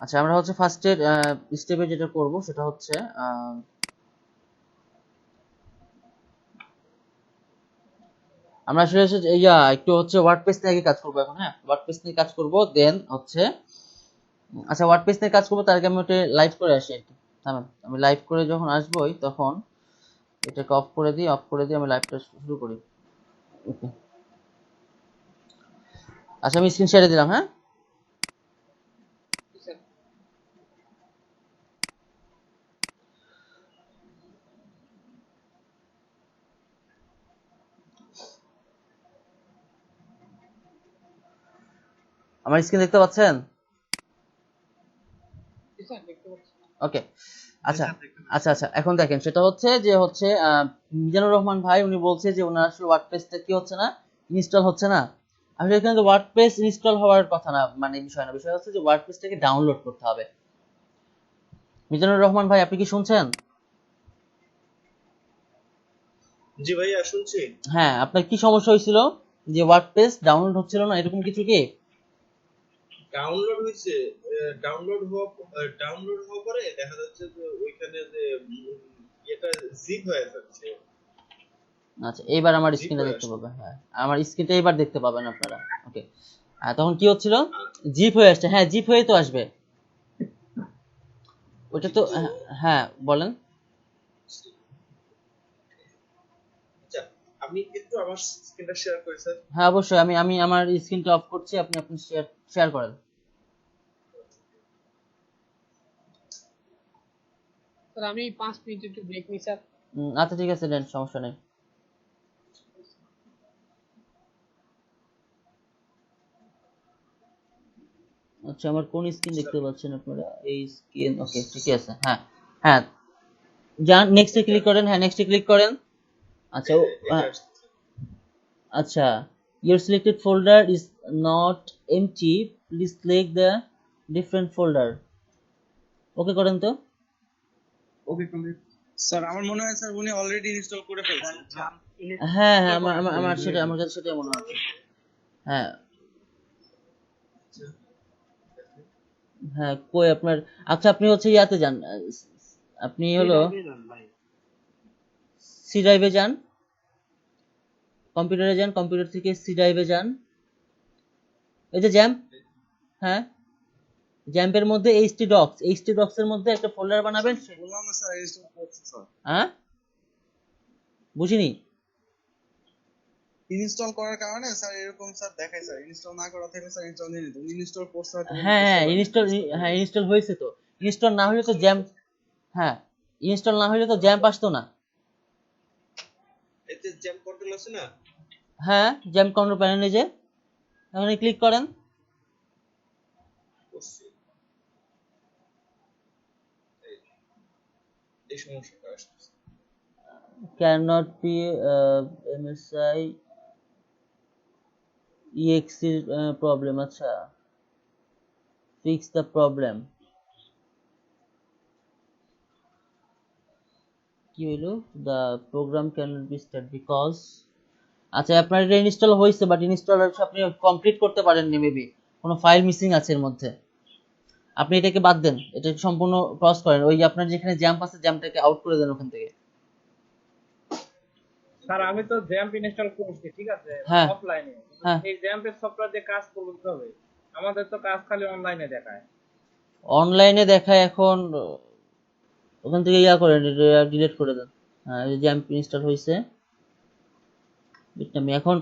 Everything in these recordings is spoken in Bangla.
আচ্ছা, আমরা হচ্ছে ফার্স্টের স্টেপে যেটা করব সেটা হচ্ছে আমরা আসলে একটু হচ্ছে ওয়ার্ডপ্রেস নিয়ে আগে কাজ করবো এখন। হ্যাঁ, ওয়ার্ডপ্রেস নিয়ে কাজ করব, দেন হচ্ছে আচ্ছা ওয়ার্ডপ্রেস নিয়ে কাজ করবো তার আগে আমি ওটা লাইভ করে আসি আর কি। থামেন, আমি লাইভ করে যখন আসবোই তখন এটাকে অফ করে দিয়ে আমি লাইভটা শুরু করি। ওকে, আচ্ছা আমি স্ক্রিন শেয়ারে দিলাম। হ্যাঁ, আমার স্ক্রিন দেখতে পাচ্ছেন? ওকে, আচ্ছা আচ্ছা আচ্ছা, এখন দেখেন সেটা হচ্ছে যে হচ্ছে মিজানুর রহমান ভাই উনি বলছে যে ওনার আসলে ওয়ার্ডপ্রেসটা কি হচ্ছে না, ইনস্টল হচ্ছে না। আসলে এখানে তো ওয়ার্ডপ্রেস ইনস্টল হওয়ার কথা না, মানে বিষয় না, বিষয় হচ্ছে যে ওয়ার্ডপ্রেসটাকে ডাউনলোড করতে হবে। মিজানুর রহমান ভাই আপনি কি শুনছেন? জি ভাইয়া শুনছি। হ্যাঁ, আপনার কি সমস্যা হয়েছিল যে ওয়ার্ডপ্রেস ডাউনলোড হচ্ছিল না, এরকম কিছু কি? ডাউনলোড হয়েছে, ডাউনলোড হওয়ার পরে দেখা যাচ্ছে যে ওইখানে যে এটা জিপ হয়ে যাচ্ছে। আচ্ছা, এইবার আমার জিপ স্ক্রিনটা হয়ে দেখতে আসছে। পাবেন। হ্যাঁ, আমার স্ক্রিনটা এবার দেখতে পাবেন আপনারা। ওকে, তখন কি হচ্ছিল? জিপ হয়ে আসছে। হ্যাঁ, জিপ হয়ে তো আসবে ওটা তো। কিন্তু হ্যাঁ বলেন। আচ্ছা, আপনি একটু আমার স্ক্রিনটা শেয়ার করে স্যার। হ্যাঁ অবশ্যই, আমি আমি আমার স্ক্রিনটা অফ করছি, আপনি আপনি শেয়ার শেয়ার করেন। স্যার আমি 5 মিনিট একটু ব্রেক নিই স্যার। আচ্ছা ঠিক আছে, নেন, সমস্যা নেই। আচ্ছা, আমার কোন স্ক্রিন দেখতে পাচ্ছেন আপনারা? এই স্ক্রিন, ওকে ঠিকই আছে। হ্যাঁ হ্যাঁ, যান নেক্সটে ক্লিক করেন। হ্যাঁ, নেক্সটে ক্লিক করেন। আচ্ছা এই যে এটা আসছে। আচ্ছা, your selected folder is not empty, please select the different folder. ওকে করেন তো। ওকে কমপ্লিট। স্যার আমার মনে হয় স্যার উনি অলরেডি ইনস্টল করে ফেলছেন। হ্যাঁ হ্যাঁ, আমার সেটা, আমার কাছে সেটাই মনে হচ্ছে। হ্যাঁ হ্যাঁ, কই আপনার? আচ্ছা, আপনি হচ্ছে ইয়াতে যান, আপনি হলো সি ড্রাইভে যান, কম্পিউটারে যান, কম্পিউটার থেকে সি ড্রাইভে যান। এই যে জ্যাম্প, হ্যাঁ জ্যাম্পের মধ্যে এইচটি ডক্স এর মধ্যে একটা ফোল্ডার বানাবেন। বললাম না স্যার ইনস্টল করছি স্যার। হ্যাঁ, বুঝিনি। ইনস্টল করার কারণে স্যার এরকম স্যার দেখায় স্যার, ইনস্টল না করা থাকলে স্যার ইনস্টল নিয়ে নিত। ইনস্টল করতে হয়তো উনি হ্যাঁ বুঝতে হ্যাঁ, পারেন ইনস্টল, হ্যাঁ ইনস্টল হয়েছে তো। ইনস্টল না হলে তো জ্যাম্প, হ্যাঁ ইনস্টল না হলে তো জ্যাম্প আসতো না। এতে জ্যাম কন্ট্রোল আছে না? হ্যাঁ, জ্যাম্প কন্ট্রোল প্যানেলে যে এখানে ক্লিক করেন। করছি। এই এই সমস্যাটা আসছে। Can not be MSI exe problem. আচ্ছা, ফিক্স দ্য প্রবলেম। কি হইলো? The program can not be start because, আচ্ছা আপনার এটা ইনস্টল হয়েছে বাট ইনস্টল আপনি কমপ্লিট করতে পারেননি, মেবি কোনো ফাইল মিসিং আছে এর মধ্যে। আপনি এটাকে বাদ দেন, এটা সম্পূর্ণ ক্রস করেন, ওই যে আপনার যেখানে জ্যাম্প আছে জ্যাম্পটাকে আউট করে দেন ওখান থেকে। স্যার আমি তো জ্যাম্প ইনস্টল করছি, ঠিক আছে, হ্যাঁ অফলাইনে। হ্যাঁ, এই জ্যাম্পের সফটওয়্যার দিয়ে কাজ করবো কিভাবে? আমাদের তো কাজ খালি অনলাইনে দেখায়। অনলাইনে দেখায় এখন, ওখান থেকে ইয়া করেন, ডিলিট করে দেন। হ্যাঁ, জ্যাম্প ইনস্টল হয়েছে, আমি এখন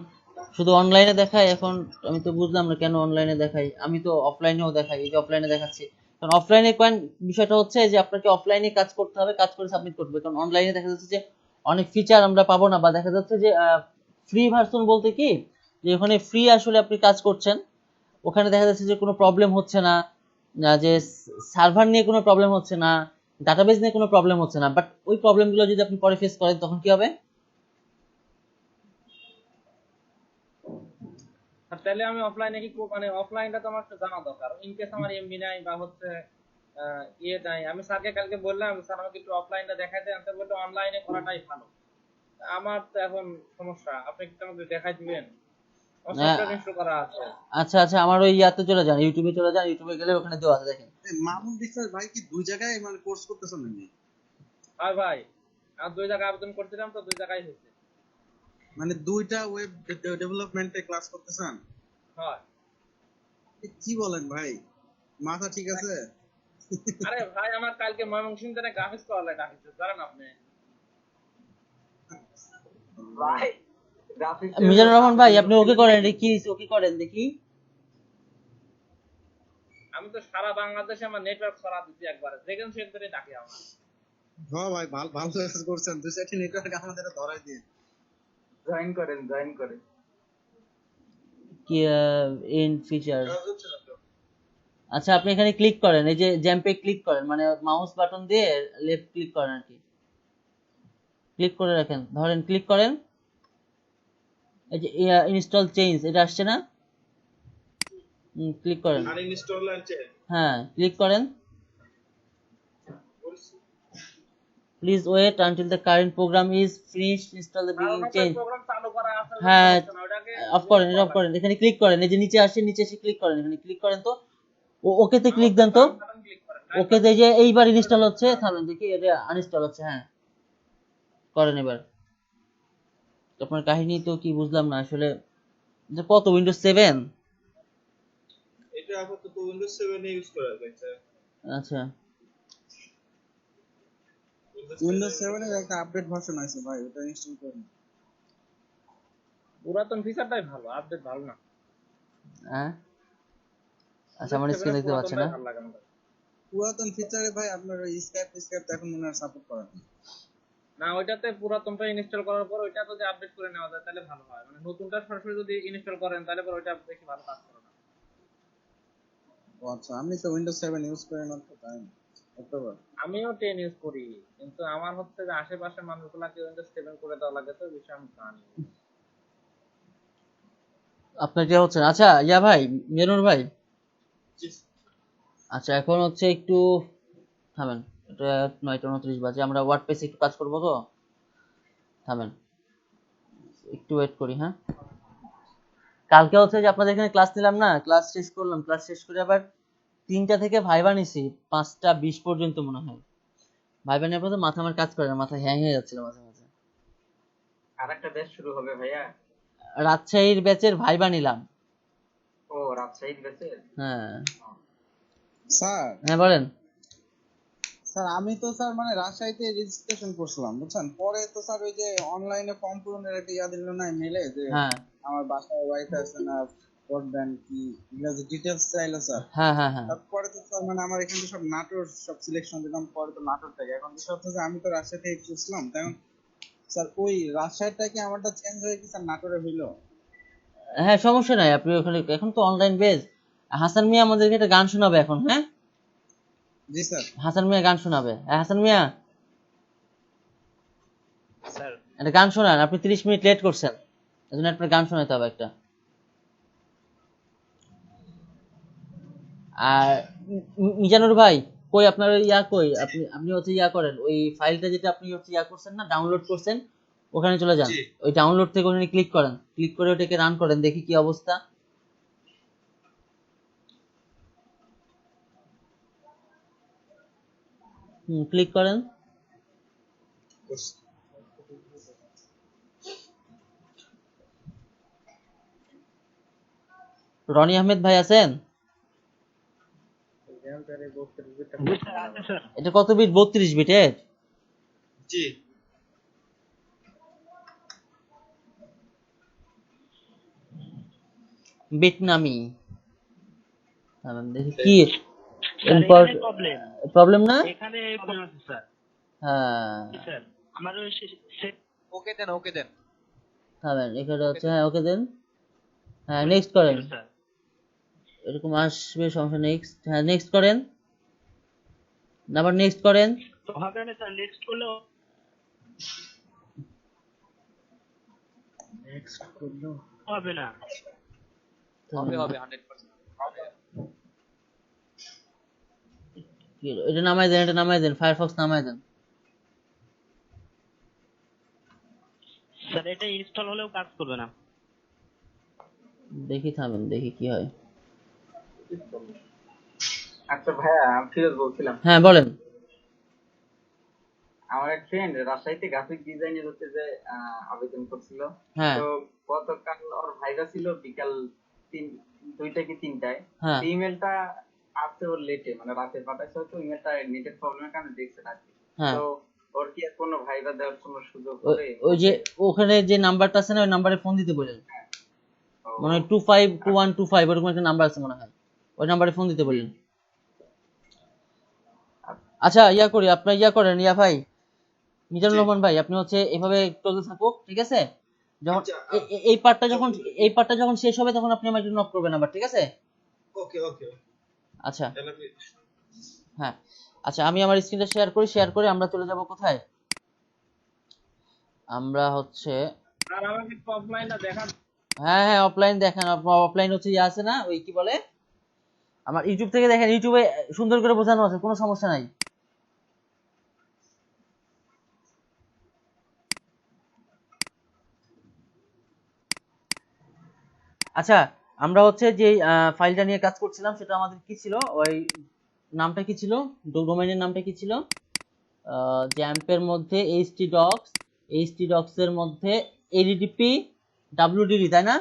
শুধু অনলাইনে দেখাই এখন। আমি তো বুঝলাম না কেন অনলাইনে দেখাই, আমি তো অফলাইনেও দেখাই, এই যে অফলাইনে দেখাচ্ছি। কারণ অফলাইনে বিষয়টা হচ্ছে যে আপনাকে অফলাইনে কাজ করতে হবে, কাজ করে সাবমিট করতে হবে। কারণ অনলাইনে দেখা যাচ্ছে যে অনেক ফিচার আমরা পাবো না, বা দেখা যাচ্ছে যে ফ্রি ভার্সন বলতে কি, যে ওখানে ফ্রি আসলে আপনি কাজ করছেন, ওখানে দেখা যাচ্ছে যে কোনো প্রবলেম হচ্ছে না, যে সার্ভার নিয়ে কোনো প্রবলেম হচ্ছে না, ডাটাবেস নিয়ে কোনো প্রবলেম হচ্ছে না, বাট ওই প্রবলেমগুলো যদি আপনি পরে ফেস করেন তখন কি হবে? আর তাহলে আমি অফলাইনে কি মানে অফলাইনটা তো আমার একটু জানা দরকার, ইন কেস আমার এমবি নাই বা হচ্ছে ইয়ে নাই। আমি স্যারকে কালকে বললাম স্যার আমাকে একটু অফলাইনটা দেখাই দেন, স্যার বললো অনলাইনে করাটাই ভালো। আমার তো এখন সমস্যা, আপনি কি আমাকে দেখাই দিবেন? আমার আহ, সফটওয়্যার ইনস্টল করা আছে। আচ্ছা আচ্ছা, আমার ওই ইয়াতে চলে যান, ইউটিউবে চলে যান, ইউটিউবে গেলে ওখানে দেওয়া আছে দেখেন। মামুন বিশ্বাস ভাই কি দুই জায়গায় মানে কোর্স করতেছেন নাকি? আর ভাই আর 2 জায়গায় আবেদন করছিলাম তো 2 জায়গায় হয়েছে। মানে দুইটা ওয়েব ডেভেলপমেন্টে ক্লাস করতেছেন? হয়। কি বলেন ভাই, মাথা ঠিক আছে? আরে ভাই আমার কালকে ময়মনসিংহ থেকে গ্রাফিক্স কল ডাকিছে জানেন আপনি? ভাই গ্রাফিক্স মিজানুর রহমান ভাই, আপনি ওকে করেন, এটা কি ওকে করেন দেখি। আমি তো সারা বাংলাদেশে আমার নেটওয়ার্ক ছড়া দিচ্ছি একবারে, যেখানে সেখানে ডাকে আমার। হ্যাঁ ভাই, ভালো ভালো কাজ করছেন, দুই চারটি নেটওয়ার্ক আমাদের ধরাই দিয়ে। জয়েন করেন। কি ইন ফিচার। কাজ হচ্ছে না তো। আচ্ছা, আপনি এখানে ক্লিক করেন, এই যে জ্যাম্পে ক্লিক করেন, মানে মাউস বাটন দিয়ে লেফট ক্লিক করেন আর কি, ক্লিক করে রাখেন, ধরেন ক্লিক করেন, এই যে ইনস্টল চেঞ্জ এটা আসছে না, ক্লিক করেন, আনইনস্টল আছে হ্যাঁ ক্লিক করেন। করছি। Please wait until the current program is finished, install the কারণ বিগিং হচ্ছে চেঞ্জ। প্রোগ্রাম চালু করা আছে ওটা হ্যাঁ, হচ্ছে না, ওটাকে অফ করেন, এটা অফ করেন, এখানে ক্লিক করেন, এই যে নিচে আসে, নিচে এসে ক্লিক করেন, এখানে ক্লিক করেন তো, ওকেতে ক্লিক দেন তো, ক্লিক করেন। ওকে এই যে এইবার ইনস্টল হচ্ছে, থামেন দেখি, এটা আনইনস্টল হচ্ছে, হ্যাঁ করেন এবার। আপনার কাহিনী তো কি বুঝলাম না আসলে, যে কত উইন্ডোজ 7? এটা আপাতত উইন্ডোজ 7 এ ইউজ করা যায় স্যার। আচ্ছা, উইন্ডোজ 7 এর একটা আপডেট ভার্সন আছে ভাই, ওটা ইনস্টল করুন। পুরাতন ফিচারটাই ভালো, আপডেট ভালো না। হ্যাঁ আচ্ছা, আমার স্ক্রিন দেখতে পাচ্ছেন না। ভালো লাগে না। পুরাতন ফিচারে ভাই আপনার ওই স্কাইপ এখন মনে হয় সাপোর্ট করে না। না ওইটাতে পুরাতনটা ইনস্টল করার পর ওইটা যদি আপডেট করে নেওয়া যায় তাহলে ভালো হয়, মানে নতুনটা সরাসরি যদি ইনস্টল করেন তাহলে পর ওইটা বেশি ভালো কাজ করে না। ও আচ্ছা, আমি তো উইন্ডোজ 7 ইউজ করি না তো তাই অক্টোবর। আমিও 10 ইউজ করি, কিন্তু আমার হচ্ছে যে আশেপাশে মানুষগুলাকে উইন্ডোজ 7 করে দেওয়া লাগে, তো এই বিষয়ে আমি জানি। আপনার কি হচ্ছে না? আচ্ছা ইয়া ভাই, মেনুর ভাই, জি। আচ্ছা এখন হচ্ছে একটু থামেন, এটা 9:29 বাজে, আমরা ওয়ার্ডপ্রেসে একটু কাজ করবো তো, থামেন একটু ওয়েট করি, হ্যাঁ। কালকে হচ্ছে যে আপনাদের এখানে ক্লাস নিলাম না, ক্লাস শেষ করলাম, ক্লাস শেষ করে আবার 3টা থেকে ভাইবা নিছি, 5টা 20 পর্যন্ত মনে হয়। ভাইবা নেওয়ার পর তো মাথা আমার কাজ করে না, মাথা হ্যাং হয়ে যাচ্ছিল মাঝে মাঝে। আরেকটা ব্যাচ শুরু হবে ভাইয়া। রাজশাহীর ব্যাচের ভাইবা নিলাম। ও রাজশাহীর ব্যাচের। হ্যাঁ স্যার, হ্যাঁ বলেন। স্যার আমি তো স্যার মানে রাজশাহীতে রেজিস্ট্রেশন করছিলাম বুঝছেন, পরে তো স্যার ওই যে অনলাইনে ফর্ম পূরণের একটা ইয়া দিল না মেলে, যে হ্যাঁ আমার বাসায় ওয়াইফাই আছে না, ব্রডব্যান্ড কি এগুলা যে ডিটেইলস চাইলো স্যার। হ্যাঁ হ্যাঁ হ্যাঁ তারপরে তো স্যার মানে আমার এখানে সব নাটোর সব সিলেকশন দিলাম, পরে তো নাটোর থেকে, এখন বিষয় হচ্ছে যে আমি তো রাজশাহী থেকে চুজলাম, তখন স্যার ওই রাজশাহীটা কি আমারটা চেঞ্জ হয়ে কি স্যার নাটোরে হইলো? হ্যাঁ, সমস্যা নাই, আপনি ওখানে, এখন তো অনলাইন বেজ। হাসান মিয়া আমাদেরকে একটা গান শোনাবে এখন, হ্যাঁ জি স্যার। হাসান মিয়া গান শোনাবে, হাসান মিয়া স্যার একটা গান শোনান, আপনি 30 মিনিট লেট করছেন, এজন্য আপনার গান শোনাতে হবে একটা। আর মিজানুর ভাই কই, আপনার ওই ইয়া কই, আপনি আপনি হচ্ছে ইয়া করেন, ওই ফাইলটা যেটা আপনি হচ্ছে ইয়া করছেন না, ডাউনলোড করছেন, ওখানে চলে যান, জি। ওই ডাউনলোড থেকে ওখানে ক্লিক করেন, ক্লিক করে ওটাকে রান করেন, দেখি কি অবস্থা। ক্লিক করেন। রনি আহমেদ ভাই আছেন? এটা কত বিট? 32 বিটের? জি। ভিয়েতনামি, দেখি কি প্রবলেম না। এখানে প্রবলেম আছে স্যার। হ্যাঁ স্যার আমার ওই সেট ওকে দেন। থামেন, এখানে হচ্ছে, হ্যাঁ ওকে দেন, হ্যাঁ নেক্সট করেন, স্যার এরকম আসবে, সমস্যা, নেক্সট, হ্যাঁ নেক্সট করেন, আবার নেক্সট করেন। তো হবে না স্যার, নেক্সট করলেও হবে না। হবে 100%। এটা নামাই দেন, এটা নামাই দেন, ফায়ারফক্স নামাই দেন। স্যার এটা ইনস্টল হলেও কাজ করবে না। দেখি থামেন, দেখি কি হয়। আচ্ছা ভাইয়া, আমি ফিরোজ বলছিলাম। হ্যাঁ বলেন। আমার এক ফ্রেন্ড রাজশাহীতে গ্রাফিক ডিজাইনের হচ্ছে যে আবেদন করছিল। হ্যাঁ তো গতকাল ওর ভাইভা ছিল বিকাল 2টা কি 3টায়। হ্যাঁ ইমেলটা আসছে ওর লেটে, মানে রাতে পাঠাইছে, হয়তো ইমেলটা নেটের প্রবলেমের কারণে দেখছে না আর কি। হ্যাঁ। তো ওর কি আর কোনো ভাইভা দেওয়ার কোনো সুযোগ ওই হবে? ওই যে ওখানে যে নাম্বারটা আছে না, ওই নাম্বারে ফোন দিতে বলেন। ও, মানে 252125 ওরকম একটা নাম্বার আছে মনে হয়, ওই নাম্বারে ফোন দিতে বললেন। আচ্ছা ইয়া করি, আপনার ইয়া করেন ইয়া ভাই, মিজানুর জি। রহমান ভাই, আপনি হচ্ছে এভাবে চলতে থাকুক, ঠিক আছে? যখন আচ্ছা, এই পার্টটা যখন যখন- এই পার্টটা যখন শেষ হবে তখন আপনি আমাকে নক করবেন আবার, ঠিক আছে? ওকে ওকে, আচ্ছা তাহলে আমি হ্যাঁ। আচ্ছা আমি আমার স্ক্রিনটা শেয়ার করি, শেয়ার করে আমরা চলে যাব কোথায়? আমরা হচ্ছে আর আমাকে একটু অফলাইনটা দেখান। হ্যাঁ হ্যাঁ অফলাইন দেখেন, অফলাইন হচ্ছে ইয়ে আছে না, ওই কি বলে, আমার ইউটিউব থেকে দেখেন, ইউটিউবে সুন্দর করে বোঝানো আছে, কোনো সমস্যা নাই। আচ্ছা আমরা হচ্ছে যে ফাইলটা নিয়ে কাজ করছিলাম সেটা আমাদের কি ছিল, ওই নামটা কি ছিল, ডোমেইনের নামটা কি ছিল? জ্যাম্পের মধ্যে htdocs এর মধ্যে addp wdd, তাই না?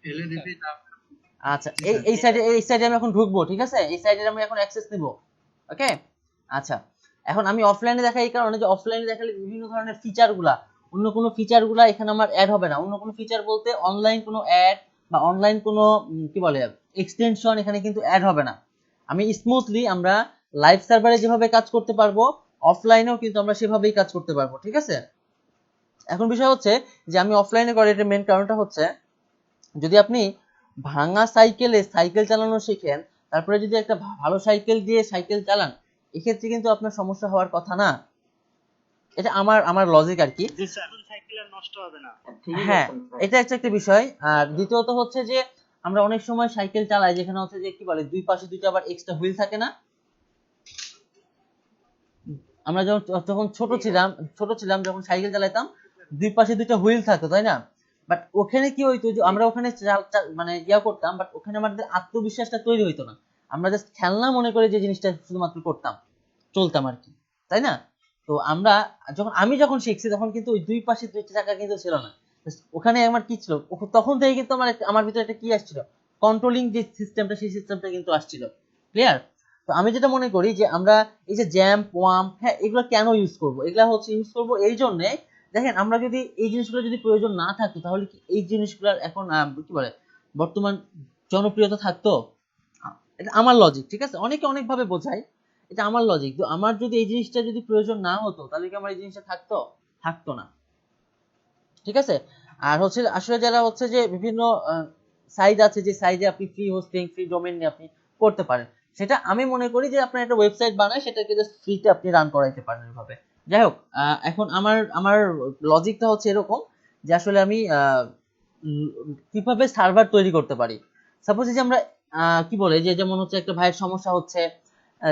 এলএডিপি আচ্ছা এই সাইডে আমি এখন ঢুকবো, ঠিক আছে? এই সাইডে আমি এখন অ্যাক্সেস নিব, ওকে? আচ্ছা এখন আমি অফলাইনে দেখাই এই কারণে যে অফলাইনে দেখালে বিভিন্ন ধরনের ফিচারগুলা, অন্য কোনো ফিচারগুলা এখানে আমার অ্যাড হবে না। অন্য কোনো ফিচার বলতে অনলাইন কোনো অ্যাড বা অনলাইন কোনো কি বলে এক্সটেনশন এখানে কিন্তু অ্যাড হবে না। আমি স্মুথলি আমরা লাইভ সার্ভারে যেভাবে কাজ করতে পারবো, অফলাইনেও কিন্তু আমরা সেভাবেই কাজ করতে পারবো, ঠিক আছে? এখন বিষয় হচ্ছে যে আমি অফলাইনে করার এটার মেন কারণটা হচ্ছে, যদি আপনি ভাঙা সাইকেলে সাইকেল চালানো শিখেন, তারপরে যদি একটা ভালো সাইকেল দিয়ে সাইকেল চালান, এক্ষেত্রে কিন্তু আপনার সমস্যা হওয়ার কথা না। এটা আমার লজিক আর কি। জি স্যার, সাইকেল আর নষ্ট হবে না। ঠিকই হ্যাঁ বলছেন ভাই। এটা একটা বিষয়। আর দ্বিতীয়ত হচ্ছে যে আমরা অনেক সময় সাইকেল চালাই যেখানে হচ্ছে যে কি বলে দুই পাশে দুইটা আবার এক্সট্রা হুইল থাকে না। আমরা যখন ছোট ছিলাম যখন সাইকেল চালাতাম, দুই পাশে দুইটা হুইল থাকতো, তাই না? বাট ওখানে কি হইতো যে আমরা ওখানে মানে ইয়া করতাম, বাট ওখানে আমাদের আত্মবিশ্বাসটা তৈরি হইতো না। আমরা জাস্ট খেলনা মনে করে যে জিনিসটা শুধুমাত্র করতাম, চলতাম আর কি, তাই না? তো আমি যখন শিখছি তখন কিন্তু ওই দুই পাশে দুইটা চাকা কিন্তু ছিল না। Just ওখানে আমার কি ছিল, তখন থেকে কিন্তু আমার ভিতরে একটা কি আসছিল, কন্ট্রোলিং যে সিস্টেমটা, সেই সিস্টেমটা কিন্তু আসছিল। ক্লিয়ার? তো আমি যেটা মনে করি যে আমরা এই যে জ্যাম্প ওয়াম্প, হ্যাঁ এগুলো কেন ইউজ করব, এগুলা হচ্ছে ইউজ করব এই জন্যে, দেখেন আমরা যদি এই জিনিসগুলো যদি প্রয়োজন না থাকতো তাহলে কি এই জিনিসগুলোর এখন কি বলে বর্তমান জনপ্রিয়তা থাকতো? এটা আমার লজিক, ঠিক আছে? অনেকে অনেক ভাবে বোঝায়, এটা আমার লজিক। তো আমার যদি এই জিনিসটা যদি প্রয়োজন না হতো তাহলে কি আমার এই জিনিসটা থাকতো না, ঠিক আছে? আর হচ্ছে আসলে যারা হচ্ছে যে বিভিন্ন সাইট আছে, যে সাইটে আপনি ফ্রি হোস্টিং ফ্রি ডোমেইন নিয়ে আপনি করতে পারেন, সেটা আমি মনে করি যে আপনার একটা ওয়েবসাইট বানায় সেটাকে জাস্ট ফ্রিতে আপনি রান করাইতে পারেন এভাবে। যাই হোক, এখন আমার লজিকটা হচ্ছে এরকম যে আসলে আমি কিভাবে সার্ভার তৈরি করতে পারি। সাপোজ যে আমরা কি বলে যে যেমন হচ্ছে একটা ভাইয়ের সমস্যা হচ্ছে,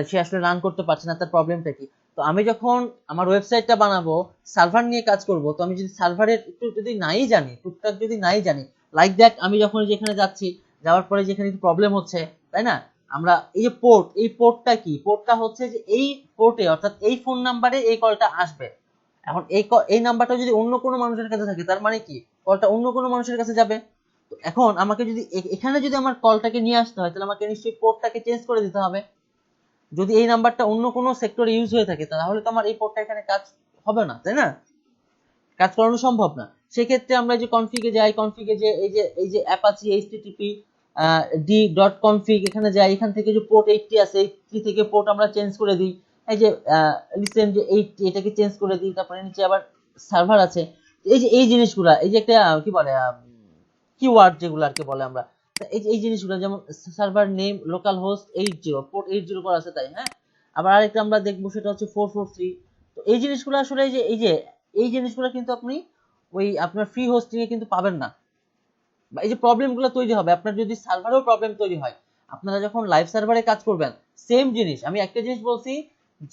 সে আসলে রান করতে পারছে না, তার প্রবলেমটা কি? তো আমি যখন আমার ওয়েবসাইটটা বানাবো, সার্ভার নিয়ে কাজ করব, তো আমি যদি সার্ভারের একটু যদি নাই জানি, টুকটাক যদি নাই জানি, লাইক দ্যাট আমি যখন যেখানে যাচ্ছি, যাওয়ার পরে যেখানে একটু প্রবলেম হচ্ছে, তাই না? আমরা এই যে পোর্ট, এই পোর্টটা কি, পোর্টটা হচ্ছে যে এই পোর্টে অর্থাৎ এই ফোন নাম্বারে এই কলটা আসবে। এখন এই নাম্বারটা যদি অন্য কোনো মানুষের কাছে থাকে তার মানে কি কলটা অন্য কোনো মানুষের কাছে যাবে। তো এখন আমাকে যদি এখানে যদি আমার কলটাকে নিয়ে আসতে হয় তাহলে আমাকে নিশ্চয়ই পোর্টটাকে চেঞ্জ করে দিতে হবে। যদি এই নাম্বারটা অন্য কোনো সেক্টরে ইউজ হয়ে থাকে তাহলে তো আমার এই পোর্টটা এখানে কাজ হবে না, তাই না? কাজ করানো সম্ভব না। সেক্ষেত্রে আমরা যে কনফিগে যাই, কনফিগে যে এই যে অ্যাপাচি http d.config এখানে যাই, এখান থেকে যে পোর্ট 80 আছে 80 থেকে পোর্ট আমরা চেঞ্জ করে দিই। এই যে লিসেন যে 80 এটাকে চেঞ্জ করে দিই, তারপরে নিচে আবার সার্ভার আছে। এই জিনিসগুলা, এই যে একটা কি বলে কিওয়ার্ড যেগুলো আর কি বলে আমরা, এই জিনিসগুলো যেমন server name local host 80 port 80 করা আছে, তাই হ্যাঁ। আবার আরেকটা আমরা দেখবো সেটা হচ্ছে 443। তো এই জিনিসগুলো আসলে এই জিনিসগুলো কিন্তু আপনি ওই আপনার ফ্রি হোস্টিং এ কিন্তু পাবেন না। বা এই যে প্রবলেমগুলো তৈরি হবে আপনার যদি সার্ভারেও প্রবলেম তৈরি হয়, আপনারা যখন লাইভ সার্ভারে কাজ করবেন, সেম জিনিস আমি একটা জিনিস বলছি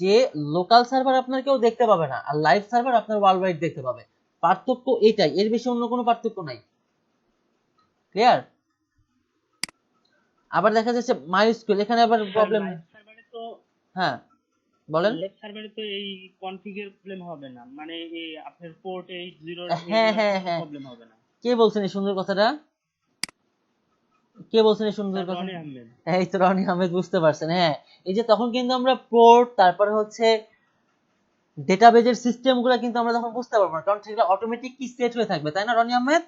যে লোকাল সার্ভার আপনার কেউ দেখতে পাবে না, আর লাইভ সার্ভার আপনার ওয়ার্ল্ড ওয়াইড দেখতে পাবে। পার্থক্য এটাই, এর বেশি অন্য কোনো পার্থক্য নাই। ক্লিয়ার? আবার দেখা যাচ্ছে মাইস্কুল, এখানে আবার প্রবলেম। লাইভ সার্ভারে তো হ্যাঁ বলেন। লাইভ সার্ভারে তো এই কনফিগের প্রবলেম হবে না, মানে এই আপনার পোর্ট 80 হ্যাঁ এগুলোর হ্যাঁ কোনো হ্যাঁ, প্রবলেম হবে না। কে বলছেন এই সুন্দর কথাটা? কে বলছেন এই সুন্দর স্যার কথা? রনি আহমেদ। এই তো রনি আহমেদ, বুঝতে পারছেন। হ্যাঁ, এই যে তখন কিন্তু আমরা পোর্ট, তারপরে হচ্ছে ডেটাবেজের সিস্টেম গুলো কিন্তু আমরা তখন বুঝতে পারবো না, কারণ সেগুলো অটোমেটিক কি সেট হয়ে থাকবে, তাই না রনি আহমেদ?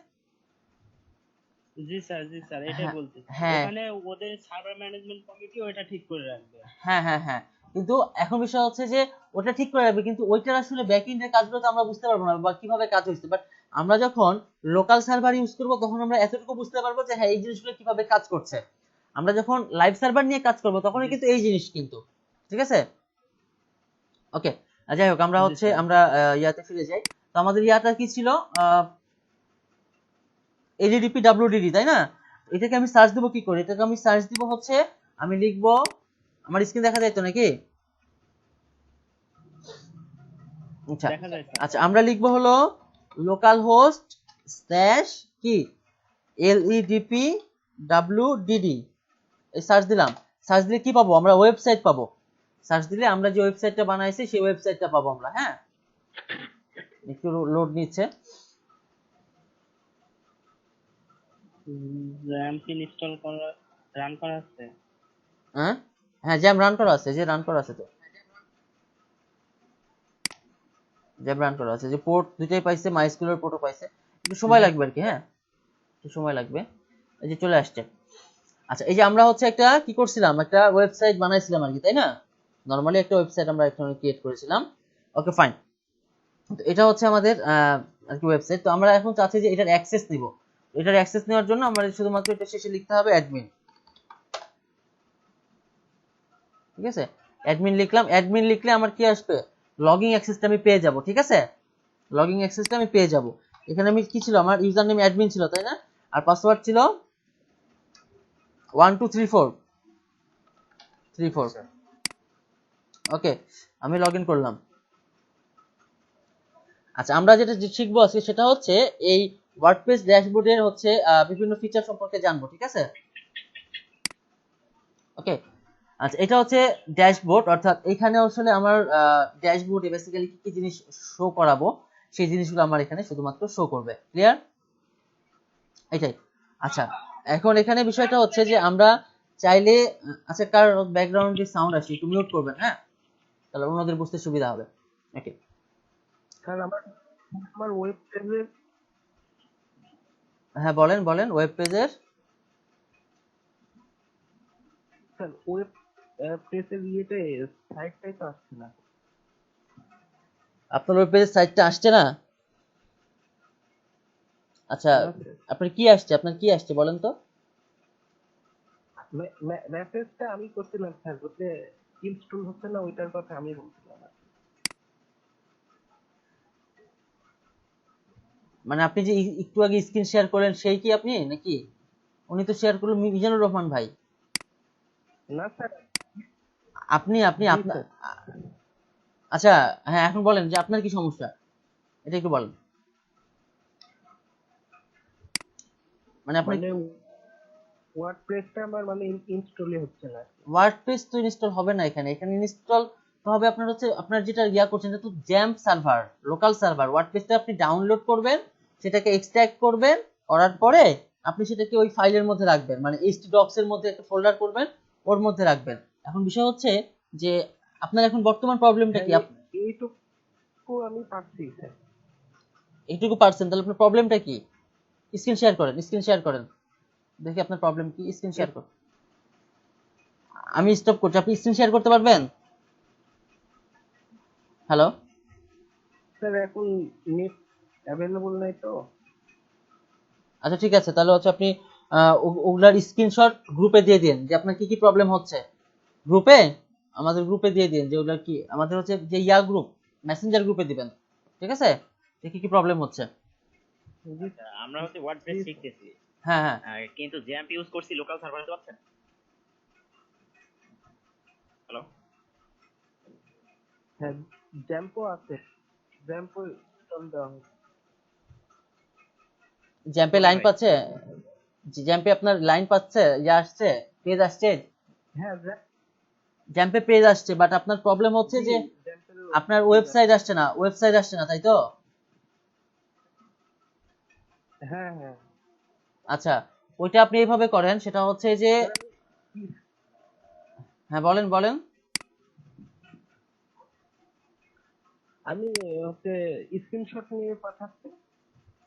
জি স্যার, জি স্যার, এটাই হ্যাঁ বলতেছি, হ্যাঁ ওখানে ওদের সার্ভার ম্যানেজমেন্ট কমিটি ওটা ঠিক করে রাখবে। হ্যাঁ হ্যাঁ হ্যাঁ, কিন্তু এখন বিষয় হচ্ছে যে ওটা ঠিক করে রাখবে, কিন্তু ওইটার আসলে ব্যাক এন্ডের কাজগুলো তো আমরা বুঝতে পারবো না বা কিভাবে কাজ হচ্ছে। বাট আমরা যখন লোকাল সার্ভার ইউজ করব তখন আমরা এতটুকু বুঝতে পারবো যে হ্যাঁ এই জিনিসগুলো কিভাবে কাজ করছে। আমরা যখন লাইভ সার্ভার নিয়ে কাজ করব তখনই কিন্তু এই জিনিস কিন্তু, ঠিক আছে? ওকে, যাই হোক, আমরা জি হচ্ছে স্যার। আমরা ইয়াতে ফিরে যাই। তো আমাদের ইয়াটা কি ছিল? এডিডিপি ডাব্লিউডিডি, তাই না? এটাকে আমি সার্চ দিব কি করে? এটাকে আমি সার্চ দিব হচ্ছে, আমি লিখবো, আমার স্ক্রিন দেখা যায় তো নাকি? আচ্ছা দেখা যায় স্যার। আচ্ছা, আমরা লিখবো হলো লোকাল হোস্ট স্ল্যাশ কি এলইডিপি ডাব্লিউডিডি, এই সার্চ দিলাম। সার্চ দিলে কি পাবো? আমরা ওয়েবসাইট পাবো। সার্চ দিলে আমরা যে ওয়েবসাইটটা বানাইছি সেই ওয়েবসাইটটা পাবো আমরা। হ্যাঁ, একটু লোড নিচ্ছে। র্যাম্প ইনস্টল করা, রান করা আছে। হ্যাঁ হ্যাঁ, জ্যাম রান করা আছে, যে রান করা আছে তো, জ্যাম রান করা আছে, যে পোর্ট দুইটাই পাইছে, মাইস্কুলের পোর্টও পাইছে। একটু সময় লাগবে আর কি, হ্যাঁ একটু সময় লাগবে। এই যে চলে আসছে। আচ্ছা, এই যে আমরা হচ্ছে একটা কি করছিলাম, একটা ওয়েবসাইট বানাইছিলাম আর কি, তাই না? নরমালি একটা ওয়েবসাইট আমরা এখানে ক্রিয়েট করেছিলাম। ওকে ফাইন, তো এটা হচ্ছে আমাদের আর কি ওয়েবসাইট। তো আমরা এখন চাচ্ছি যে এটার অ্যাক্সেস নিব। এটার অ্যাক্সেস নেওয়ার জন্য আমাদের শুধুমাত্র এটা শেষে লিখতে হবে অ্যাডমিন, ঠিক আছে? অ্যাডমিন লিখলাম। অ্যাডমিন লিখলে আমার কি আসবে? লগইন অ্যাক্সেসটা আমি পেয়ে যাব, ঠিক আছে? লগইন অ্যাক্সেসটা আমি পেয়ে যাব। এখানে আমি কি ছিল, আমার ইউজার নেম অ্যাডমিন ছিল, তাই না? আর পাসওয়ার্ড ছিল 1234। ওকে, আমি লগইন করলাম। আচ্ছা, আমরা যেটা শিখবো আজকে সেটা হচ্ছে এই ওয়ার্ডপ্রেস ড্যাশবোর্ডের হচ্ছে বিভিন্ন ফিচার সম্পর্কে জানবো, ঠিক আছে? ওকে, আচ্ছা, এটা হচ্ছে ড্যাশবোর্ড, অর্থাৎ এখানে আসলে আমার ড্যাশবোর্ডে বেসিক্যালি কি কি জিনিস শো করাবো সেই জিনিসগুলো আমার এখানে শুধুমাত্র শো করবে। ক্লিয়ার? এটাই। আচ্ছা, এখন এখানে বিষয়টা হচ্ছে যে আমরা চাইলে, আচ্ছা কার ব্যাকগ্রাউন্ডে সাউন্ড আসছে একটু মিউট করবেন, হ্যাঁ, তাহলে অন্যদের বুঝতে সুবিধা হবে। ওকে, স্যার আমার আমার ওয়েব পেজে হ্যাঁ বলেন বলেন, ওয়েব পেজের, স্যার ওয়েব পেজের ইয়েতে সাইটটাই তো আসছে না। আপনার ওয়েব পেজের সাইটটা আসছে না? আচ্ছা, না স্যার, আপনার কি আসছে, আপনার কি আসছে বলেন তো? মেসেজটা আমি করছিলাম স্যার, বলতে ইনস্টল হচ্ছে না, ওইটার কথা আমি বলছিলাম। মানে আপনি যে একটু আগে স্ক্রিন শেয়ার করলেন সেই কি আপনি নাকি? উনি তো শেয়ার করলেন মিজানুর রহমান ভাই। না স্যার, আপনি আপনি জি আপনার, স্যার। আচ্ছা হ্যাঁ, এখন বলেন যে আপনার কি সমস্যা, এটা একটু বলেন। মানে আপনি মানে ওয়ার্ডপ্রেসটা আমার মানে ইনস্টলই হচ্ছে না। ওয়ার্ডপ্রেস তো ইনস্টল হবে না এখানে। এখানে ইনস্টল তো হবে আপনার হচ্ছে, আপনার যেটা ইয়া করছেন এটা তো জ্যাম্প সার্ভার, লোকাল সার্ভার। ওয়ার্ডপ্রেসটা আপনি ডাউনলোড করবেন, সেটাকে এক্সট্রাক্ট করবেন, করার পরে আপনি সেটাকে ওই ফাইলের মধ্যে রাখবেন, মানে htdocs এর মধ্যে একটা ফোল্ডার করবেন, ওর মধ্যে রাখবেন। এখন বিষয় হচ্ছে যে আপনার এখন বর্তমান প্রবলেমটা হ্যাঁ, কি? এইটুকু আমি পাচ্ছি স্যার। এইটুকু পারছেন, তাহলে আপনার প্রবলেমটা কি? স্ক্রিন শেয়ার করেন, স্ক্রিন শেয়ার করেন, দেখি আপনার প্রবলেম কি। স্ক্রিন শেয়ার করেন, আমি স্টপ করছি, আপনি স্ক্রিন শেয়ার করতে পারবেন? হ্যালো, স্যার এখন নেট অ্যাভেলেবল নাই তো। আচ্ছা ঠিক আছে, তাহলে হচ্ছে আপনি ওগুলার স্ক্রিনশট গ্রুপে দিয়ে দিন যে আপনার কি কি প্রবলেম হচ্ছে। গ্রুপে, আমাদের গ্রুপে দিয়ে দিন যে ওগুলা কি, আমাদের হচ্ছে যে ইয়া গ্রুপ, মেসেঞ্জার গ্রুপে দিবেন, ঠিক আছে? যে কি কি প্রবলেম হচ্ছে। আমরা হচ্ছে ওয়ার্ডপ্রেস শিখতেছি, হ্যাঁ হ্যাঁ, কিন্তু জ্যাম্প ইউজ করছি লোকাল সার্ভারে, তো পাচ্ছেন? হ্যালো, হ্যাঁ, জ্যাম্পও আছে, জ্যাম্পও ইনস্টল দেওয়া হয়েছে। জ্যাম্পে লাইন পাচ্ছে? জ্যাম্পে আপনার লাইন পাচ্ছে, ইয়া আসছে? পেজ আসছে, হ্যাঁ জ্যাম্পে পেজ আসছে, বাট আপনার প্রবলেম হচ্ছে যে আপনার ওয়েবসাইট আসছে না, ওয়েবসাইট আসছে না, তাই তো? হ্যাঁ হ্যাঁ আচ্ছা, ওইটা আপনি এইভাবে করেন, সেটা হচ্ছে যে, হ্যাঁ বলেন বলেন। আমি হচ্ছে স্ক্রিনশট নিয়ে পাঠাচ্ছি।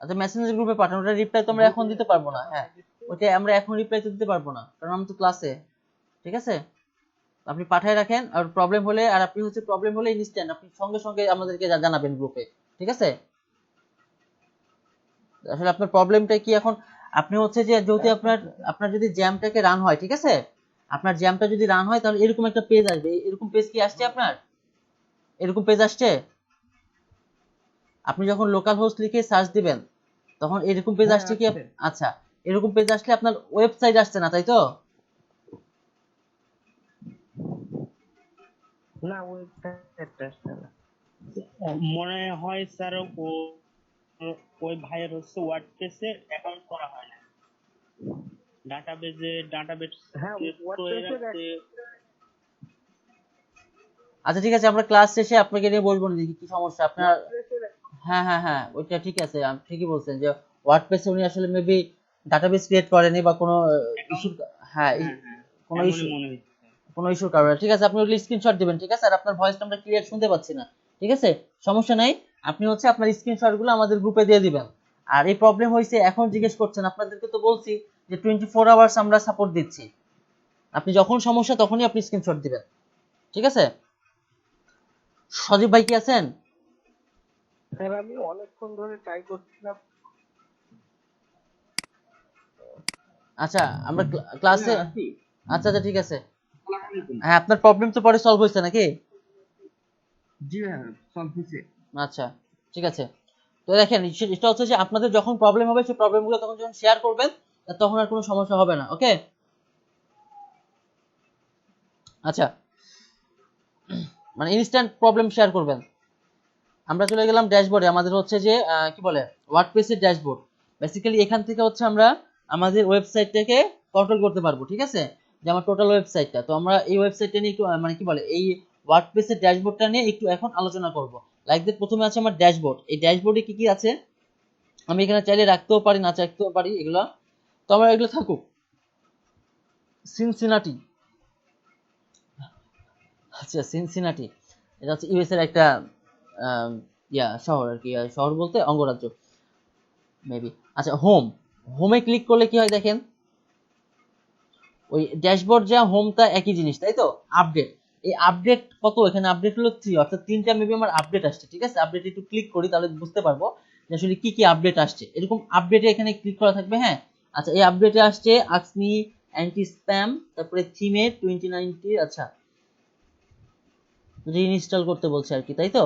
আচ্ছা, মেসেঞ্জার গ্রুপে পাঠান, ওটা রিপ্লাই তো আমরা এখন দিতে পারবো না। হ্যাঁ, ওইটা আমরা এখন রিপ্লাই তো দিতে পারবো না, কারণ আমি তো ক্লাসে। ঠিক আছে, আপনি পাঠায় রাখেন, আর প্রবলেম হলে, আর আপনি হচ্ছে প্রবলেম হলে ইনস্ট্যান্ট আপনি সঙ্গে সঙ্গে আমাদেরকে জানাবেন গ্রুপে। ঠিক আছে, আসলে আপনার প্রবলেমটা কি এখন? আপনি হচ্ছে যে, যেহেতু আপনার আপনার যদি জ্যামটাকে রান হয়, ঠিক আছে, আপনার জ্যামটা যদি রান হয়, তাহলে এরকম একটা পেজ আসবে। এরকম পেজ কি আসছে আপনার? এরকম পেজ আসছে? আপনি যখন লোকাল হোস্ট লিখে সার্চ দিবেন, তখন এরকম পেজ আসছে কি? আচ্ছা, এরকম পেজ আসলে আপনার ওয়েবসাইট আসছে না, তাই তো? না ওয়েবসাইট আসছে না। মনে হয় স্যার ওই ভাইয়ের হচ্ছে ওয়ার্ডপ্রেসে অ্যাকাউন্ট করা হয় না, ডাটাবেস হ্যাঁ ওয়ার্ডপ্রেসের আচ্ছা ঠিক আছে, আমরা ক্লাস শেষে আপনাকে নিয়ে বলবো না, দেখি কি সমস্যা আপনার। হ্যাঁ হ্যাঁ হ্যাঁ, ওইটা ঠিক আছে, আপনি ঠিকই বলছেন যে ওয়ার্ডপ্রেসে উনি আসলে মেবি ডাটাবেস ক্রিয়েট করেনি বা কোনো ইস্যু। হ্যাঁ, কোনো ইস্যু, মনে হচ্ছে। কোনো ইস্যুর কারণে। ঠিক আছে, আপনি ওই স্ক্রিনশট দিবেন। ঠিক আছে, আর আপনার ভয়েসটা আমরা ক্লিয়ার শুনতে পাচ্ছি না। ঠিক আছে, সমস্যা নাই, আপনি হচ্ছে আপনার স্ক্রিনশটগুলো আমাদের গ্রুপে দিয়ে দিবেন। আর এই প্রবলেম হয়েছে এখন জিজ্ঞেস করছেন, আপনাদেরকে তো বলছি যে 24 আওয়ার্স আমরা সাপোর্ট দিচ্ছি, আপনি যখন সমস্যা তখনই আপনি স্ক্রিনশট দিবেন। ঠিক আছে, সজীব ভাই কি আছেন? স্যার আমি অনেকক্ষণ ধরে ট্রাই করছিলাম। আচ্ছা, আমরা ক্লাসে, আচ্ছা আচ্ছা ঠিক আছে। হ্যাঁ, আপনার প্রবলেম তো পরে সলভ হয়েছে নাকি? জি হ্যাঁ সলভ হয়েছে। আচ্ছা ঠিক আছে, তো দেখেন, এটা হচ্ছে যে আপনাদের যখন প্রবলেম হবে, সেই প্রবলেমগুলো তখন যখন শেয়ার করবেন, তখন আর কোনো সমস্যা হবে না। ওকে, আচ্ছা, মানে ইনস্ট্যান্ট প্রবলেম শেয়ার করবেন। আমরা চলে গেলাম ড্যাশবোর্ডে, আমাদের হচ্ছে যে কি বলে, ওয়ার্ডপ্রেসের ড্যাশবোর্ড। বেসিক্যালি এখান থেকে হচ্ছে আমরা আমাদের ওয়েবসাইটটাকে কন্ট্রোল করতে পারবো। ঠিক আছে, যে আমার টোটাল ওয়েবসাইটটা, তো আমরা এই ওয়েবসাইটটা নিয়ে একটু মানে কি বলে, এই ওয়ার্ডপ্রেসের ড্যাশবোর্ডটা নিয়ে একটু এখন আলোচনা করব। লাইক দ্যাট, প্রথমে আছে আমার ড্যাশবোর্ড। এই ড্যাশবোর্ডে কি কি আছে আমি এখানে চাইলে রাখতেও পারি, না রাখতেও পারি, এগুলো তো আমার এগুলো থাকুক। সিনসিনাটি, আচ্ছা সিনসিনাটি, এটা হচ্ছে ইউএস এর একটা শহর আর কি, শহর বলতে অঙ্গরাজ্য মেবি। আচ্ছা, হোমে ক্লিক করলে কি হয় দেখেন, ওই ড্যাশবোর্ড যা হোমটা একই জিনিস, তাই তো? আপডেট, এই আপডেট কত, এখানে আপডেট হলো 3, অর্থাৎ 3টা মেবি আমার আপডেট আসছে। ঠিক আছে, আপডেট একটু ক্লিক করি, তাহলে বুঝতে পারবো যে আসলে কি কি আপডেট আসছে। এরকম আপডেটে এখানে ক্লিক করা থাকবে। হ্যাঁ, আচ্ছা, এই আপডেটে আসছে আক্সনি অ্যান্টি স্প্যাম, তারপরে থিমে 2090, আচ্ছা রিইনস্টল করতে বলছে আর কি, তাই তো?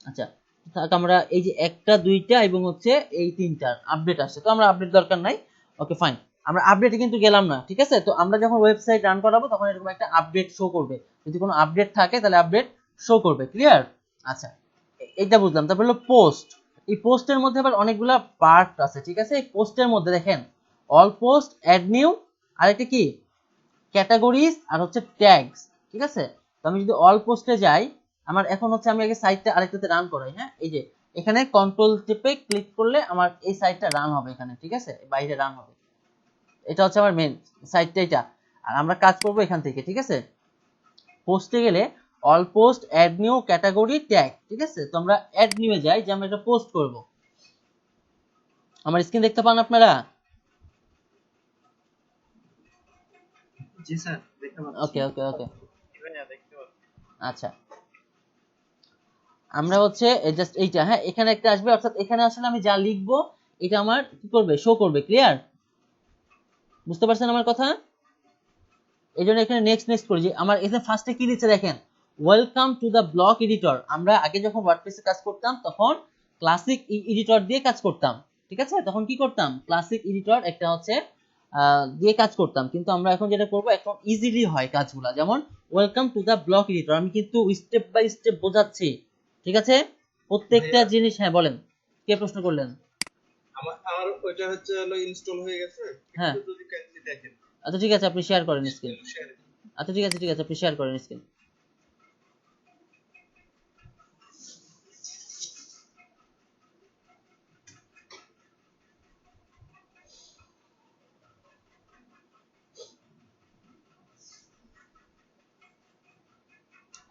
আচ্ছা, থাক, আমরা এই যে 1টা 2টা এবং হচ্ছে এই 3টার আপডেট আসছে, তো আমরা আপডেট দরকার নাই। ওকে ফাইন, আমরা আপডেটে কিন্তু গেলাম না। ঠিক আছে, তো আমরা যখন ওয়েবসাইট রান করাবো তখন এরকম একটা আপডেট শো করবে, যদি কোনো আপডেট থাকে তাহলে আপডেট শো করবে। ক্লিয়ার? আচ্ছা, এইটা বুঝলাম। তারপর হলো পোস্ট। এই পোস্টের মধ্যে আবার অনেকগুলা পার্ট আছে। ঠিক আছে, এই পোস্টের মধ্যে দেখেন অল পোস্ট, অ্যাড নিউ, আর একটা কি ক্যাটাগরিজ, আর হচ্ছে ট্যাগস। ঠিক আছে, তো আমি যদি অল পোস্টে যাই, আমার এখন হচ্ছে আমি আগে সাইটটা আরেকটাতে রান করাই। হ্যাঁ, এই যে এখানে কন্ট্রোল টিপে ক্লিক করলে আমার এই সাইটটা রান হবে এখানে। ঠিক আছে, বাইরে রান হবে, এটা হচ্ছে আমার মেন সাইটটা এটা, আর আমরা কাজ করব এখান থেকে। ঠিক আছে, পোস্টে গেলে all post, add new, category, tag. ঠিক আছে, তো আমরা অ্যাড নিউয়ে যাই, যে আমরা একটা পোস্ট করব। আমার স্ক্রিন দেখতে পান আপনারা? জি স্যার, দেখতে পাচ্ছি। ওকে ওকে ওকে, দেখতে পাচ্ছি। আচ্ছা, আমরা হচ্ছে জাস্ট এইটা, হ্যাঁ এখানে একটা আসবে, অর্থাৎ এখানে আসলে আমি যা লিখবো এটা আমার কি করবে, শো করবে। ক্লিয়ার? বুঝতে পারছেন আমার কথা? এই জন্য এখানে নেক্সট নেক্সট করি, যে আমার এখানে ফার্স্টে কি দিচ্ছে দেখেন, welcome to the block editor. আমরা আগে যখন ওয়ার্ডপ্রেসে কাজ করতাম তখন ক্লাসিক এডিটর দিয়ে কাজ করতাম। ঠিক আছে, তখন কি করতাম, ক্লাসিক এডিটর একটা হচ্ছে দিয়ে কাজ করতাম, কিন্তু আমরা এখন যেটা করব, এখন ইজিলি হয় কাজগুলো। যেমন welcome to the block editor, আমি কিন্তু স্টেপ বাই স্টেপ বোঝাচ্ছি। ঠিক আছে, প্রত্যেকটা ভাইয়া, জিনিস। হ্যাঁ বলেন, কে প্রশ্ন করলেন? আমার ওইটা হচ্ছে হলো ইনস্টল হয়ে গেছে, হ্যাঁ একটু যদি কাইন্ডলি দেখেন। আচ্ছা ঠিক আছে, আপনি শেয়ার করেন স্ক্রিন। আচ্ছা ঠিক আছে আপনি শেয়ার করেন স্ক্রিন।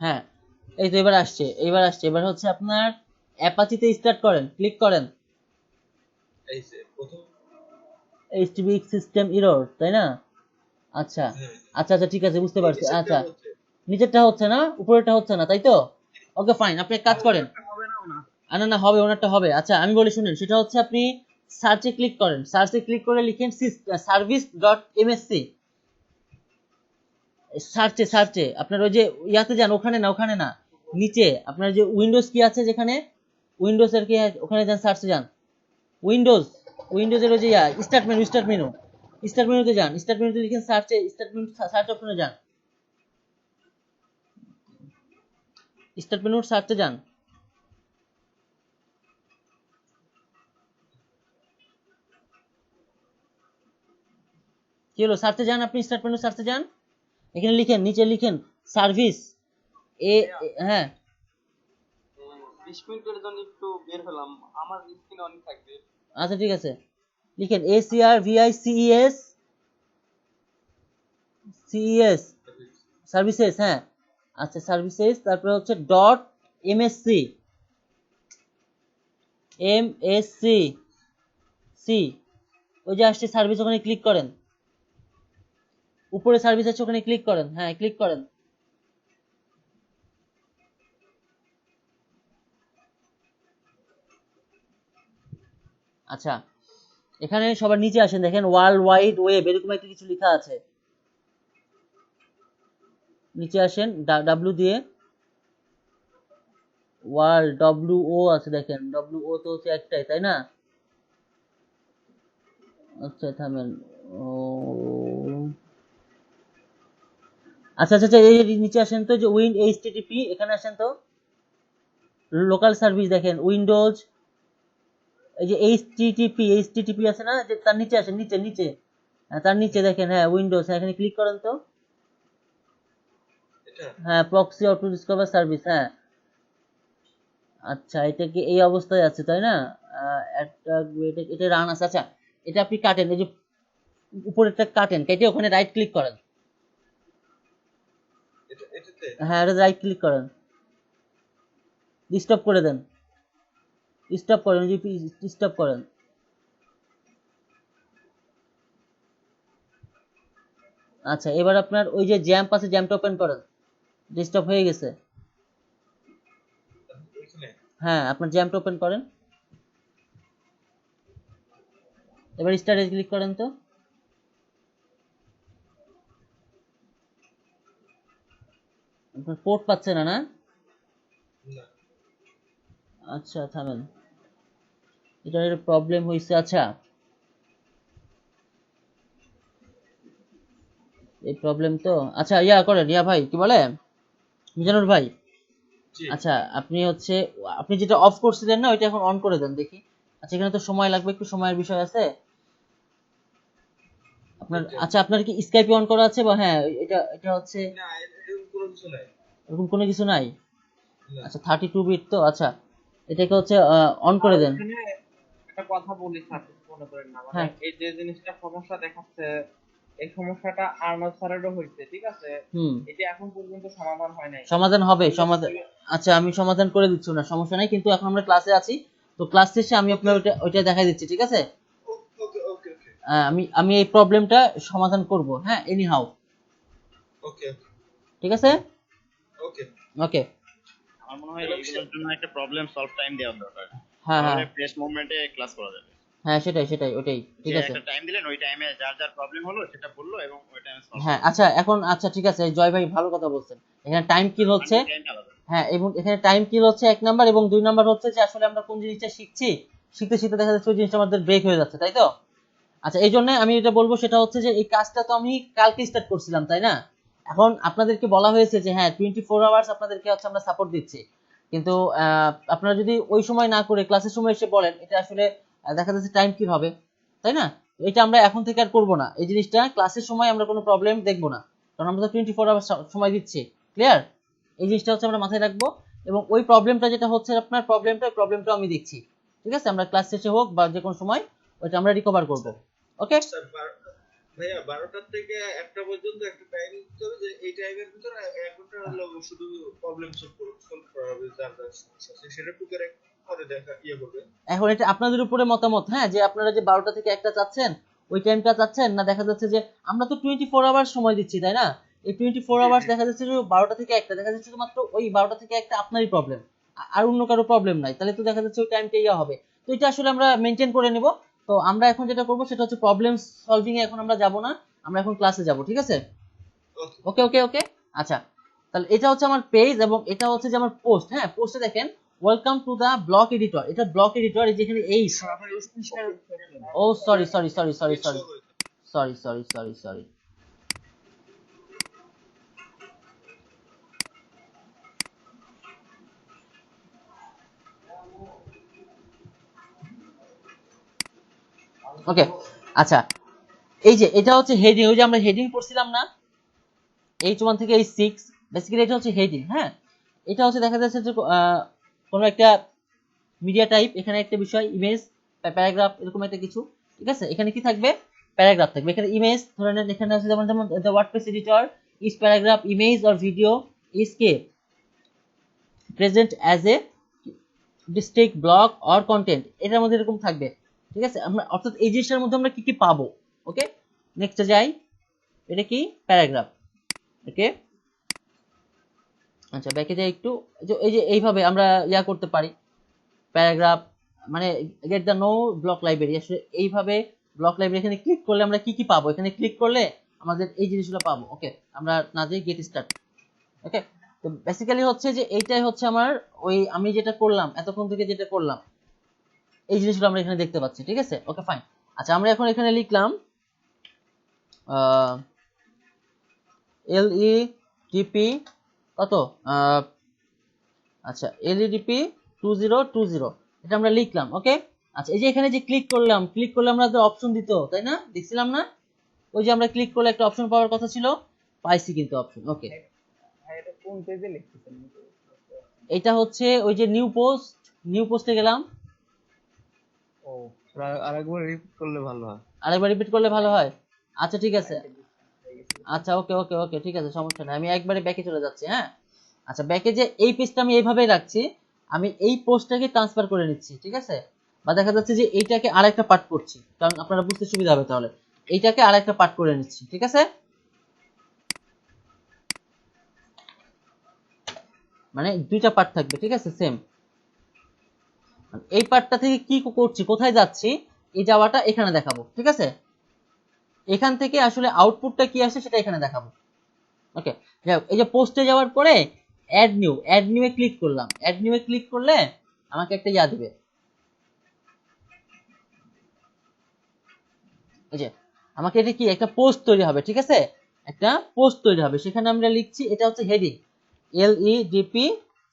হ্যাঁ এই তো এবার আসছে, এবার হচ্ছে আপনার অ্যাপাচিতে স্টার্ট করেন, ক্লিক করেন। এই যে প্রথম এইচটিটিপি সিস্টেম এরর, তাই না? আচ্ছা আচ্ছা ঠিক আছে, বুঝতে পারছি। আচ্ছা নিচেরটা হচ্ছে না, উপরেরটা হচ্ছে না, তাই তো? ওকে ফাইন, আপনি এক কাজ করেন। না হবে, ওনারটা হবে। আচ্ছা আমি বলি শুনেন, সেটা হচ্ছে আপনি সার্চে ক্লিক করেন, সার্চে ক্লিক করে লিখেন service.msc। সার্চে আপনার ওই যে ইয়াতে যান, ওখানে না, নিচে আপনার যে উইন্ডোজ কি আছে, যেখানে উইন্ডোজ এর কি ওখানে যান, সার্চে যান। উইন্ডোজের ওই যে স্টার্ট মেনুতে যান, স্টার্ট মেনুতে লিখেন সার্চে, সার্চ অপশনে যান, স্টার্ট মেনুর সার্চে যান। কি হলো, সার্চে যান, আপনি স্টার্ট মেনু সার্চে যান, এখানে লিখেন, নিচে লিখেন সার্ভিস হ্যাঁ 20 মিনিটের জন্য একটু বের হলাম, আমার স্ক্রিন অন থাকবে। আচ্ছা ঠিক আছে, লিখেন ACRVICES সার্ভিসেস। হ্যাঁ আচ্ছা সার্ভিসেস, তারপরে হচ্ছে .msc ওই যে আসছে সার্ভিস, ওখানে ক্লিক করেন, উপরে সার্ভিস আছে, ওখানে ক্লিক করেন। হ্যাঁ ক্লিক করেন। আচ্ছা এখানে সবার নিচে আসেন, দেখেন ওয়ার্ল্ড ওয়াইড ওয়েব এরকম একটা কিছু লেখা আছে, নিচে আসেন ডাব্লিউ দিয়ে, ওয়ার্ল্ড WO আছে, দেখেন WO তো হচ্ছে একটাই, তাই না? আচ্ছা থামেন, ও আচ্ছা এই নিচে আসেন তো, যে HTTP, এখানে আসেন তো, লোকাল সার্ভিস দেখেন উইন্ডোজ, এই যে HTTP আছে না, যে তার নিচে আসেন, নিচে তার নিচে দেখেন, হ্যাঁ উইন্ডোজ, এখানে ক্লিক করেন তো। হ্যাঁ প্রক্সি অটো ডিসকভার সার্ভিস, হ্যাঁ আচ্ছা এটা কি এই অবস্থায় আছে, তাই না? এটা রান আছে। আচ্ছা এটা আপনি কাটেন, এই যে উপরেরটা কাটেন, কেটে ওখানে রাইট ক্লিক করেন। হ্যাঁ এটা রাইট ক্লিক করেন, স্টপ করে দেন, স্টপ করেন। আচ্ছা এবার আপনার ওই যে জ্যাম্প আছে, জ্যাম্পটা ওপেন করেন, স্টপ হয়ে গেছে। হ্যাঁ আপনার জ্যাম্পটা ওপেন করেন, এবার স্টার্টে ক্লিক করেন তো। আপনার পোর্ট পাচ্ছে না, না? আচ্ছা থামেন, এটার প্রবলেম হয়েছে। আচ্ছা এই প্রবলেম তো, আচ্ছা করেন, ভাই কি বলে মিজানুর ভাই, আচ্ছা আপনি যেটা অফ করছিলেন না, ওইটা এখন অন করে দেন দেখি। আচ্ছা এখানে তো সময় লাগবে, একটু সময়ের বিষয় আছে আপনার। আচ্ছা আপনার কি স্কাইপে অন করা আছে, বা হ্যাঁ এটা হচ্ছে না, এরকম কোনো কিছু নাই। এরকম কোনো কিছু নাই? আচ্ছা 32 বিট তো, আচ্ছা এটাকে হচ্ছে অন করে দেন। এখানে একটা কথা বলি স্যার, মনে করেন না, মানে হ্যাঁ। এই যে জিনিসটা সমস্যা দেখাচ্ছে, এই সমস্যাটা আর্নব স্যারেরও হয়েছে, ঠিক আছে? এটা এখন পর্যন্ত সমাধান হয় নাই। সমাধান হবে, সমাধান। আচ্ছা আমি সমাধান করে দিচ্ছি না, সমস্যা নাই, কিন্তু এখন আমরা ক্লাসে আছি, তো ক্লাস শেষে আমি আপনার ওইটা দেখাই দিচ্ছি, ঠিক আছে? আমি এই প্রবলেমটা সমাধান করব, হ্যাঁ এনি হাউ। ওকে ঠিক আছে, ওকে। আমার মনে হয় এগুলোর জন্য একটা প্রবলেম সলভ টাইম দেওয়া দরকার। হ্যাঁ প্রেস মুভমেন্টে ক্লাস করা যাবে। হ্যাঁ সেটাই ওটাই, ঠিক আছে। একটা টাইম দিলেন, ওই টাইমে যার প্রবলেম হলো সেটা বললো, এবং ওই টাইমে সলভ। হ্যাঁ আচ্ছা এখন আচ্ছা ঠিক আছে, জয় ভাই ভালো কথা বলছেন। এখানে টাইম কিল হচ্ছে, হ্যাঁ এবং এখানে টাইম কিল হচ্ছে 1 নাম্বার, এবং 2 নাম্বার হচ্ছে যে আসলে আমরা কোন জিনিসটা শিখতে দেখা যাচ্ছে ওই জিনিসটা আমাদের ব্রেক হয়ে যাচ্ছে, তাই তো? আচ্ছা এই জন্য আমি এটা বলবো, সেটা হচ্ছে যে এই কাজটা তো আমি কালকে স্টার্ট করছিলাম, তাই না? এখন আপনাদেরকে বলা হয়েছে যে হ্যাঁ 24 আওয়ার্স আপনাদেরকে হচ্ছে আমরা সাপোর্ট দিচ্ছি, কিন্তু আপনারা যদি ওই সময় না করে ক্লাসের সময় এসে বলেন, এটা আসলে দেখা যাচ্ছে টাইম কিল হবে, তাই না? এটা আমরা এখন থেকে আর করবো না, এই জিনিসটা ক্লাসের সময় আমরা কোনো প্রবলেম দেখবো না, কারণ আমরা তো 24 আওয়ার সময় দিচ্ছি। ক্লিয়ার? এই জিনিসটা হচ্ছে আমরা মাথায় রাখবো, এবং ওই প্রবলেমটা যেটা হচ্ছে আপনার প্রবলেমটা আমি দেখছি, ঠিক আছে? আমরা ক্লাস শেষে হোক বা যে কোনো সময় ওইটা আমরা রিকভার করবো। ওকে স্যার ভাইয়া 12টার থেকে 1টা পর্যন্ত একটা টাইম দিতে হবে, যে এই টাইমের ভিতরে 1 ঘন্টা হলো শুধু প্রবলেম সলভ করা হবে, যার যার সমস্যা আছে সেটা টুকে পরে দেখা করবে। এখন এটা আপনাদের উপরে মতামত, হ্যাঁ, যে আপনারা যে 12টা থেকে 1টা চাচ্ছেন ওই টাইমটা চাচ্ছেন, না দেখা যাচ্ছে যে আমরা তো 24 আওয়ার সময় দিচ্ছি, তাই না? এই 24 আওয়ার্স দেখা যাচ্ছে যে 12টা থেকে 1টা, দেখা যাচ্ছে শুধুমাত্র ওই 12টা থেকে 1টা আপনারই প্রবলেম, আর অন্য কারো প্রবলেম নাই, তাহলে তো দেখা যাচ্ছে ওই টাইমটা ইয়া হবে। তো এটা আসলে আমরা মেনটেন করে নেব। তো আমরা এখন যেটা করব সেটা হচ্ছে প্রবলেম সলভিং এ এখন আমরা যাব না, আমরা এখন ক্লাসে যাব, ঠিক আছে? ওকে ওকে ওকে। আচ্ছা, তাহলে এটা হচ্ছে আমার পেজ এবং এটা হচ্ছে যে আমার পোস্ট। হ্যাঁ, পোস্টে দেখেন welcome to the block editor, এটা ব্লক এডিটর, এই যেখানে এই ও sorry sorry sorry sorry sorry sorry sorry sorry sorry okay. আচ্ছা, এই যে এটা হচ্ছে হেডিং, ওই যে আমরা হেডিং পড়ছিলাম না H1 থেকে H6, বেসিক্যালি এটা হচ্ছে হেডিং। হ্যাঁ, এটা হচ্ছে দেখা যাচ্ছে যে কোনো একটা মিডিয়া টাইপ, এখানে একটা বিষয় ইমেজ প্যারাগ্রাফ এরকম একটা কিছু, ঠিক আছে? এখানে কি থাকবে? প্যারাগ্রাফ থাকবে। এখানে ইমেজ ধরে নেন, এখানে আছে যেমন যেমন the WordPress editor is paragraph image or video is K present as a district block or content, এটার মধ্যে এরকম থাকবে, ঠিক আছে? আমরা অর্থাৎ এই জিনিসটার মধ্যে আমরা কি কি পাবো। ওকে, নেক্সটে যাই। এটা কি? প্যারাগ্রাফ। ওকে, আচ্ছা ব্যাকে যাই একটু। এই যে এইভাবে আমরা ইয়া করতে পারি প্যারাগ্রাফ, মানে get the no block library, আসলে এইভাবে ব্লক লাইব্রেরি এখানে ক্লিক করলে আমরা কি কি পাবো, এখানে ক্লিক করলে আমাদের এই জিনিসগুলো পাবো। ওকে, আমরা না যাই গেট স্টার্ট। ওকে, তো বেসিক্যালি হচ্ছে যে এইটাই হচ্ছে আমার ওই আমি যেটা করলাম এতক্ষণ থেকে যেটা করলাম এই জিনিসগুলো আমরা এখানে দেখতে পাচ্ছি, ঠিক আছে? Okay fine. আচ্ছা, আমরা এখন এখানে লিখলাম LEDP কত, আচ্ছা LEDP 2020, এটা আমরা লিখলাম। ওকে, আচ্ছা এই যে এখানে যে ক্লিক করলে আমরা অপশন দিত, তাই না? দেখছিলাম না ওই যে আমরা ক্লিক করলে একটা অপশন পাওয়ার কথা ছিল, পাইছি কিন্তু অপশন। ওকে, এটা কোন পেজে লিখতেছেন? এটা হচ্ছে ওই যে নিউ পোস্টে গেলাম। ও, আরেকবার রিপিট করলে ভালো হয়। আরেকবার রিপিট করলে ভালো হয়? আচ্ছা ঠিক আছে, আচ্ছা ওকে ওকে ওকে ঠিক আছে, সমস্যা নেই, আমি একবারে ব্যাকে চলে যাচ্ছি। হ্যাঁ, আচ্ছা ব্যাকে যে এই পেজটা আমি এইভাবেই রাখছি, আমি এই পোস্টটাকে ট্রান্সফার করে নিচ্ছি, ঠিক আছে? বা দেখা যাচ্ছে যে এইটাকে আরেকটা পার্ট করছি, কারণ আপনারা বুঝতে সুবিধা হবে, তাহলে এইটাকে আরেকটা পার্ট করে নিচ্ছি, ঠিক আছে? মানে দুইটা পার্ট থাকবে, ঠিক আছে? সেম এই পার্টটা থেকে কি করছি, কোথায় যাচ্ছি, এই যাওয়াটা এখানে দেখাবো, ঠিক আছে? এখান থেকে আসলে আউটপুটটা কি আসে সেটা এখানে দেখাবো। ওকে, এই যে পোস্টে যাওয়ার পরে অ্যাড নিউ এ ক্লিক করলাম, অ্যাড নিউ এ ক্লিক করলে আমাকে একটা ইয়া দিবে, এই যে আমাকে এটা কি একটা পোস্ট তৈরি হবে, ঠিক আছে? একটা পোস্ট তৈরি হবে, সেখানে আমরা লিখছি এটা হচ্ছে হেডিং LEDP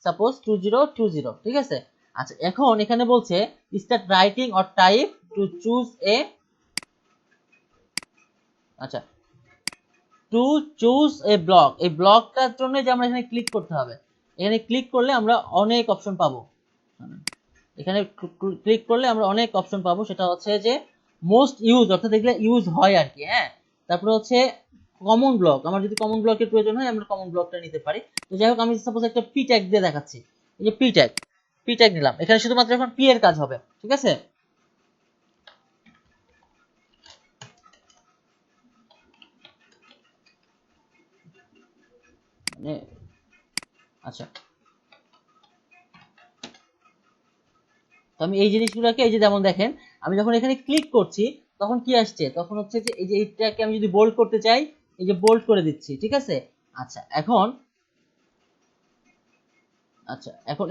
সাপোজ 2020, ঠিক আছে? আচ্ছা, এখন এখানে বলছে start writing or type to choose a, আচ্ছা টু চুজ এ ব্লক, এই ব্লকটার জন্য যে আমরা এখানে ক্লিক করতে হবে, এখানে ক্লিক করলে আমরা অনেক অপশন পাবো, এখানে ক্লিক করলে আমরা অনেক অপশন পাবো, সেটা হচ্ছে যে মোস্ট ইউজ, অর্থাৎ এগুলো ইউজ হয় আর কি। হ্যাঁ, তারপরে হচ্ছে কমন ব্লক, আমার যদি কমন ব্লকের প্রয়োজন হয় আমরা কমন ব্লকটা নিতে পারি। তো যাই হোক, আমি সাপোজ একটা পি ট্যাগ দিয়ে দেখাচ্ছি, এই যে পি ট্যাগ নিলাম, এখানে শুধুমাত্র এখন পি এর কাজ হবে, ঠিক আছে? মানে আচ্ছা, তো আমি এই জিনিসগুলোকে এই যে যেমন দেখেন, আমি যখন এখানে ক্লিক করছি তখন কি আসছে, তখন হচ্ছে যে এই যে এইটাকে আমি যদি বোল্ড করতে চাই, এই যে বোল্ড করে দিচ্ছি, ঠিক আছে? আচ্ছা এখন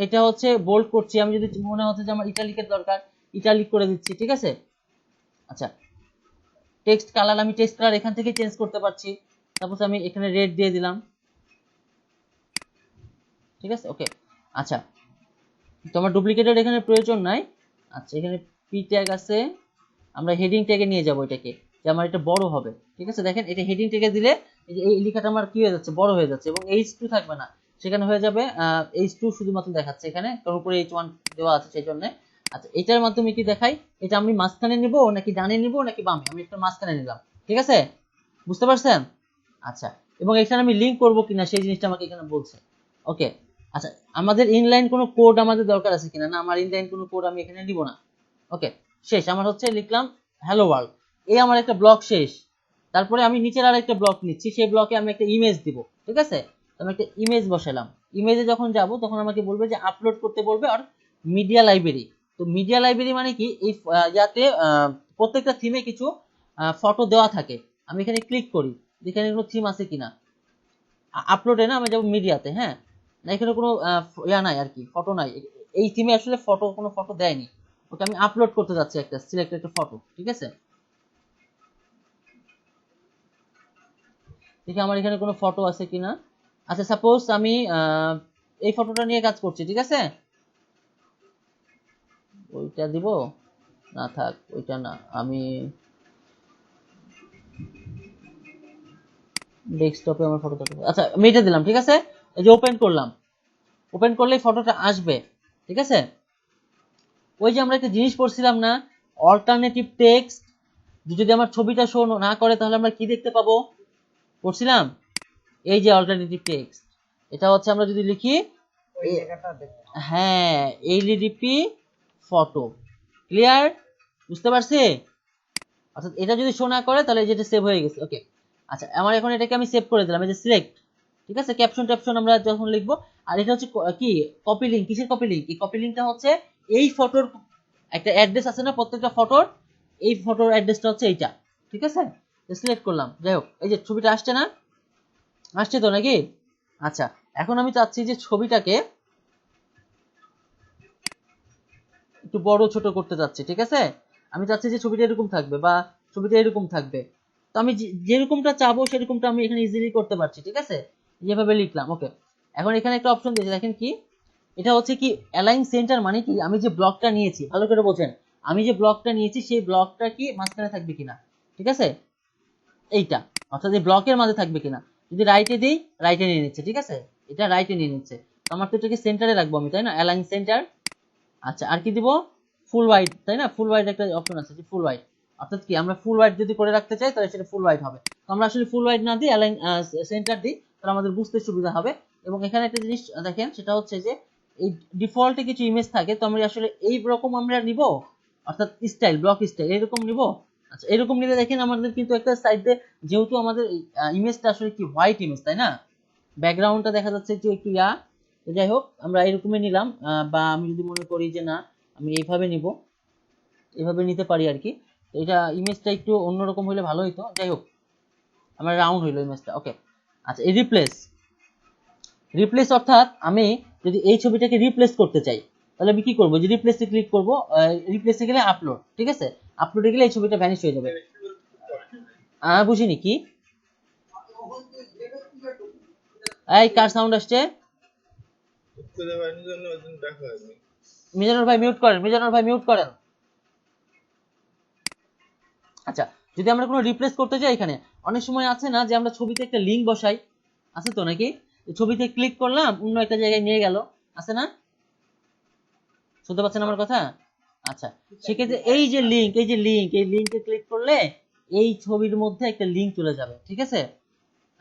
এটা হচ্ছে বোল্ড করছি, আমি যদি মনে হচ্ছে যে আমার ইটালিকের দরকার, ইটালিক করে দিচ্ছি, ঠিক আছে? আচ্ছা, টেক্সট কালার, আমি টেক্সট কালার এখান থেকে চেঞ্জ করতে পারছি, তারপর আমি এখানে রেড দিয়ে দিলাম, ঠিক আছে? ওকে, আচ্ছা তোমার ডুপ্লিকেটের এখানে প্রয়োজন নাই। আচ্ছা, এখানে পি ট্যাগ আছে, আমরা হেডিং ট্যাগে নিয়ে যাব এটাকে, যে আমার এটা বড় হবে। ঠিক আছে, দেখেন এটা হেডিং ট্যাগে দিলে এই লেখাটা আমার কি হয়ে যাচ্ছে, বড় হয়ে যাচ্ছে, এবং H2 থাকবে না, সেখানে হয়ে যাবে H2 শুধুমাত্র দেখাচ্ছে এখানে, কারণ উপরে H1 দেওয়া আছে সেই জন্য। আচ্ছা, এটার মাধ্যমে কি দেখাই, এটা আমি মাঝখানে নিব নাকি ডানে নিব নাকি বামে, আমি একটা মাঝখানে নিলাম। ঠিক আছে, বুঝতে পারছেন? আচ্ছা, এবং এখানে আমি লিংক করব কিনা সেই জিনিসটা আমাকে এখানে বলছে। ওকে, আচ্ছা, আমাদের ইনলাইন কোনো কোড আমাদের দরকার আছে কিনা, না আমার ইনলাইন কোনো কোড আমি এখানে নিব না। ওকে, শেষ, আমার হচ্ছে লিখলাম হ্যালো ওয়ার্ল্ড, এই আমার একটা ব্লক শেষ। তারপরে আমি নিচের আর একটা ব্লক নিচ্ছি, সেই ব্লকে আমি একটা ইমেজ দিব। ঠিক আছে, আমি একটা ইমেজ বসালাম। ইমেজে যখন যাব তখন আমাকে বলবে যে আপলোড করতে বলবে, আর মিডিয়া লাইব্রেরি। তো মিডিয়া লাইব্রেরি মানে কি, এই ইয়াতে প্রত্যেকটা থিমে কিছু ফটো দেওয়া থাকে। আমি এখানে ক্লিক করি, এখানে কোনো থিম আছে কিনা, আপলোডে না, আমি যাবো মিডিয়াতে। হ্যাঁ, না এখানে কোনো ইয়া নাই আর কি, ফটো নাই, এই থিমে আসলে কোনো ফটো দেয়নি। ওকে, আমি আপলোড করতে যাচ্ছি একটা সিলেক্ট একটা ফটো। ঠিক আছে, দেখি আমার এখানে কোনো ফটো আছে কিনা। আচ্ছা, সাপোজ আমি এই ফটোটা নিয়ে কাজ করছি। ঠিক আছে, ওইটা দিব না, থাক ওইটা না, আমি ডেস্কটপে আমার ফটোটা, আচ্ছা আমি এটা দিলাম। ঠিক আছে, এই যে ওপেন করলাম, ওপেন করলেই ফটোটা আসবে। ঠিক আছে, ওই যে আমরা একটা জিনিস পড়ছিলাম না, অল্টারনেটিভ টেক্সট, যদি আমার ছবিটা শো না করে তাহলে আমরা কি দেখতে পাবো, পড়ছিলাম। এই যে অল্টারনেটিভ টেক্সট, এটা হচ্ছে আমরা যদি লিখি হ্যাঁ এইচডিপি ফটো, ক্লিয়ার, বুঝতে পারছি? অর্থাৎ এটা যদি শো না করে তাহলে যেটা সেভ হয়ে গেছে। ওকে, আচ্ছা, আমার এখন এটাকে আমি সেভ করে দিলাম, এই যে সিলেক্ট। ঠিক আছে, ক্যাপশন ট্যাপশন আমরা যখন লিখবো। আর এটা হচ্ছে কি কপি লিঙ্ক, কিসের কপি লিঙ্ক, এই কপি লিঙ্কটা হচ্ছে এই ফটোর একটা অ্যাড্রেস আছে না, প্রত্যেকটা ফটোর, এই ফটোর অ্যাড্রেসটা হচ্ছে এইটা। ঠিক আছে, সিলেক্ট করলাম, যাই হোক, এই যে ছবিটা আসছে না, আসছে তো নাকি? আচ্ছা, এখন আমি চাচ্ছি যে ছবিটাকে একটু বড় ছোট করতে চাচ্ছি। ঠিক আছে, আমি চাচ্ছি যে ছবিটা এরকম থাকবে বা ছবিটা এরকম থাকবে। তো আমি যেরকমটা চাবো সেরকমটা আমি এখানে ইজিলি করতে পারছি। ঠিক আছে, যেভাবে লিখলাম। ওকে, এখন এখানে একটা অপশন দিয়েছে, দেখেন কি, এটা হচ্ছে কি অ্যালাইন সেন্টার, মানে কি আমি যে ব্লকটা নিয়েছি, ভালো করে বোঝেন, আমি যে ব্লকটা নিয়েছি সেই ব্লকটা কি মাঝখানে থাকবে কিনা। ঠিক আছে, এইটা, অর্থাৎ এই ব্লকের মাঝে থাকবে কিনা। যদি রাইটে দিই, রাইটে নিয়ে নিচ্ছে। ঠিক আছে, এটা রাইটে নিয়ে নিচ্ছে, তো আমার তো এটাকে সেন্টারে রাখবো আমি, তাই না, অ্যালাইন সেন্টার। আচ্ছা, আর কি দিব, ফুল হোয়াইট, তাই না, ফুল হোয়াইট একটা অপশন আছে যে ফুল হোয়াইট, অর্থাৎ কি আমরা ফুল হোয়াইট যদি করে রাখতে চাই তাহলে সেটা ফুল হোয়াইট হবে। তো আমরা আসলে ফুল হোয়াইট না দিই, অ্যালাইন সেন্টার দিই, তাহলে আমাদের বুঝতে সুবিধা হবে। এবং এখানে একটা জিনিস দেখেন, সেটা হচ্ছে যে এই ডিফল্টে কিছু ইমেজ থাকে, তো আমরা আসলে এই রকম আমরা নিব, অর্থাৎ স্টাইল, ব্লক স্টাইল এরকম নিব। আচ্ছা, এরকম নিলে দেখেন আমাদের কিন্তু একটা সাইডে, যেহেতু আমাদের ইমেজটা আসলে কি হোয়াইট ইমেজ, তাই না, ব্যাকগ্রাউন্ডটা দেখা যাচ্ছে যে একটু ইয়া, তো যাই হোক আমরা এরকমই নিলাম। বা আমি যদি মনে করি যে না আমি এইভাবে নিব, এইভাবে নিতে পারি আর কি। তো এটা ইমেজটা একটু অন্যরকম হলে ভালো হইতো, যাই হোক আমার রাউন্ড হইলো ইমেজটা। ওকে, আচ্ছা, এই রিপ্লেস, রিপ্লেস অর্থাৎ আমি যদি এই ছবিটাকে রিপ্লেস করতে চাই তাহলে আমি কি করবো, যে রিপ্লেসে ক্লিক করবো, রিপ্লেসে গেলে আপলোড। ঠিক আছে, আপলোডে গেলে এই ছবিটা ভ্যানিশ হয়ে যাবে। বুঝিনি কি, এই কার সাউন্ড আসছে? খুঁজে পাইনি জন্য ওই দিন দেখা হয়নি। মিজানুর ভাই মিউট করেন, মিজানুর ভাই মিউট করেন। আচ্ছা, যদি আমরা কোনো রিপ্লেস করতে চাই, এখানে অনেক সময় আছে না যে আমরা ছবিতে একটা লিঙ্ক বসাই, আছে তো নাকি, ছবিতে ক্লিক করলাম অন্য একটা জায়গায় নিয়ে গেল, আছে না, শুনতে পাচ্ছেন আমার কথা? আচ্ছা, সেক্ষেত্রে এই যে লিঙ্ক, এই যে লিঙ্ক, এই লিঙ্কে ক্লিক করলে এই ছবির মধ্যে একটা লিঙ্ক চলে যাবে। ঠিক আছে,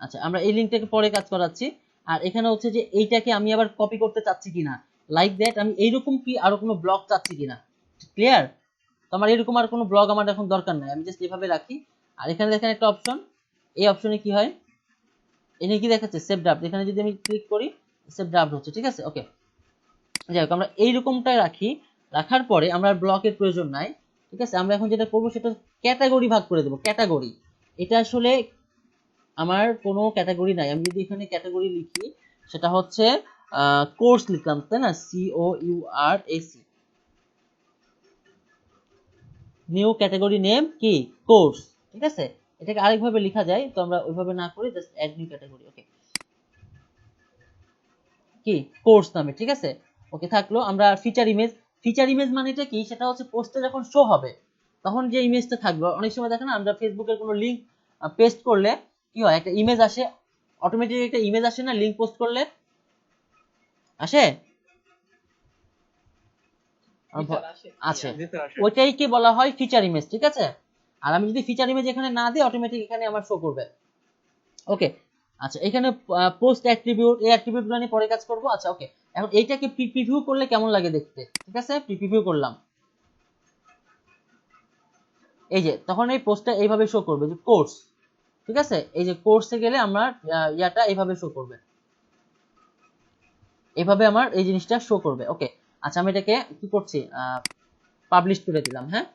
আচ্ছা আমরা এই লিঙ্কটাকে পরে কাজ করাচ্ছি। আর এখানে হচ্ছে যে এইটাকে আমি আবার কপি করতে চাচ্ছি কিনা, লাইক দ্যাট, আমি এইরকম কি আরো কোনো ব্লক চাচ্ছি কিনা, ক্লিয়ার? তো আমার এরকম আর কোনো ব্লগ আমার এখন দরকার নাই, আমি জাস্ট এভাবে রাখি। আর এখানে দেখেন একটা অপশন, এই অপশনে কি হয়, এনে কি দেখাচ্ছে, সেভ ড্রাফট, এখানে যদি আমি ক্লিক করি সেভ ড্রাফট হচ্ছে। ঠিক আছে, ওকে, যাই হোক আমরা এইরকমটাই রাখি। রাখার পরে আমরা ব্লকের প্রয়োজন নাই। ঠিক আছে, আমরা এখন যেটা করবো সেটা ক্যাটাগরি ভাগ করে দেবো, ক্যাটাগরি। এটা আসলে আমার কোনো ক্যাটাগরি নাই, আমি যদি এখানে ক্যাটাগরি লিখি সেটা হচ্ছে কোর্স লিখলাম, তাই না, COURAC, নিউ ক্যাটাগরি নেম কি, কোর্স। ঠিক আছে, এটাকে আরেকভাবে লেখা যায়, তো আমরা ওইভাবে না করে জাস্ট অ্যাড নিউ ক্যাটাগরি। ওকে, কি কোর্স নামে। ঠিক আছে, ওকে থাকলো। আমরা ফিচার ইমেজ, ফিচার ইমেজ মানে এটা কি, সেটা হচ্ছে পোস্টে যখন শো হবে তখন যে ইমেজটা থাকবে, অনেক সময় দেখেন আমরা ফেসবুকের কোনো লিঙ্ক পেস্ট করলে কি হয়, একটা ইমেজ আসে, অটোমেটিক একটা ইমেজ আসে না লিঙ্ক পোস্ট করলে, আসে? আছে, ওইটাই কি বলা হয় ফিচার ইমেজ, ঠিক আছে? আর আমি যদি ফিচার ইমেজ এখানে না দিই, অটোমেটিক এখানে আমার শো করবে। ওকে, আচ্ছা এখানে পোস্ট অ্যাট্রিবিউট, এই অ্যাট্রিবিউটগুলো নিয়ে পরে কাজ করব। আচ্ছা ওকে, এখন এইটাকে প্রিভিউ করলে কেমন লাগে দেখতে, ঠিক আছে? প্রিভিউ করলাম, এই যে তখন এই পোস্টটা এইভাবে শো করবে যে কোর্স, ঠিক আছে? এই যে কোর্সে গেলে আমার ইয়াটা এইভাবে শো করবে, এইভাবে আমার এই জিনিসটা শো করবে। ওকে, আচ্ছা আমি এটাকে কি করছি, পাবলিশ করে দিলাম। হ্যাঁ,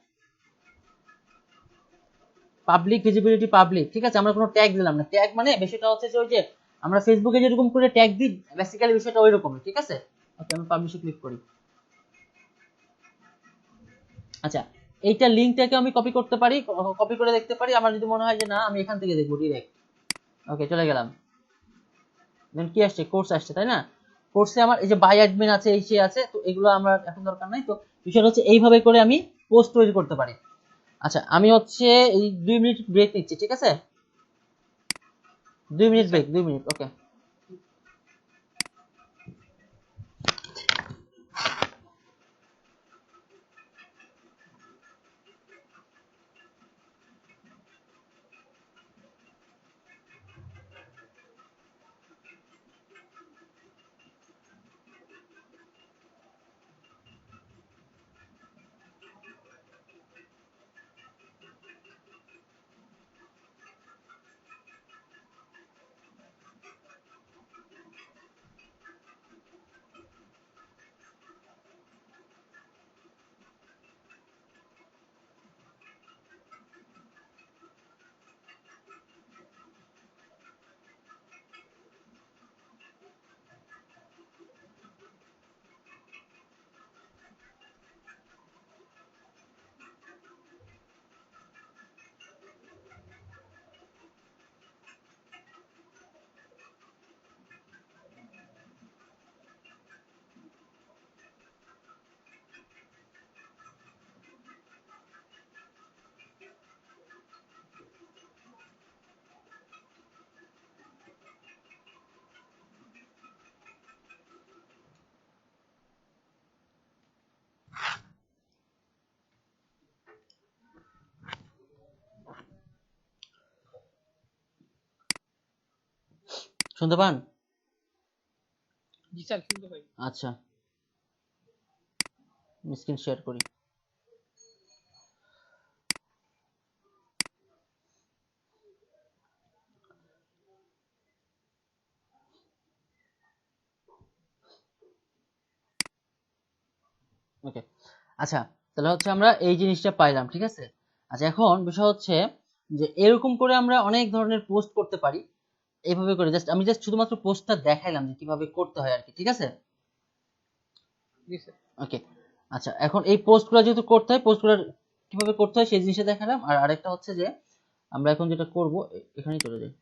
পাবলিক ভিজিবিলিটি পাবলিক, ঠিক আছে? আমরা কোনো ট্যাগ দিলাম না। ট্যাগ মানে বিষয়টা হচ্ছে যে ওই যে আমরা ফেসবুকে যেরকম করে ট্যাগ দিই, বেসিক্যালি বিষয়টা ওই রকমই, ঠিক আছে? ওকে, আমি পাবলিশে ক্লিক করি। আচ্ছা, এইটা লিংকটাকে আমি কপি করতে পারি, কপি করে দেখতে পারি। আমার যদি মনে হয় যে না আমি এখান থেকে দেখবো ডিরেক্ট, ওকে চলে গেলাম। দেন কি আসছে, কোর্স আসছে, তাই না? কোর্সে আমার এই যে বাই অ্যাডমিন আছে, এই সে আছে, তো এগুলো আমার এখন দরকার নাই। তো বিষয়টা হচ্ছে এইভাবে করে আমি পোস্ট তৈরি করতে পারি। আচ্ছা, আমি হচ্ছে এই 2 মিনিট ব্রেক নিচ্ছি, ঠিক আছে? 2 মিনিট ব্রেক, 2 মিনিট, ওকে। শুনতে পান? জি স্যার, শুনতে পাই। আচ্ছা, স্ক্রিন শেয়ার করি। ওকে, আচ্ছা তাহলে হচ্ছে আমরা এই জিনিসটা পাইলাম, ঠিক আছে? আচ্ছা, এখন বিষয় হচ্ছে যে এরকম করে আমরা অনেক ধরনের পোস্ট করতে পারি। এইভাবে করে আমি জাস্ট শুধুমাত্র পোস্টটা দেখাইলাম যে কিভাবে করতে হয় আর কি, ঠিক আছে? জি স্যার। ওকে, আচ্ছা এখন এই পোস্টগুলো যেহেতু করতে হয়, পোস্টগুলো কিভাবে করতে হয় সেই জিনিসটা দেখালাম। আর আরেকটা হচ্ছে যে আমরা এখন যেটা করব, এখানেই চলে যাই।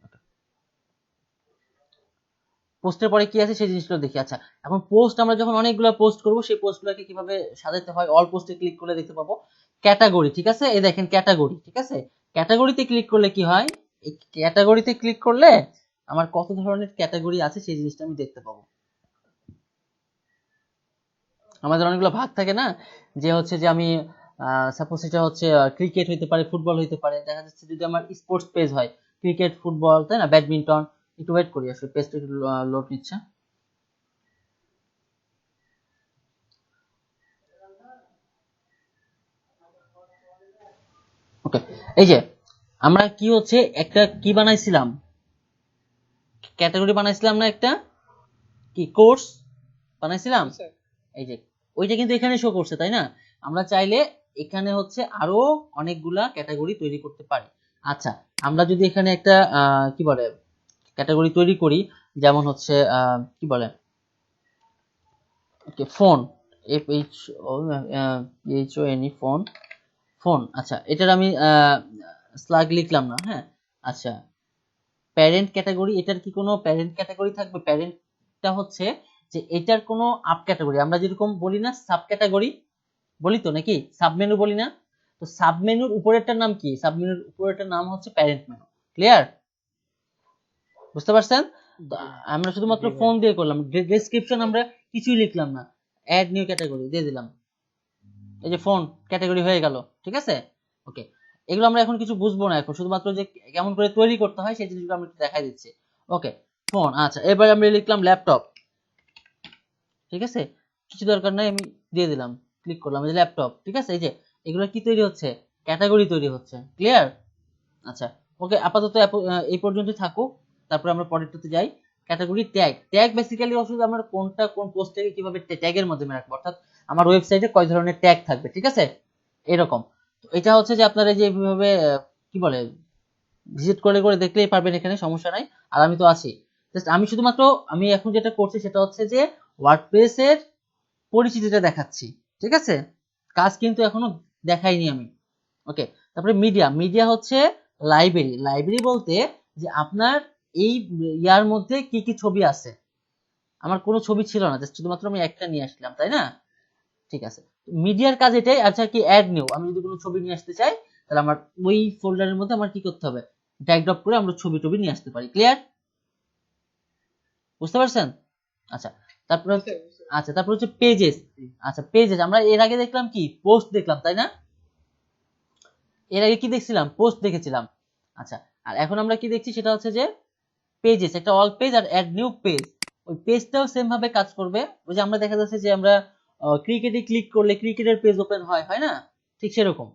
পোস্টের পরে কি আছে সেই জিনিসগুলো দেখি। আচ্ছা, এখন পোস্ট আমরা যখন অনেকগুলো পোস্ট করব, সেই পোস্টগুলোকে কিভাবে সাজাতে হয়, অল পোস্টে ক্লিক করলে দেখতে পাবো ক্যাটাগরি, ঠিক আছে? এই দেখেন ক্যাটাগরি, ঠিক আছে? ক্যাটাগরিতে ক্লিক করলে কি হয়, এই ক্যাটাগরিতে ক্লিক করলে আমার কত ধরনের ক্যাটাগরি আছে সেই জিনিসটা আমি দেখতে পাবো। আমাদের অনেকগুলো ভাগ থাকে না, যে হচ্ছে যে আমি সাপোজ এটা হচ্ছে ক্রিকেট হইতে পারে, ফুটবল হইতে পারে। দেখা যাচ্ছে যদি আমার স্পোর্টস পেজ হয়, ক্রিকেট, ফুটবল, তাই না, ব্যাডমিন্টন। একটু ওয়েট করি, আসলে পেজটা একটু লোড নিচ্ছে। ওকে, এই যে আমরা কি হচ্ছে একটা কি বানাইছিলাম, ক্যাটাগরি বানাইছিলাম না, একটা কি কোর্স বানাইছিলাম। এই যে ওইটা কিন্তু এখানে শো করছে, তাই না? আমরা চাইলে এখানে হচ্ছে আরো অনেকগুলা ক্যাটাগরি তৈরি করতে পারি। আচ্ছা, আমরা যদি এখানে একটা কি বলে ক্যাটাগরি তৈরি করি, যেমন হচ্ছে কি বলে phone, F H O N E, phone, phone. আচ্ছা, এটার আমি স্লাগ লিখলাম না। হ্যাঁ, আচ্ছা, প্যারেন্ট ক্যাটাগরি, এটার কি কোনো প্যারেন্ট ক্যাটাগরি থাকবে? প্যারেন্টটা হচ্ছে যে এটার কোনো আপ ক্যাটাগরি, আমরা যেরকম বলি না সাব ক্যাটাগরি বলি তো, নাকি সাব মেনু বলি না? তো তো সাবমেনুর উপরেরটার নাম কি? সাবমেনুর উপরেরটার নাম হচ্ছে প্যারেন্ট মেনু। ক্লিয়ার? বুঝতে পারছেন? তো আমরা শুধুমাত্র ফোন দিয়ে করলাম, ডেসক্রিপশন আমরা কিছুই লিখলাম না, অ্যাড নিউ ক্যাটাগরি দিয়ে দিলাম, এই যে ফোন ক্যাটাগরি হয়ে গেল। ঠিক আছে, ওকে। এগুলো আমরা এখন কিছু বুঝবো না, এখন শুধুমাত্র যে কেমন করে তৈরি করতে হয় সেই জিনিসগুলো আমরা একটু দেখাই দিচ্ছি। ওকে, ফোন। আচ্ছা, এবার আমরা লিখলাম ল্যাপটপ। ঠিক আছে, কিছু দরকার নাই, আমি দিয়ে দিলাম, ক্লিক করলাম, এই যে ল্যাপটপ। ঠিক আছে, এই যে এগুলো কি তৈরি হচ্ছে? ক্যাটাগরি তৈরি হচ্ছে। ক্লিয়ার? আচ্ছা, ওকে, আপাতত এই পর্যন্ত থাকুক, তারপর আমরা পরেরটাতে যাই। Category tag. ট্যাগ বেসিক্যালি আসলে আমরা কোনটা কোন পোস্টটাকে কিভাবে ট্যাগের মাধ্যমে রাখবো, অর্থাৎ আমার ওয়েবসাইটে কয় ধরনের ট্যাগ থাকবে। ঠিক আছে, এরকম। তো এটা হচ্ছে যে আপনারা যে এইভাবে কি বলে ভিজিট করে করে দেখলেই পারবেন, এখানে সমস্যা নাই। আর আমি তো আছি, জাস্ট আমি শুধুমাত্র আমি এখন যেটা করছি সেটা হচ্ছে যে ওয়ার্ডপ্রেসের পরিচিতিটা দেখাচ্ছি। ঠিক আছে, কাজ কিন্তু এখনো দেখাইনি আমি। ওকে, তারপরে মিডিয়া। মিডিয়া হচ্ছে লাইব্রেরি। লাইব্রেরি বলতে যে আপনার এই ইয়ার মধ্যে কি কি ছবি আছে। আমার কোনো ছবি ছিল না, জাস্ট শুধুমাত্র আমি একটা নিয়ে আসলাম, তাই না? ঠিক আছে, মিডিয়ার কাজ এটাই। আচ্ছা, কি অ্যাড নিউ, আমি যদি কোনো ছবি নিয়ে আসতে চাই তাহলে আমার ওই ফোল্ডারের মধ্যে আমার কি করতে হবে, ড্র্যাগ ড্রপ করে আমরা ছবি টবি নিয়ে আসতে পারি। ক্লিয়ার? বুঝতে পারছেন? আচ্ছা, তারপরে হচ্ছে পেজেস। আচ্ছা, পেজেস আমরা এর আগে দেখলাম কি পোস্ট দেখলাম, তাই না? এর আগে কি দেখছিলাম? পোস্ট দেখেছিলাম। আচ্ছা, আর এখন আমরা কি দেখছি সেটা হচ্ছে যে পেজেস, একটা অল পেজ আর অ্যাড নিউ পেজ। ওই পেজটাও সেম ভাবে কাজ করবে। ওই যে আমরা দেখা যাচ্ছে যে আমরা ক্রিকেটে ক্লিক করলে ক্রিকেটের পেজ ওপেন হয়, হয় না? ঠিক সেরকম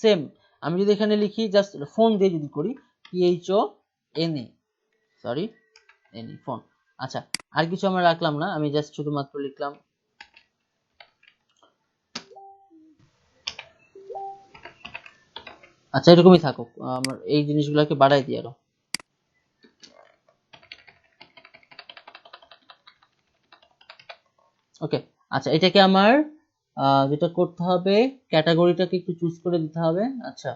সেম। আমি যদি এখানে লিখি জাস্ট ফোন দিয়ে যদি করি, PHONE, সরি, এনি, ফোন। আচ্ছা, আর কিছু আমরা রাখলাম না, আমি জাস্ট শুধুমাত্র লিখলাম, আচ্ছা এরকমই থাকুক, আমার এই জিনিসগুলোকে বাড়াই দিই আরো। ওকে, আচ্ছা, এটাকে আমার যেটা করতে হবে, ক্যাটাগরিটাকে একটু চুজ করে দিতে হবে। আচ্ছা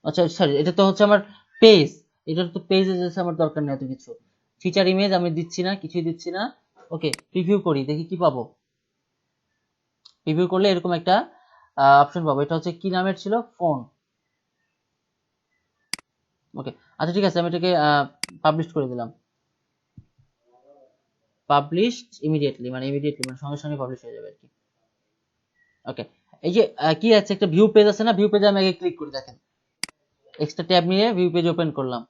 আচ্ছা, সরি, এটা তো হচ্ছে আমার পেজ, এটার তো পেজে যাচ্ছে, আমার দরকার নেই এত কিছু। ফিচার ইমেজ আমি দিচ্ছি না, কিছুই দিচ্ছি না। ওকে, প্রিভিউ করি, দেখি কি পাবো। প্রিভিউ করলে এরকম একটা অপশন পাবো। এটা হচ্ছে কি নামের ছিল? ফোন। ওকে, আচ্ছা ঠিক আছে, আমি এটাকে পাবলিশ করে দিলাম। পাবলিশ ইমিডিয়েটলি, মানে সঙ্গে সঙ্গে পাবলিশ হয়ে যাবে আর কি। ওকে, এই যে কি আছে, একটা ভিউ পেজ আছে না? ভিউ পেজে আমি আগে ক্লিক করি, দেখেন এক্সট্রা ট্যাব নিয়ে ভিউ পেজ ওপেন করলাম।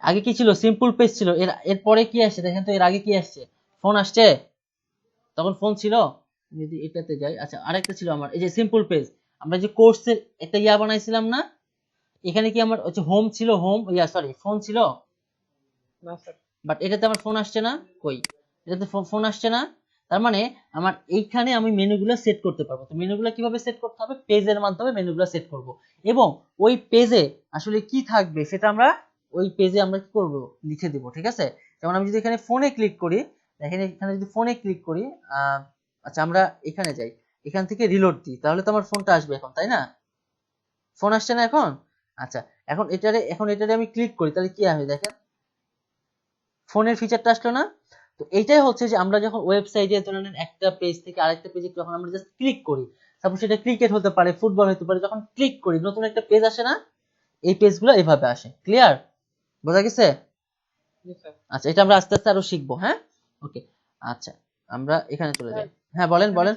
আগে কি ছিল? সিম্পল পেজ ছিল। এরপরে কি আসছে দেখেন তো, এর আগে কি আসছে? ফোন আসছে, তখন ফোন ছিল। যদি এটাতে যাই, আচ্ছা আরেকটা ছিল আমার, এই যে সিম্পল পেজ। আমরা যে কোর্সের একটা ইয়া বানাইছিলাম না, এখানে কি আমার হচ্ছে হোম ছিল, হোম ইয়া সরি ফোন ছিল, না স্যার। বাট এটাতে আমার ফোন আসছে না। কই, এটাতে ফোন আসছে না। তার মানে আমার এইখানে আমি মেনুগুলো সেট করতে পারবো। তো মেনুগুলো কিভাবে সেট করতে হবে? পেজের মাধ্যমে মেনুগুলো সেট করব, এবং ওই পেজে আসলে কি থাকবে সেটা আমরা ওই পেজে আমরা কি করব, লিখে দিব। ঠিক আছে, যেমন আমি যদি এখানে ফোনে ক্লিক করি, দেখেন এখানে যদি ফোনে ক্লিক করি, আচ্ছা আমরা এখানে যাই, এখান থেকে রিলোড দিই, তাহলে তো আমার ফোনটা আসবে এখন, তাই না? ফোন আসছে না এখন? আচ্ছা, এখন এটারে আমি ক্লিক করি, তাহলে কি হবে দেখেন, ফোনের ফিচারটা আসলো না? তো এইটাই হচ্ছে যে আমরা যখন ওয়েবসাইটে ধরেন একটা পেজ থেকে আরেকটা পেজে যখন আমরা জাস্ট ক্লিক করি, সাপোজ সেটা ক্রিকেট হতে পারে, ফুটবল হতে পারে, যখন ক্লিক করি নতুন একটা পেজ আসে না? এই পেজগুলো এভাবে আসে। ক্লিয়ার? বোঝা গেছে? আচ্ছা, এটা আমরা আস্তে আস্তে আরো শিখবো। হ্যাঁ, ওকে, আচ্ছা আমরা এখানে চলে যাই। হ্যাঁ বলেন বলেন।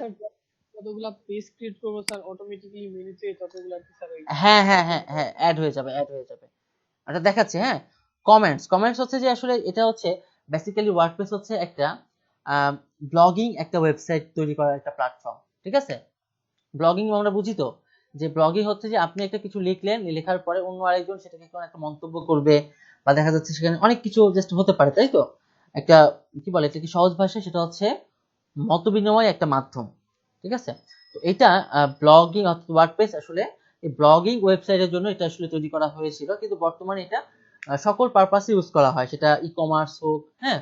যতগুলা পেজ ক্রিয়েট করব স্যার, অটোমেটিক্যালি মেনুতে ততগুলা কি স্যার হ্যাঁ হ্যাঁ হ্যাঁ হ্যাঁ, অ্যাড হয়ে যাবে, অ্যাড হয়ে যাবে। আচ্ছা দেখাচ্ছি। হ্যাঁ, কমেন্টস হচ্ছে যে আসলে এটা হচ্ছে বেসিক্যালি ওয়ার্ডপ্রেস হচ্ছে একটা ব্লগিং, একটা ওয়েবসাইট তৈরি করার একটা প্ল্যাটফর্ম। ঠিক আছে, ব্লগিং আমরা বুঝি তো, যে ব্লগিং হচ্ছে যে আপনি একটা কিছু লিখলেন, লেখার পরে অন্য আরেকজন সেটাকে কোনো একটা মন্তব্য করবে, বা দেখা যাচ্ছে সেখানে অনেক কিছু জাস্ট হতে পারে, তাই তো? একটা কি বলে, এটা কি সহজ ভাষায় সেটা হচ্ছে মত বিনিময় একটা মাধ্যম। ঠিক আছে, তো এটা ব্লগিং অর্থাৎ ওয়ার্ডপ্রেস আসলে এই ব্লগিং ওয়েবসাইটের জন্য এটা আসলে তৈরি করা হয়েছিল, কিন্তু বর্তমানে এটা সকল পারপাসে ইউজ করা হয়, সেটা ই কমার্স হোক, হ্যাঁ,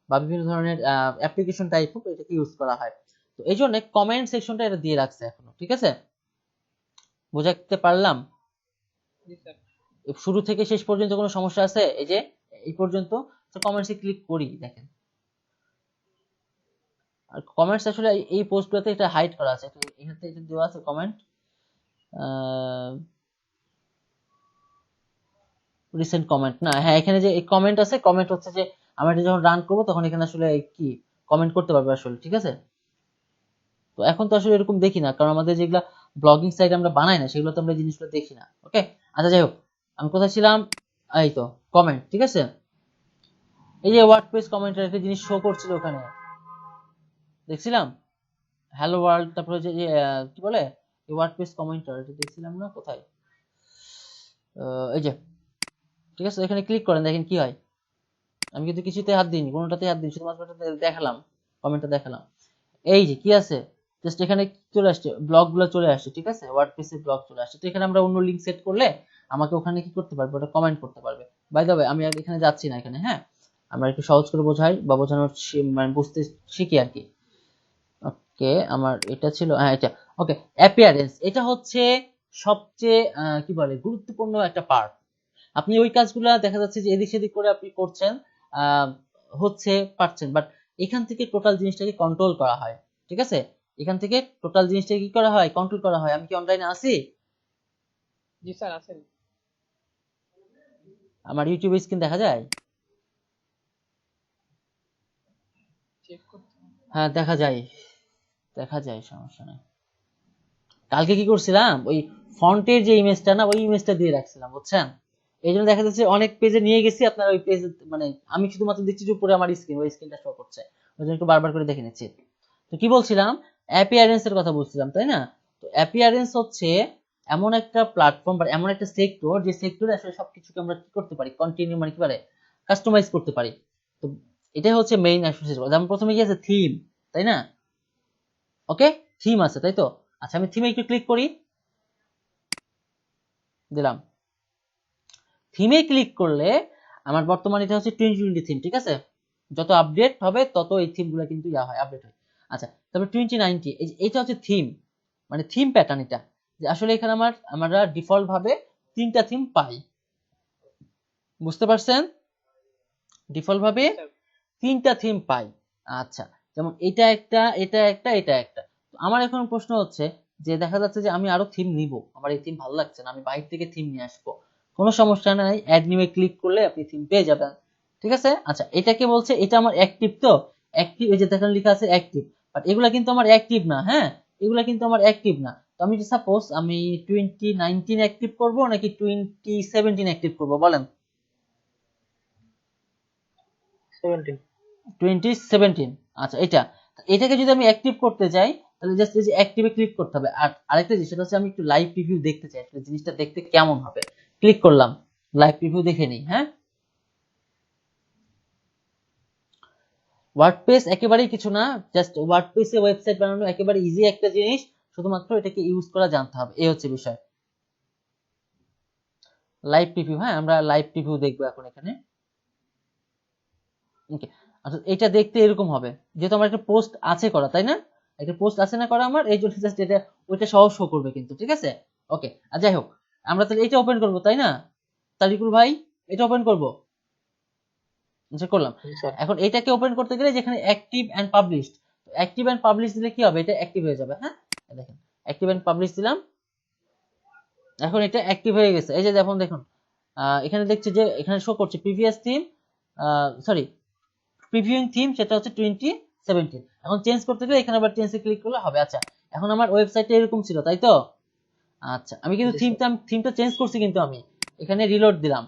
বা বিভিন্ন ধরনের অ্যাপ্লিকেশন টাইপ হোক, এটাকে ইউজ করা হয়। তো এই জন্য কমেন্ট সেকশনটা এটা দিয়ে রাখছে এখনো। ঠিক আছে, বোঝাতে পারলাম? শুরু থেকে শেষ পর্যন্ত কোনো সমস্যা আছে? এই যে এই পর্যন্ত কমেন্টসে ক্লিক করি, দেখেন আর কমেন্টস আসলে এই পোস্টগুলোতে এটা হাইড করা আছে, এখানে এটা দেওয়া আছে কমেন্ট, রিসেন্ট কমেন্ট না, হ্যাঁ এখানে যে কমেন্ট আছে, কমেন্ট হচ্ছে যে আমরা এটা যখন রান করবো তখন এখানে আসলে কি কমেন্ট করতে পারবে আসলে, ঠিক আছে। তো এখন তো আসলে এরকম দেখি না, কারণ আমাদের যেগুলা ব্লগিং সাইট আমরা বানাই না সেগুলো তো আমরা এই জিনিসগুলো দেখি না। ওকে, আচ্ছা যাই হোক, আমি কোথায় ছিলাম, এই তো কমেন্ট, ঠিক আছে। এই যে ওয়ার্ডপ্রেস কমেন্টের একটা জিনিস শো করছিল ওখানে, দেখছিলাম হ্যালো ওয়ার্ল্ড, তারপরে যে কি বলে ওয়ার্ডপ্রেস কমেন্টার, এটা দেখছিলাম না কোথায়, এই যে, ঠিক আছে, এখানে ক্লিক করেন দেখেন কি হয়। আমি কিন্তু কিছুতে হাত দিইনি, কোনোটাতে হাত দিইনি, শুধুমাত্র দেখালাম, কমেন্টটা দেখালাম। এই যে কি আছে, জাস্ট এখানে চলে আসছে, ব্লগ গুলো চলে আসছে, ঠিক আছে, ওয়ার্ডপ্রেসের ব্লগ চলে আসছে। তো এখানে আমরা অন্য লিংক সেট করলে আমাকে ওখানে কি করতে পারবে, ওটা কমেন্ট করতে পারবে। বাই দ্য ওয়ে আমি আর এখানে যাচ্ছি না, এখানে হ্যাঁ আমরা একটু সহজ করে বোঝাই বা বোঝানোর মানে বুঝতে শিখি আর কি। ওকে, আমার এটা ছিল, হ্যাঁ এটা, ওকে, অ্যাপিয়ারেন্স, এটা হচ্ছে সবচেয়ে কি বলে গুরুত্বপূর্ণ একটা পার্ট। আপনি ওই কাজগুলো দেখা যাচ্ছে যে এদিক সেদিক করে আপনি করছেন, হচ্ছে পারছেন, বাট এখান থেকে টোটাল জিনিসটাকে কন্ট্রোল করা হয়, ঠিক আছে, এখান থেকে টোটাল জিনিসটাকে কি করা হয়, কন্ট্রোল করা হয়। আমি কি অনলাইনে আছি? জি স্যার আছেন। আমার ইউটিউব স্ক্রিন দেখা যায়? চেক করতে হ্যাঁ দেখা যায়, দেখা যায়, সমস্যা নেই। কালকে কি করছিলাম, ওই ফন্টের যে ইমেজটা না, ওই ইমেজটা দিয়ে রাখছিলাম, বুঝছেন, এই জন্য দেখা যাচ্ছে অনেক পেজে নিয়ে গেছি, আপনার ওই পেজ মানে আমি শুধুমাত্র দেখছি যে উপরে আমার স্ক্রিন, ওই স্ক্রিনটা শো করছে, ওই জন্য একটু বারবার করে দেখে নিচ্ছি। তো কি বলছিলাম, অ্যাপিয়ারেন্স এর কথা বলছিলাম, তাই না। তো অ্যাপিয়ারেন্স হচ্ছে এমন একটা প্ল্যাটফর্ম বা এমন একটা সেক্টর, যে সেক্টরে আসলে সবকিছুকে আমরা কি করতে পারি, কন্টিনিউ মানে কি বলে কাস্টমাইজ করতে পারি। তো এটাই হচ্ছে মেইন অ্যাসোসিয়েশন। যেমন প্রথমে কি আছে, থিম, তাই না, ওকে, থিম আছে তাই তো। আচ্ছা আমি থিমে একটু ক্লিক করি, দিলাম, থিমে ক্লিক করলে আমার বর্তমানে এটা হচ্ছে 2020 থিম, ঠিক আছে, যত আপডেট হবে তত এই থিম গুলো কিন্তু ইয়া হয়, আপডেট হয়। আচ্ছা তারপর 2090, এইটা হচ্ছে থিম, মানে থিম প্যাটার্ন, এটা যে আসলে এখানে আমরা ডিফল্ট ভাবে 3টা থিম পাই, বুঝতে পারছেন, ডিফল্ট ভাবে 3টা থিম পাই। আচ্ছা, যেমন এটা একটা, এটা একটা, এটা একটা। তো আমার এখন প্রশ্ন হচ্ছে যে দেখা যাচ্ছে যে আমি আরো থিম নিব, আমার এই থিম ভালো লাগছে না, আমি বাইরে থেকে থিম নিয়ে আসবো, কোনো সমস্যা নাই, অ্যাড নিউয়ে ক্লিক করলে আপনি থিম পেয়ে যাবেন, ঠিক আছে। আচ্ছা এটাকে বলছে, এটা আমার অ্যাক্টিভ, তো অ্যাক্টিভ, এই যে দেখেন লেখা আছে অ্যাক্টিভ, বাট এগুলা কিন্তু আমার অ্যাক্টিভ না, হ্যাঁ এগুলা কিন্তু আমার অ্যাক্টিভ না। তো আমি সাপোজ আমি 2019 অ্যাক্টিভ করব নাকি 2017 অ্যাক্টিভ করব বলেন? 17। 2017, আচ্ছা এটাকে যদি আমি অ্যাক্টিভ করতে চাই তাহলে জাস্ট এই যে অ্যাক্টিভে ক্লিক করতে হবে। আর আরেকটা জিনিস, সেটা হচ্ছে আমি একটু লাইভ প্রিভিউ দেখতে চাই, আসলে জিনিসটা দেখতে কেমন হবে। ক্লিক করলাম, লাইভ প্রিভিউ দেখে নিই, হ্যাঁ। ওয়ার্ডপ্রেস একেবারেই কিছু না, জাস্ট ওয়ার্ডপ্রেসে ওয়েবসাইট বানানো একেবারে ইজি একটা জিনিস, শুধুমাত্র এটাকে ইউজ করা জানতে হবে, এই হচ্ছে বিষয়। লাইভ প্রিভিউ, হ্যাঁ আমরা লাইভ প্রিভিউ দেখবো এখন এখানে। ওকে, আচ্ছা এটা দেখতে এরকম হবে, যেহেতু আমার একটা পোস্ট আছে করা, তাই না, একটা পোস্ট আছে না করা আমার, এই জন্য জাস্ট এটা ওইটা সহ শো করবে কিন্তু, ঠিক আছে। ওকে, আর যাই হোক, আমরা তাহলে এটা ওপেন করব, তাই না তারিকুল ভাই, এটা ওপেন করব, আচ্ছা করলাম। এখন এটাকে ওপেন করতে গেলে যেখানে active and published, active and publish দিলে কি হবে, এটা অ্যাক্টিভ হয়ে যাবে, হ্যাঁ দেখেন অ্যাক্টিভ এন্ড পাবলিশ দিলাম, এখন এটা অ্যাক্টিভ হয়ে গেছে। এই যে দেখুন এখানে দেখছি যে এখানে শো করছে প্রিভিয়াস থিম, সরি প্রিভিউইং থিম, সেটা হচ্ছে 2017। এখন চেঞ্জ করতে গেলে এখানে আবার চেঞ্জে ক্লিক করলে হবে। আচ্ছা এখন আমার ওয়েবসাইটটা এরকম ছিল, তাই তো। আচ্ছা আমি কিন্তু থিমটা চেঞ্জ করছি, কিন্তু আমি এখানে রিলোড দিলাম,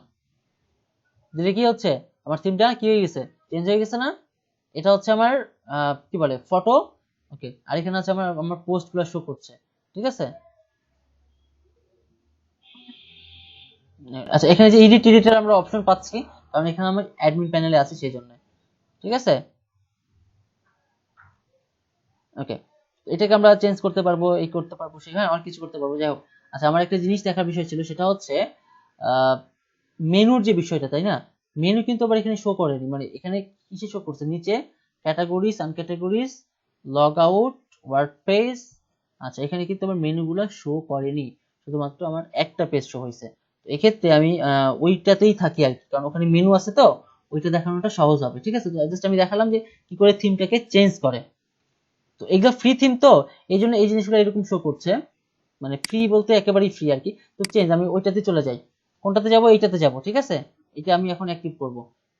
দিলে কি হচ্ছে, আমার থিমটা কি হয়ে গেছে, চেঞ্জ হয়ে গেছে না। এটা হচ্ছে আমার কি বলে ফটো, ওকে, আর এখানে আছে আমার পোস্টগুলো শো করছে, ঠিক আছে। আচ্ছা এখানে যে এডিটর আমরা অপশন পাচ্ছি, কারণ এখানে আমি অ্যাডমিন প্যানেলে আছি সেই জন্য, ঠিক আছে। ওকে, এটাকে আমরা চেঞ্জ করতে পারবো, এই করতে পারবো, হ্যাঁ আর কিছু করতে পারবো, যাই হোক। আচ্ছা আমার একটা জিনিস দেখার বিষয় ছিল, সেটা হচ্ছে মেনুর যে বিষয়টা, তাই না, মেনু কিন্তু আবার এখানে শো করেনি, মানে এখানে কিসে শো করছে, নিচে ক্যাটাগরিজ, আনক্যাটাগরিজ, লগ আউট, ওয়ার্ডপ্রেস। আচ্ছা এখানে কিন্তু আমার মেনুগুলো শো করেনি, শুধুমাত্র আমার একটা পেজ শো হয়েছে। তো এক্ষেত্রে আমি ওইটাতেই থাকি আর কি, কারণ ওখানে মেনু আছে তো ওইটা দেখানোটা সহজ হবে, ঠিক আছে। জাস্ট আমি দেখালাম যে কি করে থিমটাকে চেঞ্জ করে, তো এগুলো ফ্রি থিম তো এই জন্য এই জিনিসগুলো এরকম শো করছে, মানে ফ্রি বলতে একেবারেই ফ্রি আর কি। তো চেঞ্জ, আমি ওইটাতে চলে যাই, কোনটাতে যাব, এইটাতে যাব, ঠিক আছে। এটা আমি এখন অ্যাক্টিভ করব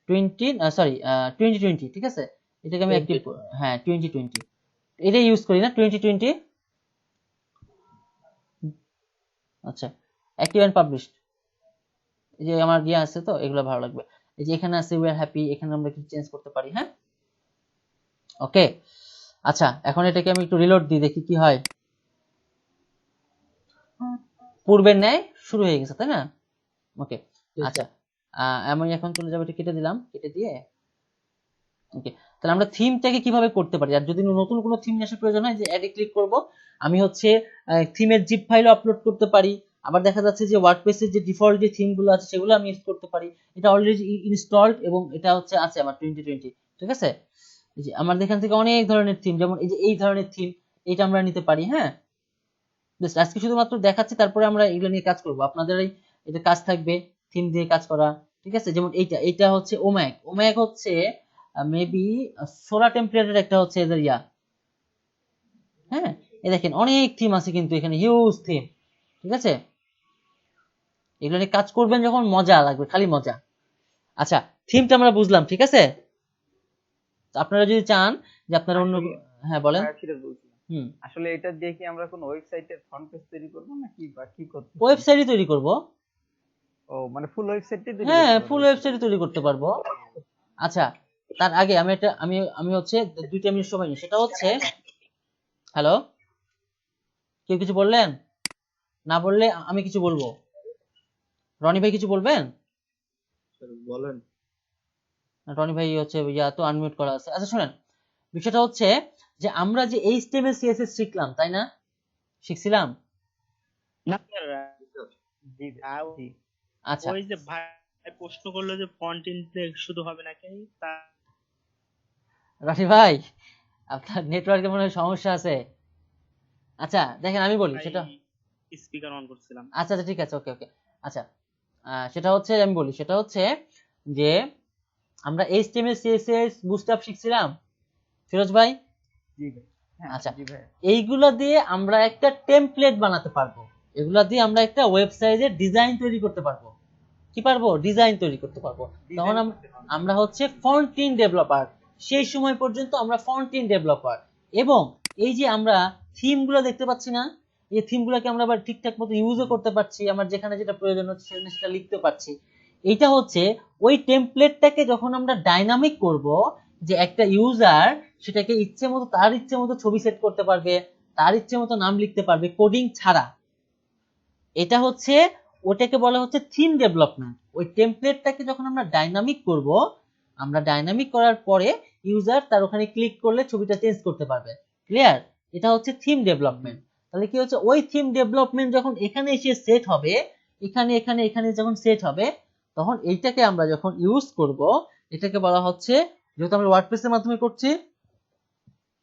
2020, ঠিক আছে, এটাকে আমি অ্যাক্টিভ, হ্যাঁ 2020 এটা ইউজ করি না 2020। আচ্ছা, অ্যাক্টিভ এন্ড পাবলিশড, এই যে আমার ইয়ে আছে তো, এগুলো ভালো লাগবে। এই যে এখানে আছে উই আর হ্যাপি, এখানে আমরা কিছু চেঞ্জ করতে পারি, হ্যাঁ ওকে। আচ্ছা, এখন এটাকে আমি একটু রিলোড দিই, দেখি কি হয়। পূর্বের ন্যায় শুরু হয়ে গেছে, তাই না? ওকে, আচ্ছা আমি এখন চলে যাবো, এটা কেটে দিলাম, কেটে দিয়ে ওকে। তাহলে আমরা থিমটাকে কিভাবে করতে পারি, আর যদি নতুন কোনো থিম নিয়ে আসার প্রয়োজন হয়, যে অ্যাডে ক্লিক করব, আমি হচ্ছে থিমের জিপ ফাইলও আপলোড করতে পারি। আবার দেখা যাচ্ছে যে ওয়ার্ডপ্রেসের যে ডিফল্ট যে থিমগুলো আছে সেগুলো আমি ইউজ করতে পারি। এটা অলরেডি ইনস্টলড এবং এটা হচ্ছে আছে আমার 2020, ঠিক আছে। এই যে আমার এখান থেকে অনেক ধরনের থিম, যেমন এই যে এই ধরনের থিম, এটা আমরা নিতে পারি, হ্যাঁ। জাস্ট আজকে শুধুমাত্র দেখাচ্ছি, তারপরে আমরা এগুলো নিয়ে কাজ করব। আপনাদের এটা কাজ থাকবে থিম দিয়ে কাজ করা, ঠিক আছে। যেমন এইটা হচ্ছে ওম্যাক হচ্ছে মেবি সোলার টেমপ্লেটের একটা হচ্ছে এদের ইয়া, হ্যাঁ। এই দেখেন অনেক থিম আছে কিন্তু এখানে, হিউজ থিম, ঠিক আছে। এগুলো নিয়ে কাজ করবেন যখন মজা লাগবে, খালি মজা। আচ্ছা, থিমটা আমরা বুঝলাম, ঠিক আছে। আপনারা যদি চান যে আপনারা অন্য, হ্যাঁ বলেন। আসলে এটা দিয়ে কি আমরা কোন ওয়েবসাইটের ফ্রন্ট পেজ তৈরি করব নাকি বা কি করতে? ওয়েবসাইটই তৈরি করব। ও মানে ফুল ওয়েবসাইটই তৈরি হ্যাঁ, করতে ফুল ওয়েবসাইট তৈরি করতে পারবো। আচ্ছা, তার আগে আমি হচ্ছে 2 মিনিট সময় নিই, সেটা হচ্ছে, হ্যালো, কেউ কিছু বললেন? না বললে আমি কিছু বলবো। রনি ভাই কিছু বলবেন? বলেন। রনি ভাই হচ্ছে ইয়া তো আনমিউট করা আছে। আচ্ছা শুনেন, বিষয়টা হচ্ছে যে আমরা যে HTML CSS শিখলাম, তাই না? শিখছিলাম। না স্যার, জি। আচ্ছা, ওই যে ভাই প্রশ্ন করলো যে ফন্ট ইনটেক শুধু হবে নাকি, তা রনি ভাই আপনার নেটওয়ার্কে মনে হয় সমস্যা আছে। আচ্ছা দেখেন, আমি বলি সেটা, স্পিকার অন করছিলাম। আচ্ছা আচ্ছা ঠিক আছে, ওকে ওকে। আচ্ছা, সেটা হচ্ছে আমি বলি, সেটা হচ্ছে যে আমরা HTML CSS বুটস্ট্র্যাপ শিখছিলাম, ফিরোজ ভাই। জি ভাই, হ্যাঁ আচ্ছা, জি ভাই। এইগুলা দিয়ে আমরা একটা টেমপ্লেট বানাতে পারবো, এগুলা দিয়ে আমরা একটা ওয়েবসাইটের ডিজাইন তৈরি করতে পারবো। কি পারবো? ডিজাইন তৈরি করতে পারবো। তখন আমরা হচ্ছে ফ্রন্ট এন্ড ডেভেলপার, সেই সময় পর্যন্ত আমরা ফ্রন্ট এন্ড ডেভেলপার। এবং এই যে আমরা থিমগুলো দেখতে পাচ্ছি না, এই থিমগুলোকে আমরা আবার ঠিকঠাক মতো ইউজও করতে পারছি, আমার যেখানে যেটা প্রয়োজন হচ্ছে সেখানে সেটা লিখতে পারছি। এইটা হচ্ছে ওই টেমপ্লেটটাকে যখন আমরা ডাইনামিক করব, যে একটা ইউজার সেটাকে ইচ্ছে মতো, তার ইচ্ছে মতো ছবি সেট করতে পারবে, তার ইচ্ছে মতো নাম লিখতে পারবে কোডিং ছাড়া। এটা হচ্ছে, ওটাকে বলা হচ্ছে থিম ডেভেলপমেন্ট। ওই টেমপ্লেটটাকে যখন আমরা ডাইনামিক করব, আমরা ডাইনামিক করার পরে ইউজার তার ওখানে ক্লিক করলে ছবিটা চেঞ্জ করতে পারবে। ক্লিয়ার? এটা হচ্ছে থিম ডেভেলপমেন্ট। তাহলে কি হচ্ছে, ওই থিম ডেভেলপমেন্ট যখন এখানে এসে সেট হবে, এখানে এখানে এখানে যখন সেট হবে, তখন এইটাকে আমরা যখন ইউজ করব, এটাকে বলা হচ্ছে, যেহেতু আমরা ওয়ার্ডপ্রেসের মাধ্যমে করছি,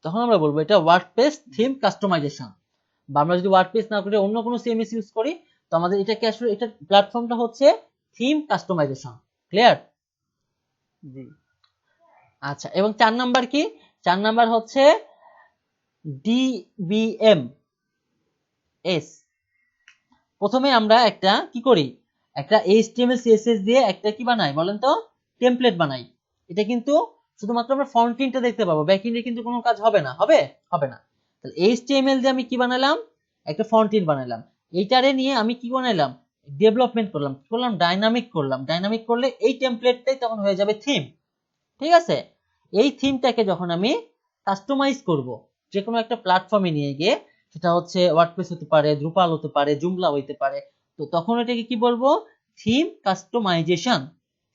তখন আমরা বলবো এটা ওয়ার্ডপ্রেস থিম কাস্টমাইজেশন। বা আমরা যদি ওয়ার্ডপ্রেস না করে অন্য কোনো সিএমএস ইউজ করি, তো আমাদের এটাকে আসলে, এটা প্ল্যাটফর্মটা হচ্ছে থিম কাস্টমাইজেশন। ক্লিয়ার? জি। আচ্ছা, এবং 4 নাম্বার কি? 4 নাম্বার হচ্ছে DBMS। প্রথমে আমরা একটা কি করি, একটা HTML CSS দিয়ে একটা কি বানাই বলেন তো, টেমপ্লেট বানাই। এটা কিন্তু শুধুমাত্র আমরা ফ্রন্ট এন্ডটা দেখতে পাবো, ব্যাক এন্ডে কিন্তু কোনো কাজ হবে না, হবে না। তাহলে HTML দিয়ে আমি কি বানালাম, একটা ফ্রন্ট এন্ড বানালাম। এইটারে নিয়ে আমি কি বানাইলাম, ডেভেলপমেন্ট করলাম, কি করলাম, ডাইনামিক করলাম। ডাইনামিক করলে এই টেমপ্লেটটাই তখন হয়ে যাবে থিম, ঠিক আছে। এই থিমটাকে যখন আমি কাস্টমাইজ করব, যে কোনো একটা প্ল্যাটফর্মে নিয়ে গিয়ে, সেটা হচ্ছে ওয়ার্ডপ্রেস হতে পারে, দ্রুপাল হতে পারে, জুমলা হতে পারে, তো তখন এটাকে কি বলবো, থিম কাস্টমাইজেশন।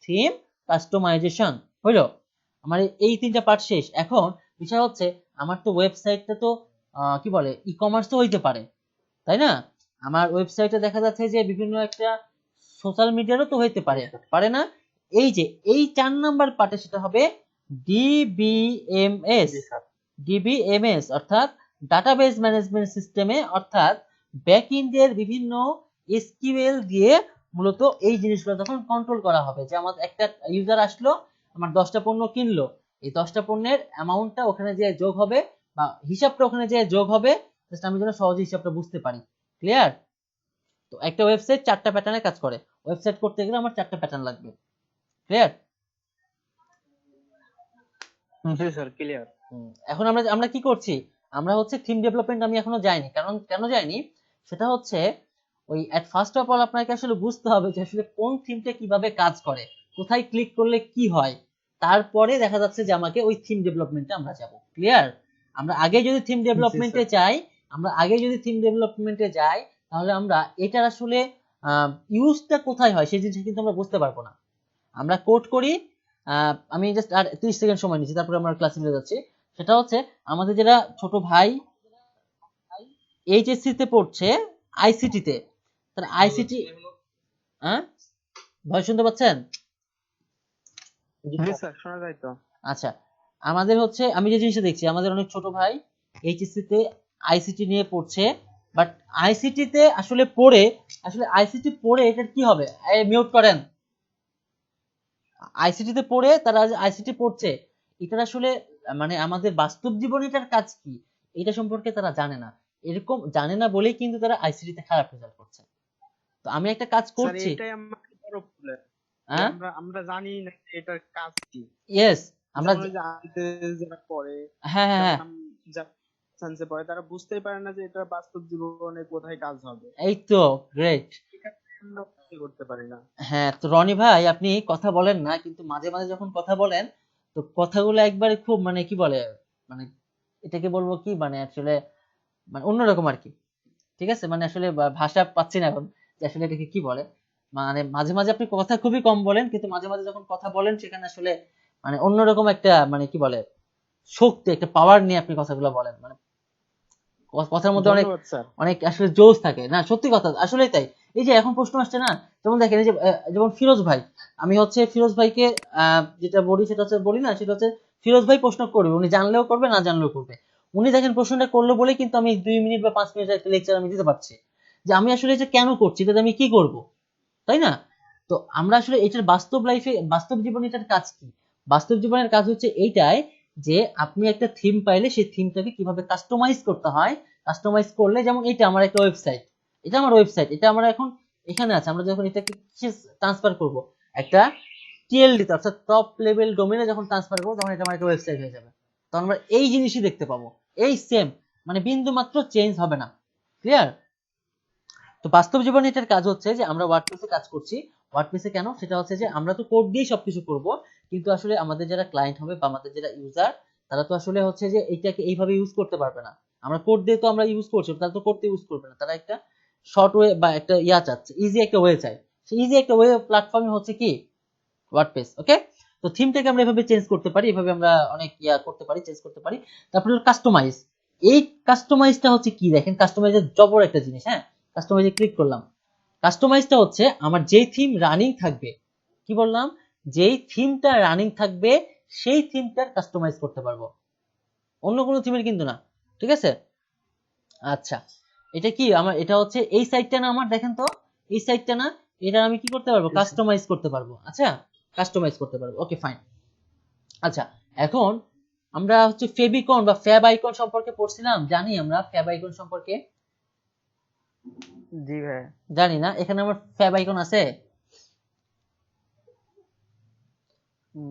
থিম কাস্টমাইজেশন হইলো আমার এই 3টা পার্ট শেষ। এখন বিষয় হচ্ছে, আমার তো ওয়েবসাইটটা তো কি বলে, ই কমার্স তো হইতে পারে, তাই না? আমার ওয়েবসাইটে দেখা যাচ্ছে যে বিভিন্ন একটা সোশ্যাল মিডিয়ারও তো হইতে পারে, পারে না? এই যে এই 4 নাম্বার পার্টে সেটা হবে ডিবিএমএস, অর্থাৎ ডাটাবেস ম্যানেজমেন্ট সিস্টেমে, অর্থাৎ ব্যাক এন্ডের বিভিন্ন এসকিউএল দিয়ে মূলত এই জিনিসগুলো তখন কন্ট্রোল করা হবে। যে আমার একটা ইউজার আসলো, আমার 10টা পণ্য কিনলো, এই 10টা পণ্যের অ্যামাউন্টটা ওখানে যে যোগ হবে, বা হিসাবটা ওখানে যে যোগ হবে, জাস্ট আমি যেন সহজে হিসাবটা বুঝতে পারি। ক্লিয়ার? তো একটা ওয়েবসাইট 4টা প্যাটার্নে কাজ করে, ওয়েবসাইট করতে গেলে আমার 4টা প্যাটার্ন লাগবে। ক্লিয়ার? জি স্যার ক্লিয়ার। এখন আমরা কি করছি, আমরা হচ্ছে থিম ডেভেলপমেন্ট আমি এখনো যাইনি। কারণ কেন যাইনি সেটা হচ্ছে ওই এট ফার্স্ট অফ অল আপনাকে আসলে বুঝতে হবে যে আসলে কোন থিমটা কিভাবে কাজ করে, কোথায় ক্লিক করলে কি হয়, তারপরে দেখা যাচ্ছে যে আমাকে ওই থিম ডেভেলপমেন্টে আমরা যাব। ক্লিয়ার? আমরা আগে যদি থিম ডেভেলপমেন্টে যাই, তাহলে আমরা এটার আসলে ইউজটা কোথায় হয় সেই জিনিসটা কিন্তু আমরা বুঝতে পারবো না। আমরা কোড করি, আমি জাস্ট আর 30 সেকেন্ড সময় নিচ্ছি, তারপরে আমরা ক্লাসে চলে যাচ্ছি। সেটা হচ্ছে আমাদের যারা ছোট ভাই এইচএসসি তে পড়ছে, আইসিটি তে, তার আইসিটি, হ্যাঁ ভয় শুনতে পাচ্ছেন? জি স্যার শোনা যায় তো। আচ্ছা, আমাদের হচ্ছে আমি যে জিনিসটা দেখছি, আমাদের অনেক ছোট ভাই এইচএসসি তে আইসিটি নিয়ে পড়ছে, বাট আইসিটি তে আসলে পড়ে এটার কি হবে? মিউট করেন। আইসিটি তে পড়ে তারা আইসিটি পড়ছে, এটার আসলে মানে আমাদের বাস্তব জীবনে এটার কাজ কি এটা সম্পর্কে তারা জানে না। এরকম জানে না বলেই কিন্তু তারা আইসিটি তে খারাপ রেজাল্ট করছে। তো আমি একটা কাজ করছি, স্যার এটাই আমার বড় প্রবলেম। হ্যাঁ আমরা জানি না যে এটার কাজ কি। ইয়েস, আমরা যেমন ওই যে আইতে যারা পড়ে, হ্যাঁ হ্যাঁ হ্যাঁ যারা সায়েন্সে পড়ে তারা বুঝতেই পারে না যে এটা বাস্তব জীবনে কোথায় কাজ হবে। এই তো গ্রেট। আমরা কি করতে পারি না। হ্যাঁ, তো রনি ভাই আপনি কথা বলেন না, কিন্তু মাঝে মাঝে যখন কথা বলেন তো কথাগুলো একবারে খুব মানে কি বলে, মানে এটাকে বলবো কি, মানে আসলে মানে অন্যরকম আর কি। ঠিক আছে, মানে আসলে ভাষা পাচ্ছি না এখন যে আসলে এটাকে কি বলে। মানে মাঝে মাঝে আপনি কথা খুবই কম বলেন, কিন্তু মাঝে মাঝে যখন কথা বলেন সেখানে আসলে মানে অন্যরকম একটা মানে কি বলে শক্তি, একটা পাওয়ার নিয়ে আপনি কথাগুলো বলেন। মানে কথার মধ্যে অনেক ধন্যবাদ স্যার। অনেক আসলে জোশ থাকে না, সত্যি কথা আসলেই তাই। এই যে এখন প্রশ্ন আসছে না, যেমন দেখেন এই যে যেমন ফিরোজ ভাই, আমি হচ্ছে ফিরোজ ভাইকে যেটা বলি সেটা হচ্ছে ফিরোজ ভাই প্রশ্ন করবে, উনি জানলেও করবে না জানলেও করবে। উনি দেখেন প্রশ্নটা করলো বলে কিন্তু আমি 2 মিনিট বা 5 মিনিটের একটা লেকচার আমি দিতে পারছি, যে আমি আসলে এটা কেন করছি, এটাতে আমি কি করব, তাই না? তো আমরা আসলে এটার বাস্তব জীবনে এটার কাজ কি? বাস্তব জীবনের কাজ হচ্ছে এইটাই যে আপনি একটা থিম পাইলে সেই থিমটাকে কিভাবে কাস্টমাইজ করতে হয়, কাস্টমাইজ করলে, যেমন এটা আমার একটা ওয়েবসাইট, এটা আমরা এখন এখানে আছে, আমরা যখন এটাকে ট্রান্সফার করব একটা টিএলডি তে, অর্থাৎ টপ লেভেল ডোমেইনে যখন ট্রান্সফার করব, তখন এটা আমার একটা ওয়েবসাইট হয়ে যাবে। তখন আমরা এই জিনিসই দেখতে পাবো, এই সেম, মানে বিন্দু মাত্র চেঞ্জ হবে না। ক্লিয়ার? তো বাস্তব জীবনে এটার কাজ হচ্ছে যে আমরা ওয়ার্ডপ্রেসে কাজ করছি। ওয়ার্ডপ্রেসে কেন, সেটা হচ্ছে যে আমরা তো কোড দিয়ে সবকিছু করব, কিন্তু আসলে আমাদের যারা ক্লায়েন্ট হবে বা আমাদের যারা ইউজার, তারা তো আসলে হচ্ছে যে এইটাকে এইভাবে ইউজ করতে পারবে না। আমরা কোড দিয়ে তো আমরা ইউজ করছি, তারা তো করতে ইউজ করবে না, তারা একটা শর্ট ওয়ে বা একটা চাচ্ছে, ইজি একটা ওয়ে চাই। সেই ইজি একটা ওয়ে প্ল্যাটফর্ম হচ্ছে কি ওয়ার্ডপ্রেস। ওকে, তো থিমটাকে আমরা এভাবে চেঞ্জ করতে পারি, এভাবে আমরা অনেক করতে পারি, চেঞ্জ করতে পারি। তারপরে কাস্টমাইজ, এই কাস্টমাইজটা হচ্ছে কি, দেখেন কাস্টমাইজের জবর একটা জিনিস। হ্যাঁ, কাস্টমাইজে ক্লিক করলাম, কাস্টমাইজটা হচ্ছে আমার যেই থিম রানিং থাকবে, কি বললাম, যেই থিমটা রানিং থাকবে সেই থিমটার কাস্টমাইজ করতে পারবো, অন্য কোনো থিমের কিন্তু না। ঠিক আছে? আচ্ছা, এটা কি আমার, এটা হচ্ছে এই সাইটটা না আমার, দেখেন তো এই সাইটটা না, এটা আমি কি করতে পারবো, কাস্টমাইজ করতে পারবো। আচ্ছা, কাস্টমাইজ করতে পারবো। Okay fine. আচ্ছা, এখন আমরা হচ্ছে ফেবিকন বা ফ্যাব আইকন সম্পর্কে পড়ছিলাম, জানি আমরা ফ্যাব আইকন সম্পর্কে? জি ভাই। জানি না, এখানে আমার ফ্যাব আইকন আছে?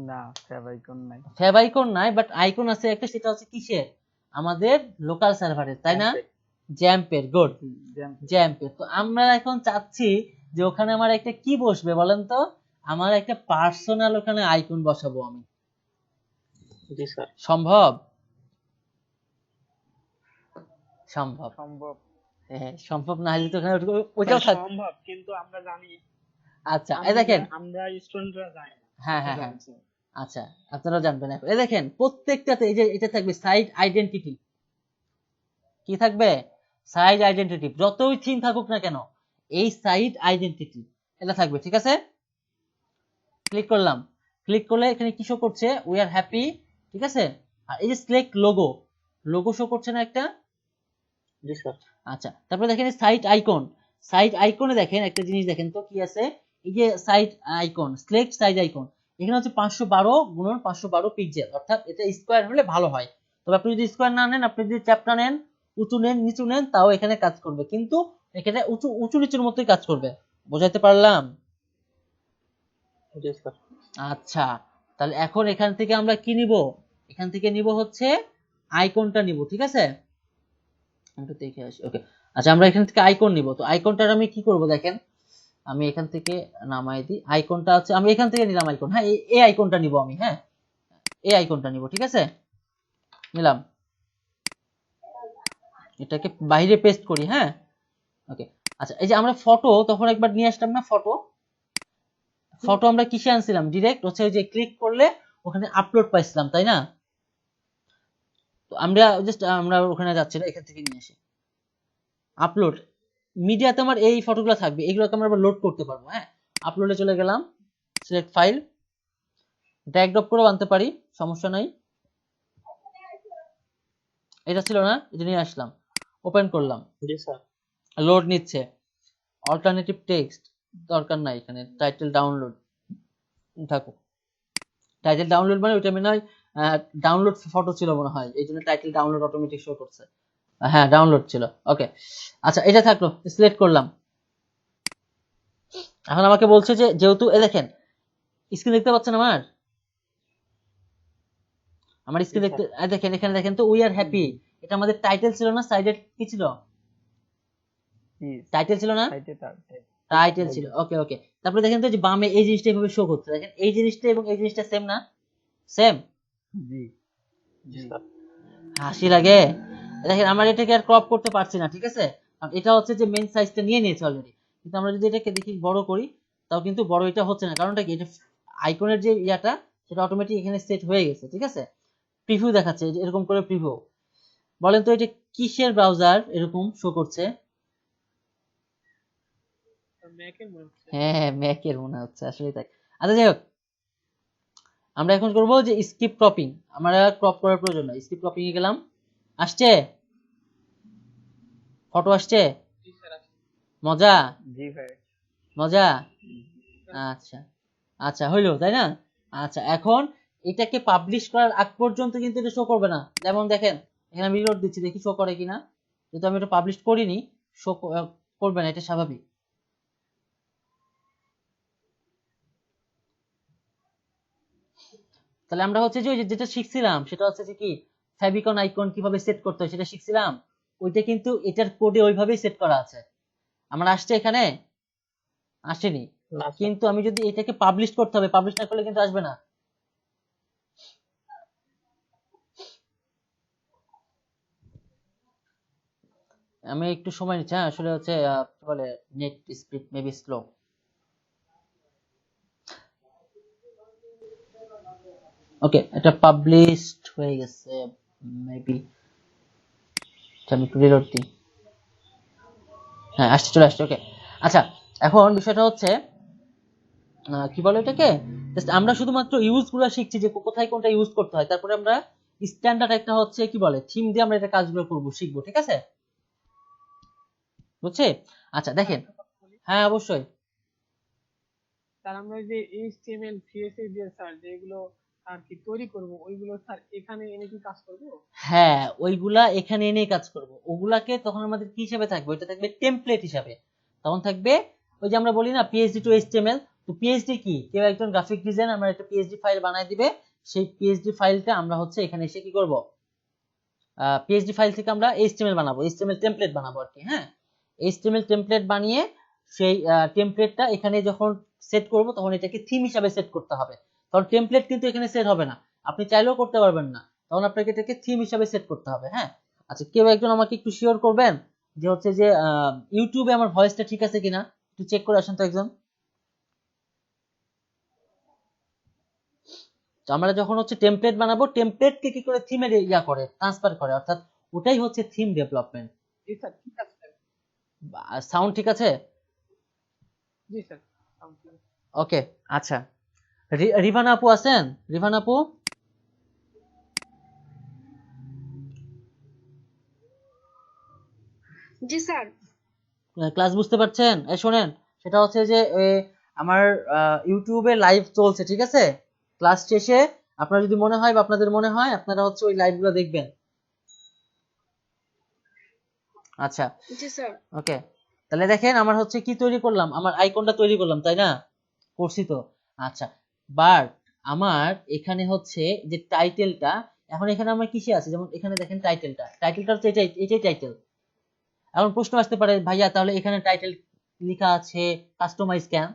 না ফ্যাব আইকন নাই। ফ্যাব আইকন নাই, বাট আইকন আছে একটা, সেটা হচ্ছে কিসের, আমাদের লোকাল সার্ভারের, তাই না? জ্যাম্পের। গুড, জ্যাম্পের। তো আমরা এখন চাচ্ছি যে ওখানে আমার একটা কি বসবে বলেন তো, আমার একটা পার্সোনাল ওখানে আইকন বসাবো আমি। জি স্যার। সম্ভব? সম্ভব। সম্ভব। হ্যাঁ, সম্ভব না হলে তো ওখানে ওইটাও থাকবে। সম্ভব, কিন্তু আমরা জানি। আচ্ছা, এই দেখেন, আমরা স্টুডেন্টরা জানি না। হ্যাঁ হ্যাঁ হ্যাঁ, আচ্ছা আপনারা জানবেন এখন। এই দেখেন প্রত্যেকটাতে এই যে এটা থাকবে সাইট আইডেন্টিটি, কি থাকবে, সাইট আইডেন্টিটি, যতই থিম থাকুক না কেন এই সাইট আইডেন্টিটি এটা থাকবে। ঠিক আছে, ক্লিক করলাম, ক্লিক করলে এখানে কি শো করছে, উই আর হ্যাপি। ঠিক আছে, আর এই যে সিলেক্ট লোগো, লোগো শো করছে না একটা? জি স্যার। আচ্ছা, তারপরে দেখেন সাইট আইকন, সাইট আইকনে দেখেন একটা জিনিস, দেখেন তো কি আছে, এই যে site icon, select site icon, এখানে হচ্ছে 512 × 512 পিক্সেল, অর্থাৎ এটা স্কয়ার হলে ভালো হয়। তবে আপনি যদি স্কোয়ার না নেন, আপনি যদি চ্যাপ্টা নেন, উঁচু নেন, নিচু নেন, তাও এখানে কাজ করবে, কিন্তু এখানে উঁচু উঁচু নিচুর মতোই কাজ করবে। বোঝাতে পারলাম? জি স্যার। আচ্ছা, তাহলে এখন এখান থেকে আমরা কি নিব? এখান থেকে নিব হচ্ছে আইকনটা নিব, ঠিক আছে? আমি একটু দেখে আসি। ওকে, আচ্ছা আমরা এখান থেকে আইকন নিব। তো আইকনটার আমি কি করব দেখেন, আমি এখান থেকে নামাই দিই। আইকনটা আছে, আমি এখান থেকে নিলাম আইকন। হ্যাঁ, এই আইকনটা নিব আমি। হ্যাঁ, এই আইকনটা নিব, ঠিক আছে? নিলাম, এটাকে বাইরে পেস্ট করি। হ্যাঁ, ওকে। আচ্ছা, এই যে আমরা ফটো তখন একবার নিয়ে আসলাম না, ফটো ফটো আমরা কিসে আনছিলাম? ডিরেক্ট হচ্ছে ওই যে ক্লিক করলে ওখানে আপলোড পাইছিলাম, তাই না? তো আমরা জাস্ট আমরা ওখানে যাচ্ছি না, এখান থেকে নিয়ে আসি আপলোড। মিডিয়াতে আমার এই ফটোগুলো থাকবে, এগুলোকে আমরা আবার লোড করতে পারবো। হ্যাঁ, আপলোডে চলে গেলাম, সিলেক্ট ফাইল, ড্র্যাগ ড্রপ করে আনতে পারি, সমস্যা নাই। এটা ছিল না, এটা নিয়ে আসলাম, ওপেন করলাম, জি স্যার। লোড নিচ্ছে। অল্টারনেটিভ টেক্সট দরকার নাই, এখানে টাইটেল ডাউনলোড থাকুক। টাইটেল ডাউনলোড মানে ওইটা মনে হয় ডাউনলোড ফটো ছিল মনে হয়, এই জন্য টাইটেল ডাউনলোড অটোমেটিক শো করছে। হ্যাঁ, ডাউনলোড ছিল। ওকে, আচ্ছা এটা থাকলো, সিলেক্ট করলাম। এখন আমাকে বলছে যে যেহেতু দেখেন স্ক্রিন দেখতে পাচ্ছেন আমার স্ক্রিন দেখতে, দেখেন এখানে দেখেন তো, উই আর হ্যাপি, এটা আমাদের টাইটেল ছিল না? সাইডে কি ছিল? টাইটেল ছিল না? টাইটেল ছিল। ওকে ওকে, তারপরে দেখেন তো যে বামে এই জিনিসটা এইভাবে শো করছে, দেখেন এই জিনিসটা এবং এই জিনিসটা সেম না? সেম। জি জি স্যার। হাসি লাগে। দেখেন আমরা এটাকে আর ক্রপ করতে পারছি না, ঠিক আছে? কারণ এটা হচ্ছে যে মেইন সাইজটা নিয়ে নিয়েছে অলরেডি, কিন্তু আমরা যদি এটাকে দেখি বড় করি, তাও কিন্তু বড় এটা হচ্ছে না। কারণটা কি? এটা আইকনের যে ইয়াটা সেটা অটোমেটিক এখানে সেট হয়ে গেছে, ঠিক আছে? প্রিভিউ দেখাচ্ছে, এরকম করে প্রিভিউ। বলেন তো এটা কিসের ব্রাউজার এরকম শো করছে? হ্যাঁ, ম্যাকের মনে হচ্ছে, আসলে তাই। আচ্ছা যাই হোক, আমরা এখন করবো যে স্কিপ ক্রপিং। আমরা ক্রপ করার প্রয়োজন নাই, স্কিপ ক্রপিং এ গেলাম। আসছে ফটো, আসছে? মজা জি ভাই। মজা। আচ্ছা আচ্ছা, হইলো তাই না? আচ্ছা, এখন এটাকে পাবলিশ করার আগ পর্যন্ত কিন্তু এটা শো করবে না। যেমন দেখেন এখানে আমি রিলোড দিচ্ছি, দেখি শো করে কিনা। যেহেতু আমি এটা পাবলিশ করিনি, শো করবে না, এটা স্বাভাবিক। তাহলে আমরা হচ্ছে যে ওই যেটা শিখছিলাম সেটা হচ্ছে যে কি, ফেভিকন আইকন কিভাবে সেট করতে হয় সেটা শিখছিলাম। ওইটা কিন্তু এটার কোডে ওইভাবেই সেট করা আছে। আমার আসছে এখানে? আসেনি। কিন্তু আমি যদি এটাকে পাবলিশ করতে হবে, পাবলিশ না করলে কিন্তু আসবে না। আমি একটু সময় নিচ্ছি। হ্যাঁ, আসলে হচ্ছে কি বলে, নেট স্পিড মেবি স্লো। ওকে, এটা পাবলিশড হয়ে গেছে মেবি। আমি একটু রিলোড দিই। হ্যাঁ, আসছে, চলে আসছে। ওকে, আচ্ছা এখন বিষয়টা হচ্ছে কি বলে এটাকে, জাস্ট আমরা শুধুমাত্র ইউজ গুলো শিখছি যে কোথায় কোনটা ইউজ করতে হয়, তারপরে আমরা স্ট্যান্ডার্ড একটা হচ্ছে কি বলে থিম দিয়ে আমরা এটা কাজগুলো করবো, শিখবো, ঠিক আছে? বুঝছি? আচ্ছা দেখেন, হ্যাঁ অবশ্যই। স্যার আমরা যে এইচটিএমএল সিএসএস দিয়ে স্যার যেগুলো আর কি তৈরি করব ওইগুলো স্যার এখানে এনে কি কাজ করব? হ্যাঁ, ওইগুলা এখানে এনে কাজ করব। ওগুলাকে তখন আমাদের কি হিসাবে থাকবে? ওইটা থাকবে টেমপ্লেট হিসাবে। তখন থাকবে ওই যে আমরা বলি না পিএইচডি টু এইচটিএমএল। তো পিএইচডি কি? কেউ একজন গ্রাফিক ডিজাইন আমরা একটা পিএইচডি ফাইল বানায় দিবে, সেই পিএইচডি ফাইলটা আমরা হচ্ছে এখানে এসে কি করব, পিএইচডি ফাইল থেকে আমরা এইচটিএমএল বানাবো, এইচটিএমএল টেমপ্লেট বানাবো আর কি। হ্যাঁ, এইচটিএমএল টেমপ্লেট বানিয়ে সেই টেমপ্লেটটা এখানে যখন সেট করব তখন এটাকে থিম হিসাবে সেট করতে হবে। তখন টেমপ্লেট কিন্তু এখানে সেট হবে না, আপনি চাইলেও করতে পারবেন না, তখন আপনাকে এটাকে থিম হিসাবে সেট করতে হবে। হ্যাঁ, আচ্ছা কেউ একজন আমাকে একটু শিওর করবেন যে হচ্ছে যে ইউটিউবে আমার ভয়েসটা ঠিক আছে কিনা, একটু চেক করে আসেন তো একজন। তো আমরা যখন হচ্ছে টেমপ্লেট বানাবো, টেমপ্লেটকে কি করে থিমে ইয়া করে ট্রান্সফার করে, অর্থাৎ ওটাই হচ্ছে থিম ডেভেলপমেন্ট। জি স্যার ঠিক আছে। সাউন্ড ঠিক আছে? জি স্যার। ওকে, আচ্ছা রিভানা আপু আছেন? রিভানা আপু, জি স্যার। ক্লাস বুঝতে পারছেন? এই শোনেন, সেটা হচ্ছে যে আমার ইউটিউবে লাইভ চলছে, ঠিক আছে? ক্লাস শেষে আপনার যদি মনে হয় বা আপনাদের মনে হয় আপনারা হচ্ছে ওই লাইভগুলো দেখবেন। আচ্ছা জি স্যার। ওকে, তাহলে দেখেন আমার হচ্ছে কি তৈরি করলাম, আমার আইকনটা তৈরি করলাম তাই না, করছি তো। আচ্ছা বাট আমার এখানে হচ্ছে যে টাইটেলটা, এখন এখানে আমার কিসে আছে, যেমন এখানে দেখেন টাইটেলটা হচ্ছে এটাই টাইটেল। এখন প্রশ্ন আসতে পারে ভাইয়া তাহলে এখানে টাইটেল লেখা আছে কাস্টমাইজ কেন?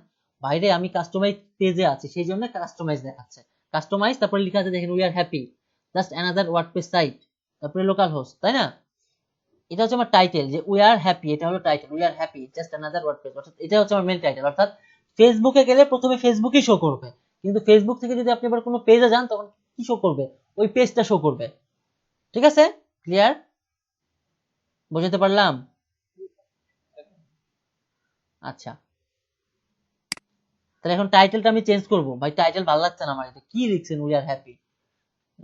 বাইরে আমি কাস্টমাইজ পেজে আছি সেই জন্য কাস্টমাইজ দেখাচ্ছে। কাস্টমাইজ তারপরে লেখা আছে দেখেন we are happy just another WordPress site, তারপরে লোকাল হোস্ট, তাই না? এটা হচ্ছে আমার টাইটেল যে উই আর হ্যাপি, এটা হলো title we are happy just another WordPress, অর্থাৎ এটা হচ্ছে আমার মেন টাইটেল। অর্থাৎ ফেসবুকে গেলে প্রথমে ফেসবুকই শো করবে, কিন্তু ফেসবুক থেকে যদি আপনি আবার কোনো পেজে যান তখন কি শো করবে, ওই পেজটা শো করবে। ঠিক আছে, ক্লিয়ার? বুঝতে পারলাম? আচ্ছা তাহলে এখন টাইটেলটা আমি চেঞ্জ করব। ভাই টাইটেল ভালো লাগছে না আমার, এটা কি লিখছেন উই আর হ্যাপি,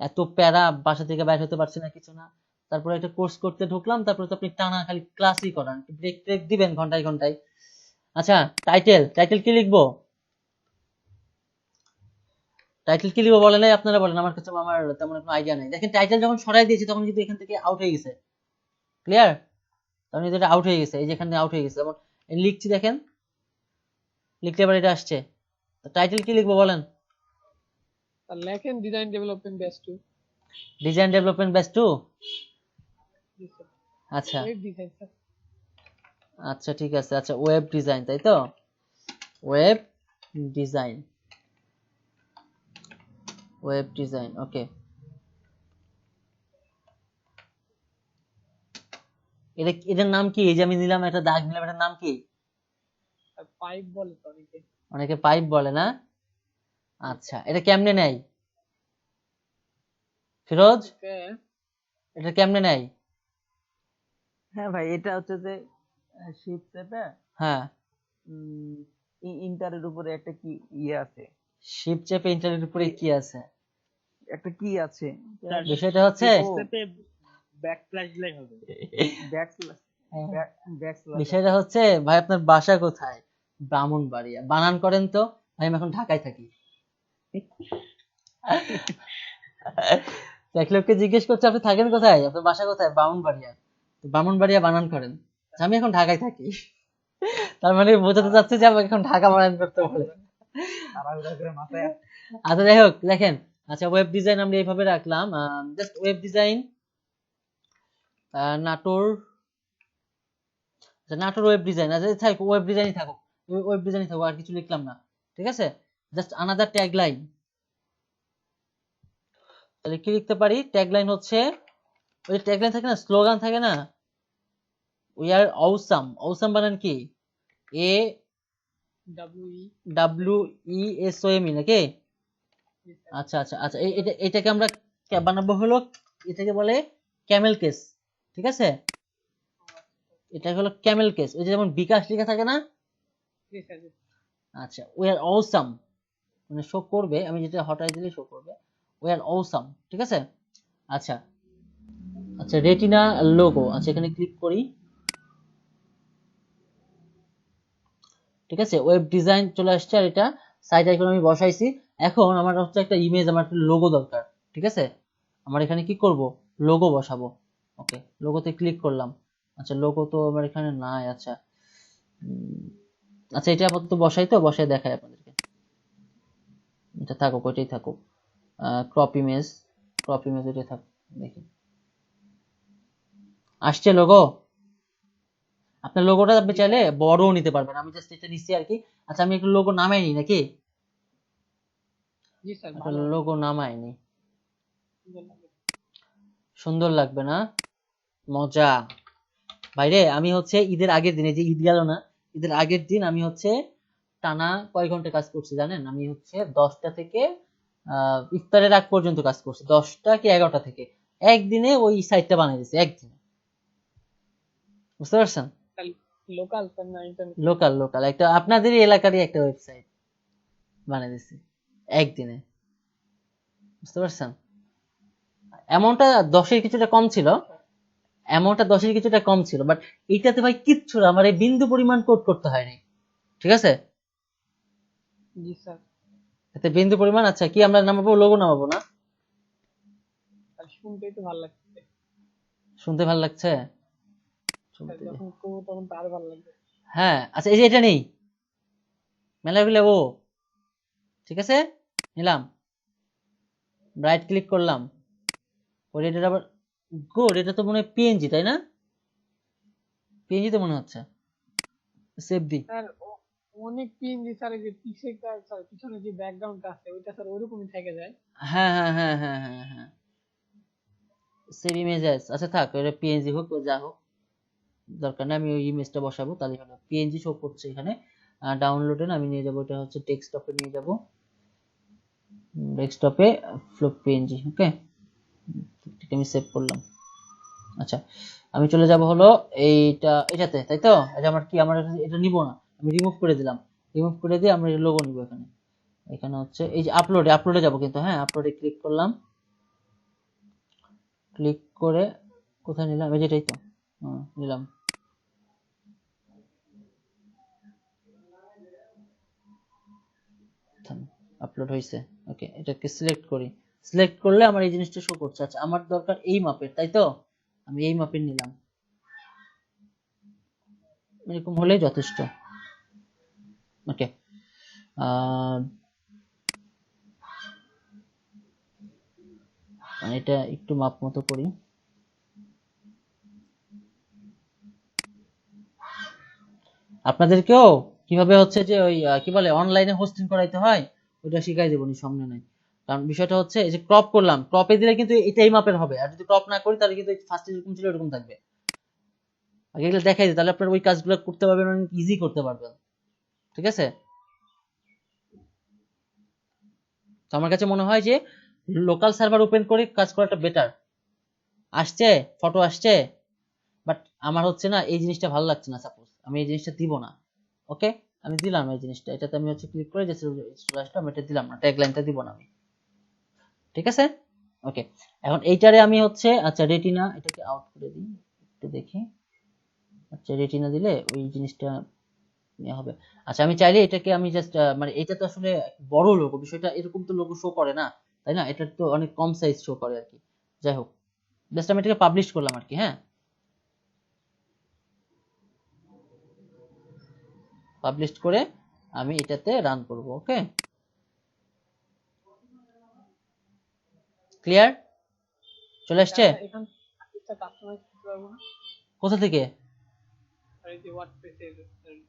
এত প্যারা, বাসা থেকে বাইরে হতে পারছি না কিছু না। তারপরে একটা কোর্স করতে ঢুকলাম, তারপরে তো আপনি টানা খালি ক্লাসই করান, ব্রেক ট্রেক দিবেন ঘন্টায় ঘন্টায়। আচ্ছা টাইটেল কি লিখবো, টাইটেল কি লিখবো বলেন, আপনারা বলেন, আমার কাছে আমার তেমন কোনো আইডিয়া নেই। দেখেন টাইটেল যখন সরাই দিয়েছি তখন কিন্তু এখান থেকে আউট হয়ে গেছে, ক্লিয়ার? তখন এটা আউট হয়ে গেছে, এই যে এখানে আউট হয়ে গেছে। যেমন লিখছি দেখেন, লিখলে এবার এটা আসছে। টাইটেল কি লিখবো বলেন? আর লেখেন design development batch 2। Design development batch 2। জি স্যার। আচ্ছা ওয়েব ডিজাইন স্যার। আচ্ছা ঠিক আছে, আচ্ছা ওয়েব ডিজাইন, তাই তো? ওয়েব ডিজাইন, ওয়েব ডিজাইন, ওকে। এটার নাম কি, এই যে আমি নিলাম একটা দাগ নিলাম, এটার নাম কি? আর পাইপ বলে তো অনেকে। অনেকে পাইপ বলে না? আচ্ছা এটা কেমনে নেয় ফিরোজ, এটা কেমনে নেয়? হ্যাঁ ভাই, এটা হচ্ছে যে শিপ চেপে হ্যাঁ ইন্টারের উপরে একটা কি আছে, শিপ চেপে ইন্টারনেটের উপরে কি আছে, একটা কি আছে, বিষয়টা হচ্ছে ব্যাকস্ল্যাশ দিলেই হবে। বিষয়টা হচ্ছে ভাই আপনার বাসা কোথায়? ব্রাহ্মণবাড়িয়া। বানান করেন তো। ভাই আমি এখন ঢাকায় থাকি। এক লোককে জিজ্ঞেস করছে আপনি থাকেন কোথায়, আপনার বাসা কোথায়? ব্রাহ্মণবাড়িয়া। ব্রাহ্মণবাড়িয়া বানান করেন, আমি এখন ঢাকায় থাকি। তার মানে বোঝাতে চাচ্ছে যে আমাকে এখন ঢাকা বানান করতে বলে। আচ্ছা যাই হোক দেখেন, আচ্ছা ওয়েব ডিজাইন আমরা এইভাবে রাখলাম, just web design Natore, Natore web design. আচ্ছা থাকুক ওয়েব ডিজাইনই থাকুক, ওয়েব ডিজাইনই থাকুক, আর কিছু লিখলাম না। ঠিক আছে, জাস্ট আনাদার ট্যাগলাইন। তাহলে কি লিখতে পারি? ট্যাগলাইন হচ্ছে ওই ট্যাগলাইন থাকে না, স্লোগান থাকে না, উই আর অসাম। অসাম বানান কি? A W E S O M E নাকি? আচ্ছা আচ্ছা আচ্ছা, এটাকে আমরা বানাবো হলো, এটাকে বলে ক্যামেল কেস। ঠিক আছে, এটা হলো ক্যামেল কেস, ওই যে যেমন বিকাশ লেখা থাকে না। আচ্ছা উই আর অসাম মানে শো করবে, আমি যেটা হটাই দিলে শো করবে উই আর অসাম। ঠিক আছে, আচ্ছা আচ্ছা রেটিনা লোগো, আচ্ছা এখানে ক্লিক করি। ঠিক আছে, ওয়েব ডিজাইন চলে আসছে, আর এটা সাইট আইকন আমি বসাইছি। এখন আমার হচ্ছে একটা ইমেজ, আমার একটা লোগো দরকার। ঠিক আছে, আমার এখানে কি করব, লোগো বসাবো। ওকে, লোগোতে ক্লিক করলাম। আচ্ছা লোগো তো আমার এখানে নাই। আচ্ছা আচ্ছা এটা আপাতত বসাই, তো বসাই দেখাই আপনাদেরকে। এটা থাকুক, ওইটাই থাকুক। ক্রপ ইমেজ ওইটাই থাকুক, দেখি আসছে লোগো। আপনার লোগোটা আপনি চাইলে বড়ও নিতে পারবেন, আমি জাস্ট এটা নিচ্ছি আর কি। আচ্ছা আমি একটু লোগো নামাই নি নাকি? লোগো নামাই নি, সুন্দর লাগবে না? মজা। বাইরে আমি হচ্ছে ঈদের আগের দিনে, যে ঈদ গেল না, ঈদের আগের দিন আমি হচ্ছে টানা কয় ঘন্টা কাজ করছি জানেন? আমি হচ্ছে 10টা থেকে ইফতারের আগ পর্যন্ত কাজ করছি, 10টা কি 11টা থেকে। একদিনে ওই সাইটটা বানিয়ে দিয়েছি, একদিনে। বুঝতে পারছেন? লোকাল লোকাল লোকাল একটা আপনাদের এলাকারই একটা ওয়েবসাইট বানিয়ে দিয়েছি একদিনে। বুঝতে পারছেন? অ্যামাউন্টটা 10-এর কিছুটা কম ছিল, অ্যামাউন্টটা 10-এর কিছুটা কম ছিল, বাট এইটাতে ভাই কিচ্ছু না, আমার এই বিন্দু পরিমাণ কোড করতে হয়নি। ঠিক আছে, জি স্যার, এতে বিন্দু পরিমাণ। আচ্ছা কি আমরা নামাবো, লোগো নামাবো না? শুনতেই তো ভালো লাগছে। শুনতে ভালো লাগছে? শুনতে যখন করবো তখন তো আরো ভালো লাগবে। হ্যাঁ আচ্ছা, এই যে এটা নেই মেলাগুলো ও, ঠিক আছে নিলাম, রাইট ক্লিক করলাম, ওর এটা আবার গুড, এটা তো মনে হয় পিএনজি তাই না? পিএনজি তো মনে হচ্ছে, সেভ দি। স্যার অনেক পিএনজি স্যার, এই যে স্যার পিছনে যে ব্যাকগ্রাউন্ডটা আছে ওইটা স্যার ওরকমই থেকে যায়। হ্যাঁ হ্যাঁ হ্যাঁ হ্যাঁ হ্যাঁ হ্যাঁ, সেভ ইমেজেস, আচ্ছা থাক, এটা পিএনজি হোক যা হোক দরকার নেই, আমি ওই ইমেজটা বসাবো তাহলে হলো। পিএনজি শো করছে এখানে, ডাউনলোডে আমি নিয়ে যাবো, এটা হচ্ছে ডেস্কটপে নিয়ে যাব, ডেস্কটপে ফ্লপ পিএনজি, ওকে আমি সেভ করলাম। আচ্ছা আমি চলে যাব হলো এটাতে, তাই তো? এটা আমার কি, আমার এটা নিব না, আমি রিমুভ করে দিলাম, রিমুভ করে দিয়ে আমরা লোগো নিব এখানে। এখানে হচ্ছে এই যে আপলোডে যাব কিন্তু, হ্যাঁ আপলোডে ক্লিক করলাম, ক্লিক করে কোথায় নিলাম, এই যেটাই তো নিলাম। আপলোড হয়েছে, ওকে এটাকে সিলেক্ট করি, সিলেক্ট করলে আমার এই জিনিসটা শো করছে। আচ্ছা আমার দরকার এই মাপের, তাই তো? আমি এই মাপের নিলাম, এরকম হলেই যথেষ্ট। ওকে এটা একটু মাপ মতো করি। আপনাদেরকেও কিভাবে হচ্ছে যে ওই কি বলে অনলাইনে হোস্টিং করাইতে হয় ওটা শিখাই দেবো নি, সামনে নাই। কারণ বিষয়টা হচ্ছে এই যে ক্রপ করলাম, ক্রপে দিলে কিন্তু এটা এই মাপের হবে, আর যদি ক্রপ না করি তাহলে কিন্তু ফার্স্টে যেরকম ছিল এরকম থাকবে। আগে এগুলো দেখাই দিই, তাহলে আপনার ওই কাজগুলো করতে পারবেন, অনেক ইজি করতে পারবেন, ঠিক আছে? তো আমার কাছে মনে হয় যে লোকাল সার্ভার ওপেন করে কাজ করাটা বেটার। আসছে ফটো আসছে, বাট আমার হচ্ছে না এই জিনিসটা ভালো লাগছে না, সাপোজ আমি এই জিনিসটা দিব না, ওকে আমি দিলাম এই জিনিসটা, এটাতে আমি হচ্ছে ক্লিক করে যে চলে আসলাম, এটা দিলাম না, ট্যাগ লাইনটা দিব না আমি, ঠিক আছে? ওকে এখন এইটারে আমি হচ্ছে আচ্ছা রেটিনা, এটাকে আউট করে দিই একটু দেখি। আচ্ছা রেটিনা দিলে ওই জিনিসটা নেওয়া হবে। আচ্ছা আমি চাইলে এটাকে আমি জাস্ট মানে এটা তো আসলে বড় লোগো, বিষয়টা এরকম তো লোগো শো করে না, তাই না? এটা তো অনেক কম সাইজ শো করে আর কি। যাই হোক জাস্ট আমি এটাকে পাবলিশ করলাম আর কি, হ্যাঁ পাবলিশ করে আমি এটাতে রান করব, ওকে ক্লিয়ার চলে আসছে? এখান থেকে কাস্টমাইজ করতে পারবো না? কোথা থেকে? আর এই যে ওয়ার্ডপ্রেসের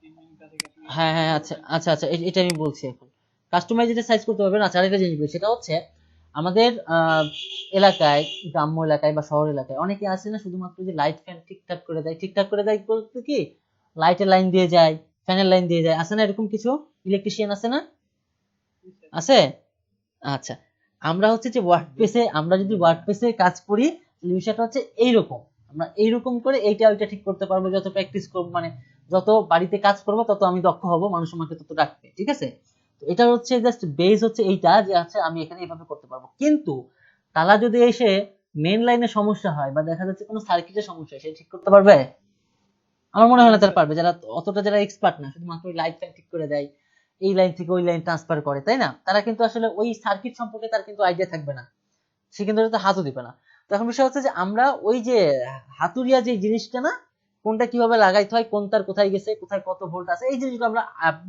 যে লিঙ্কটা থেকে আসলে হ্যাঁ হ্যাঁ আচ্ছা আচ্ছা আচ্ছা, এটা আমি বলছি এখন। কাস্টমাইজ এটা সাইজ করতে পারবেন। আচ্ছা আরেকটা জিনিস বলি, সেটা হচ্ছে আমাদের এলাকায়, গ্রাম্য এলাকায় বা শহর এলাকায় অনেকে আছে না শুধুমাত্র যে লাইট ফ্যান ঠিকঠাক করে দেয়, ঠিকঠাক করে দেয় বলতে কি লাইটের লাইন দিয়ে যায়, ফ্যানের লাইন দিয়ে যায়, আছে না এরকম কিছু ইলেকট্রিশিয়ান, আছে না? আছে। আচ্ছা আমরা হচ্ছে যে ওয়ার্ডপ্রেসে, আমরা যদি ওয়ার্ডপ্রেসে কাজ করি বিষয়টা হচ্ছে এইরকম, আমরা এইরকম করে এইটা ওইটা ঠিক করতে পারবো, যত প্র্যাকটিস করবো মানে যত বাড়িতে কাজ করবো তত আমি দক্ষ হব, মানুষ আমাকে তত ডাকবে, ঠিক আছে? তো এটা হচ্ছে জাস্ট বেস হচ্ছে এইটা যে আছে আমি এখানে এইভাবে করতে পারবো। কিন্তু তারা যদি এসে মেন লাইনে সমস্যা হয় বা দেখা যাচ্ছে কোনো সার্কিটের সমস্যা সে ঠিক করতে পারবে? আমার মনে হয় না তারা পারবে, যারা অতটা যারা এক্সপার্ট না, শুধুমাত্র ওই লাইট ফ্যান ঠিক করে দেয়, এই লাইন থেকে ওই লাইন ট্রান্সফার করে, তাই না? তারা কিন্তু আসলে ওই সার্কিট সম্পর্কে তার কিন্তু আইডিয়া থাকবে না, সে কিন্তু ওটাতে হাতও দিবে না। তো এখন বিষয় হচ্ছে যে আমরা ওই যে হাতুড়িয়া যে জিনিসটা না, কোনটা কিভাবে লাগাইতে হয়, কোনটার কোথায় গেছে, কোথায় কত ভোল্ট আছে, এই জিনিসগুলো আমরা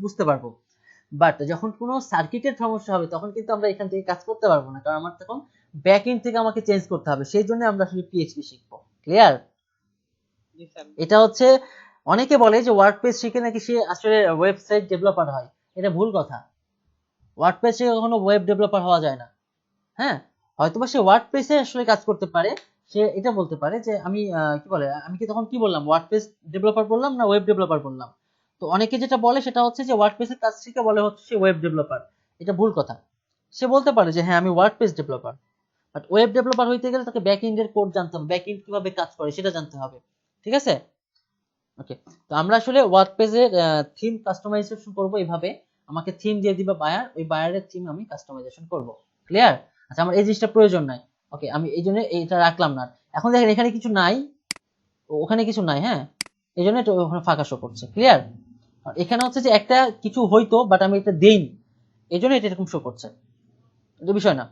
বুঝতে পারবো। বাট যখন কোনো সার্কিটের সমস্যা হবে তখন কিন্তু আমরা এখান থেকে কাজ করতে পারবো না, কারণ আমার তখন ব্যাক এন্ড থেকে আমাকে চেঞ্জ করতে হবে, সেই জন্য আমরা আসলে পিএইচপি শিখবো। ক্লিয়ার? এটা হচ্ছে অনেকে বলে যে ওয়ার্ডপ্রেস শিখে নাকি সে আসলে ওয়েবসাইট ডেভেলপার হয়, এটা ভুল কথা। ওয়ার্ডপ্রেস শিখে কখনো ওয়েব ডেভেলপার হওয়া যায় না। হ্যাঁ হয়তোবা সে ওয়ার্ডপ্রেসে আসলে কাজ করতে পারে, সে এটা বলতে পারে যে আমি কি বলে, আমি কি তখন কি বললাম, ওয়ার্ডপ্রেস ডেভেলপার বললাম না ওয়েব ডেভেলপার বললাম? তো অনেকে যেটা বলে সেটা হচ্ছে যে ওয়ার্ডপ্রেসের কাজ শিখে বলে হচ্ছে সে ওয়েব ডেভেলপার, এটা ভুল কথা। সে বলতে পারে যে হ্যাঁ আমি WordPress developer, but web developer হইতে গেলে তাকে ব্যাক এন্ডের কোড জানতে হবে, ব্যাক এন্ড কিভাবে কাজ করে সেটা জানতে হবে, ঠিক আছে? ওকে তো আমরা আসলে ওয়ার্ডপ্রেসের থিম কাস্টমাইজেশন করব এইভাবে, আমাকে থিম দিয়ে দিবা বায়ার, ওই বায়ারের থিম আমি কাস্টমাইজেশন করব। ক্লিয়ার? আচ্ছা আমার এই জিনিসটা প্রয়োজন নাই, ওকে আমি এই জন্য এইটা রাখলাম না। এখন দেখেন এখানে কিছু নাই, ওখানে কিছু নাই, হ্যাঁ এই জন্য এটা ওখানে ফাঁকা শো করছে। ক্লিয়ার? আর এখানে হচ্ছে যে একটা কিছু হইতো বাট আমি এটা দেইনি, এই জন্য এটা এরকম শো করছে, এটা বিষয় না।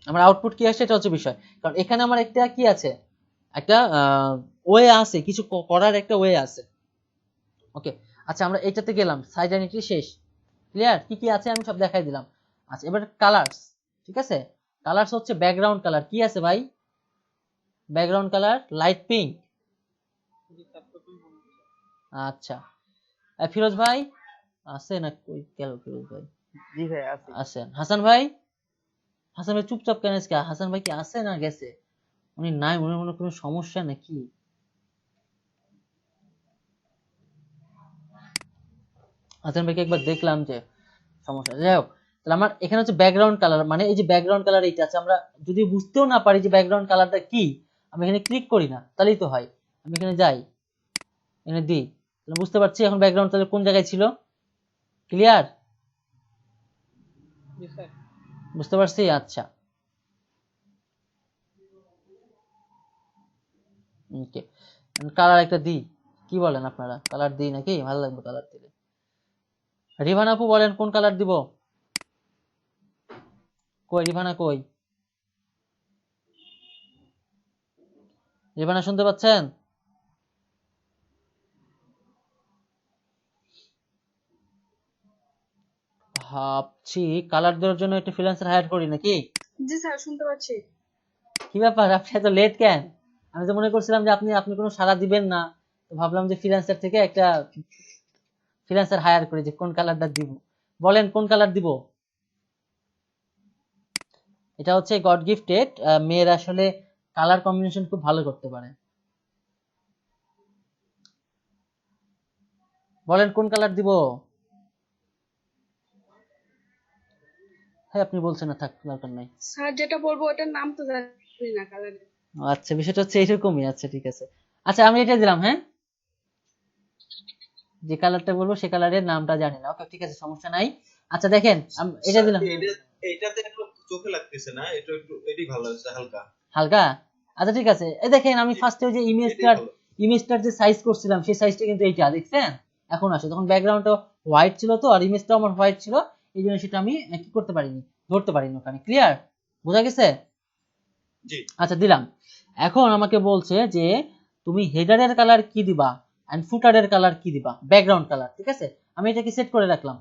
আমার আউটপুট কি আসে এটা হচ্ছে বিষয়। কারণ এখানে আমার একটা কি আছে, একটা ওয়ে আছে, কিছু করার একটা ওয়ে আছে। ওকে, আচ্ছা আমরা এটাতে গেলাম, সাইড আইডেন্টিটি শেষ, ক্লিয়ার? কি কি আছে আমি সব দেখাই দিলাম। আচ্ছা এবার কালারস, ঠিক আছে? কালারস হচ্ছে ব্যাকগ্রাউন্ড কালার, কি আছে ভাই? Background colour light pink. আচ্ছা ফিরোজ ভাই আছে না? কই গেল ফিরোজ ভাই? জি ভাই আছে। আছেন। হাসান ভাই, হাসান ভাই চুপচাপ কেন আজকে? হাসান ভাই কি আছে না গেছে? উনি নাই, মনে মনে কোনো সমস্যা নাকি? হাসান ভাইকে একবার দেখলাম যে সমস্যা, যাই হোক। তাহলে আমার এখানে হচ্ছে ব্যাকগ্রাউন্ড কালার, মানে এই যে ব্যাকগ্রাউন্ড কালার এইটা আছে, আমরা যদি বুঝতেও না পারি যে ব্যাকগ্রাউন্ড কালারটা কি, আমি এখানে ক্লিক করি না তাহলেই তো হয়। আমি এখানে যাই, এখানে দিই, তাহলে বুঝতে পারছি এখন ব্যাকগ্রাউন্ড তাহলে কোন জায়গায় ছিল। ক্লিয়ার? জি স্যার। বুঝতে পারছি। আচ্ছা ওকে, কালার একটা দিই, কি বলেন আপনারা? কালার দিই নাকি? ভালো লাগবে কালার দিলে। রিভান আপু বলেন কোন কালার দিব? কই রিভানা কই? রিভানা শুনতে পাচ্ছেন? ভাবছি কালার দেওয়ার জন্য একটা ফ্রিল্যান্সার হায়ার করি নাকি? জি স্যার শুনতে পাচ্ছি। কি ব্যাপার, আপনি এত লেট কেন? আমি তো মনে করছিলাম যে আপনি আপনি কোনো সাড়া দিবেন না, তো ভাবলাম যে ফ্রিল্যান্সার থেকে একটা ফ্রিল্যান্সার হায়ার করি, যে কোন কালারটা দিব। বলেন কোন কালার দিব? এটা হচ্ছে গড গিফটেড, মেয়ের আসলে কালার কম্বিনেশন খুব ভালো করতে পারে। বলেন কোন কালার দিব? হ্যাঁ আপনি বলছেন না, থাক দরকার নাই। স্যার যেটা বলবো ওটার নাম তো জানি না কালারের। আচ্ছা বিষয়টা হচ্ছে এরকমই। আচ্ছা ঠিক আছে, আচ্ছা আমি এটা দিলাম। হ্যাঁ যে কালারটা বলবো সে কালারের নামটা জানি না। ওকে ঠিক আছে, সমস্যা নাই। আচ্ছা দেখেন এটা দিলাম। এইটাতে একটু চোখে লাগতেছে না, এটা একটু এটাই ভালো হচ্ছে, হালকা হালকা। আচ্ছা ঠিক আছে, এই দেখেন আমি ফার্স্টে ওই যে ইমেজটার যে সাইজ করছিলাম সেই সাইজটা কিন্তু এইটা দেখছেন এখন আসে। তখন ব্যাকগ্রাউন্ডটা হোয়াইট ছিল তো, আর ইমেজটাও আমার হোয়াইট ছিল, এই জন্য সেটা আমি কি করতে পারিনি, ধরতে পারিনি ওখানে। ক্লিয়ার? বোঝা গেছে? জি। আচ্ছা দিলাম। এখন আমাকে বলছে যে তুমি হেডারের কালার কি দিবা এন্ড ফুটারের কালার কি দিবা, ব্যাকগ্রাউন্ড কালার। ঠিক আছে, আমি এটাকে সেট করে রাখলাম।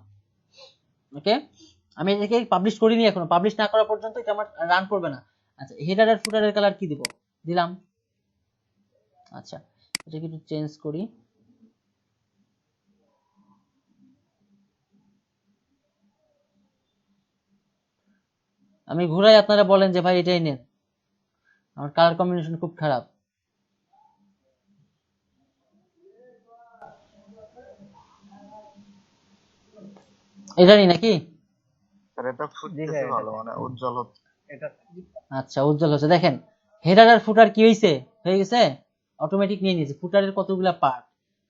ওকে, আমি এটাকে পাবলিশ করিনি এখনো, পাবলিশ না করা পর্যন্ত এটা আমার রান করবে না। আচ্ছা হেডার আর ফুটারের কালার কি দিব? দিলাম। আচ্ছা এটাকে একটু চেঞ্জ করি। আমি ঘুরাই, আপনারা বলেন যে ভাই এটাই নেন, আমার কালার কম্বিনেশন খুব খারাপ। এটারই নাকি? এটা ফুটতেছে ভালো, মানে উজ্জ্বল হচ্ছে। আচ্ছা উজ্জ্বল হচ্ছে। দেখেন হেডার আর ফুটার কি হয়েছে, হয়ে গেছে, অটোমেটিক নিয়ে নিয়েছে। ফুটারের কতগুলা part,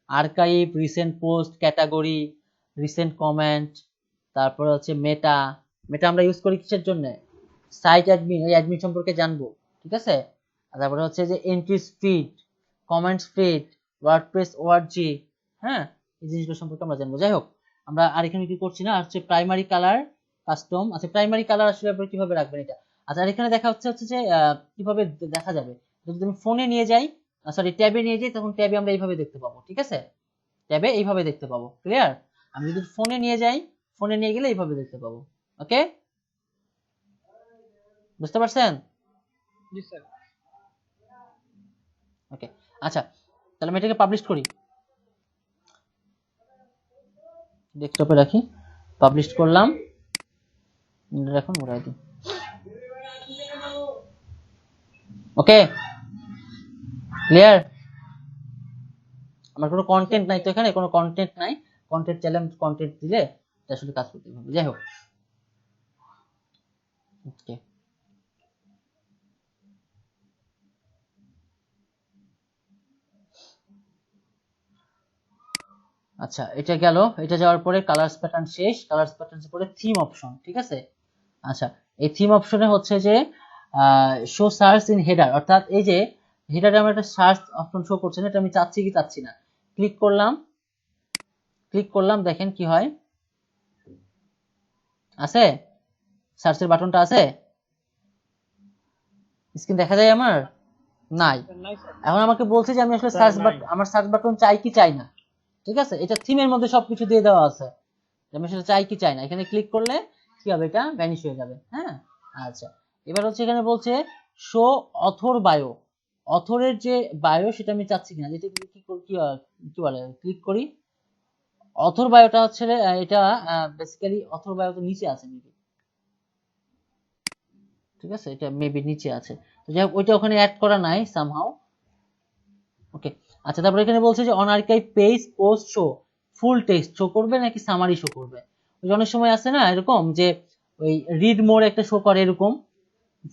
archive, recent post, category, recent comment, তারপর হচ্ছে মেটা। মেটা আমরা ইউজ করি কিসের জন্য? সাইট অ্যাডমিন, এই অ্যাডমিন সম্পর্কে জানবো। ঠিক আছে, আর তারপরে হচ্ছে যে entry speed, comments speed, WordPress ORG, হ্যাঁ এই জিনিসগুলো সম্পর্কে আমরা জানবো। যাই হোক, আমরা আর এখানে কি করছি না, আর হচ্ছে প্রাইমারি কালার কাস্টম। আচ্ছা প্রাইমারি কালার আসলে আপনি কিভাবে রাখবেন এটা? আচ্ছা আর এখানে দেখা হচ্ছে যে কিভাবে দেখা যাবে, যদি আমি ফোনে নিয়ে যাই, সরি ট্যাবে নিয়ে যাই, তখন ট্যাবে আমরা এইভাবে দেখতে পাবো। ঠিক আছে, ট্যাবে এইভাবে দেখতে পাবো। ক্লিয়ার? আমি যদি ফোনে নিয়ে যাই, ফোনে নিয়ে গেলে এইভাবে দেখতে পাবো। ওকে, বুঝতে পারছেন? জি স্যার। ওকে আচ্ছা, তাহলে আমি এটাকে পাবলিশ করি, ডেস্কটপে রাখি, পাবলিশ করলাম, এখন উড়াই দিই। Okay clear? আমার কোনো কন্টেন্ট নাই তো, এখানে কোনো কন্টেন্ট নাই। কন্টেন্ট চাইলে আমি কন্টেন্ট দিলে এটা আসলে কাজ করতে হবে। যাই হোক, ওকে আচ্ছা এটা গেল। এটা যাওয়ার পরে কালার্স প্যাটার্ন শেষ, কালার্স প্যাটার্নের পরে থিম অপশন। ঠিক আছে, আচ্ছা এই থিম অপশনে হচ্ছে যে শো সার্চ ইন হেডার, অর্থাৎ এই যে হেডারে আমার একটা সার্চ অপশন শো করছে না, এটা আমি চাচ্ছি কি চাচ্ছি না। ক্লিক করলাম, ক্লিক করলাম, দেখেন কি হয়, আছে সার্চের বাটনটা আছে। স্ক্রিন দেখা যায় আমার? নাই। নাই স্যার। এখন আমাকে বলছে যে আমি আসলে স্যার, সার্চ নাই। বাটন, আমার সার্চ বাটন চাই কি চাই না, ঠিক আছে? এটা থিমের মধ্যে সবকিছু দিয়ে দেওয়া আছে, যে আমি সেটা চাই কি চাই না। এখানে ক্লিক করলে কি হবে, এটা ভ্যানিশ হয়ে যাবে। হ্যাঁ, আচ্ছা, এবার হচ্ছে এখানে বলছে শো অথর বায়ো, অথরের যে বায়ো সেটা আমি চাচ্ছি কিনা, যেটা কি বলে, ক্লিক করি। অথর বায়োটা হচ্ছে এটা বেসিক্যালি অথর বায়ো তো নিচে আছে মেবি, ঠিক আছে, এটা মেবি নিচে আছে। তো যাই হোক, ওইটা ওখানে অ্যাড করা নাই সামহাউ। ওকে, আচ্ছা, তারপর এখানে বলছে যে on archive page post show full text show করবে নাকি সামারি শো করবে। ওই যে অনেক সময় আছে না এরকম যে ওই রিড মোর একটা শো করে, এরকম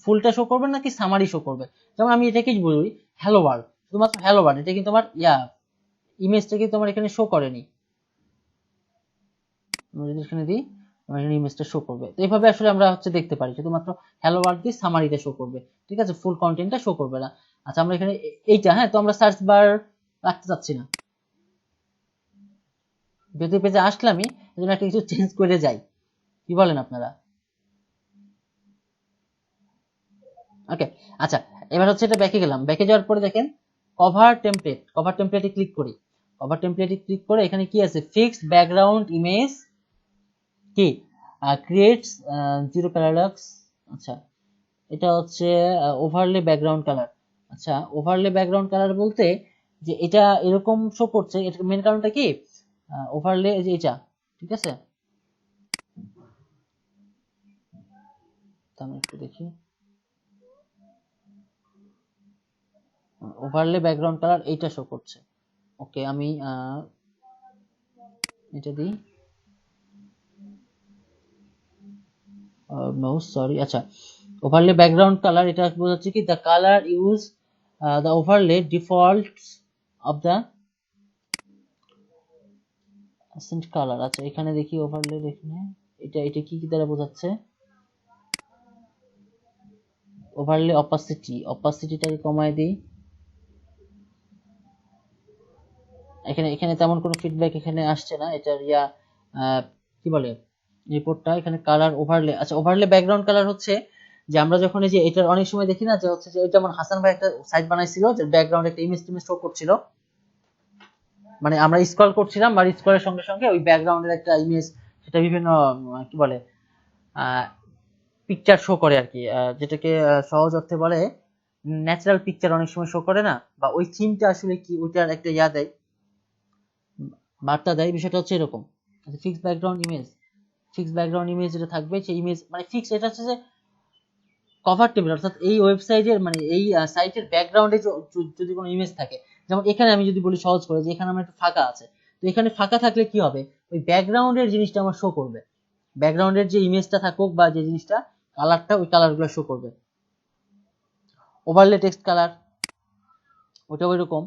ফুলটা শো করবে নাকি সামারি শো করবে। যেমন আমি এটাকেই বলি হ্যালো ওয়ার্ল্ড, শুধুমাত্র হ্যালো ওয়ার্ল্ড, এটা কিন্তু আমার ইমেজটা কিন্তু আমার এখানে শো করেনি। আমরা যদি এখানে দিই, আমার এখানে ইমেজটা শো করবে। তো এইভাবে আসলে আমরা হচ্ছে দেখতে পারি, শুধুমাত্র হ্যালো ওয়ার্ল্ড দিয়ে সামারিটা শো করবে, ঠিক আছে, ফুল কন্টেন্টটা শো করবে না। আচ্ছা, আমরা এখানে এইটা, হ্যাঁ, তো আমরা সার্চ বার রাখতে চাচ্ছি না, যদি পেজে আসলামই, এজন্য একটা কিছু চেঞ্জ করে যাই, কি বলেন আপনারা? ওকে, আচ্ছা, এবার হচ্ছে এটা ব্যাকে গেলাম। ব্যাকে যাওয়ার পরে দেখেন কভার টেমপ্লেট, কভার টেমপ্লেটে ক্লিক করি। কভার টেমপ্লেটে ক্লিক করে এখানে কি আছে, ফিক্সড ব্যাকগ্রাউন্ড ইমেজ, কি ক্রিয়েটস জিরো প্যারাডক্স। আচ্ছা, এটা হচ্ছে ওভারলে ব্যাকগ্রাউন্ড কালার। আচ্ছা, ওভারলে ব্যাকগ্রাউন্ড কালার বলতে যে এটা এরকম শো করছে, এটার মেন কারণটা কি, ওভারলে যে এটা, ঠিক আছে, আমি একটু দেখি, ওভারলে ব্যাকগ্রাউন্ড কালার এইটা শো করছে। ওকে, আমি এটা দিই, নো সরি। আচ্ছা, ওভারলে ব্যাকগ্রাউন্ড কালার এটা বোঝাচ্ছে কি the colour use the overlay defaults of the accent colour. আচ্ছা, এখানে দেখি ওভারলে, এখানে এটা এটা কি কি দ্বারা বোঝাচ্ছে, ওভারলে অপাসিটি, অপাসিটিটাকে কমায় দিই। এখানে এখানে তেমন কোনো ফিডব্যাক এখানে আসছে না, এটার কি বলে রিপোর্টটা। এখানে কালার ওভারলে, আচ্ছা, ওভারলে ব্যাকগ্রাউন্ড কালার হচ্ছে যে আমরা যখন এই যে এটার অনেক সময় দেখি না যে হচ্ছে যে যেমন হাসান ভাই একটা সাইট বানাইছিল যে ব্যাকগ্রাউন্ড একটা ইমেজ টিমেজ শো করছিল, মানে আমরা স্ক্রল করছিলাম আর স্ক্রলের সঙ্গে সঙ্গে ওই ব্যাকগ্রাউন্ডের একটা ইমেজ, সেটা বিভিন্ন কি বলে পিকচার শো করে আর কি, যেটাকে সহজ অর্থে বলে ন্যাচারাল পিকচার অনেক সময় শো করে না, বা ওই থিমটা আসলে কি ওইটার একটা দেয়, বার্তা দেয়। বিষয়টা হচ্ছে এরকম। Fix background image, fix background image যেটা থাকবে সেই ইমেজ মানে ফিক্স, এটা হচ্ছে যে কভার টেবিল, অর্থাৎ এই ওয়েবসাইটের মানে এই সাইটের ব্যাকগ্রাউন্ডে যদি কোনো ইমেজ থাকে, যেমন এখানে আমি যদি বলি সহজ করে যে এখানে আমার একটু ফাঁকা আছে, তো এখানে ফাঁকা থাকলে কি হবে, ওই ব্যাকগ্রাউন্ডের জিনিসটা আমার শো করবে, ব্যাকগ্রাউন্ডের যে ইমেজটা থাকুক বা যে জিনিসটা কালারটা, ওই কালারগুলো শো করবে। ওভারলে টেক্সট কালার, ওটাও এরকম।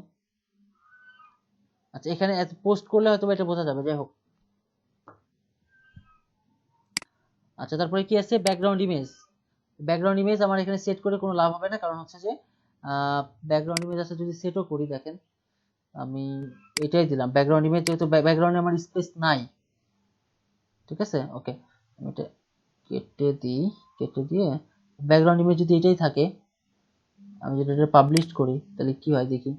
আচ্ছা, এখানে পোস্ট করলে হয়তো এটা বোঝা যাবে, যাই হোক। আচ্ছা, তারপরে কি আছে, ব্যাকগ্রাউন্ড ইমেজ। ব্যাকগ্রাউন্ড ইমেজ আমার এখানে সেট করে কোনো লাভ হবে না, কারণ হচ্ছে যে ব্যাকগ্রাউন্ড ইমেজ আছে, যদি সেটও করি দেখেন আমি এটাই দিলাম ব্যাকগ্রাউন্ড ইমেজ, যেহেতু ব্যাকগ্রাউন্ডে আমার স্পেস নাই, ঠিক আছে। ওকে, আমি এটা কেটে দিই, কেটে দিয়ে ব্যাকগ্রাউন্ড ইমেজ যদি এটাই থাকে, আমি যদি এটা পাবলিশ করি তাহলে কি হয় দেখি,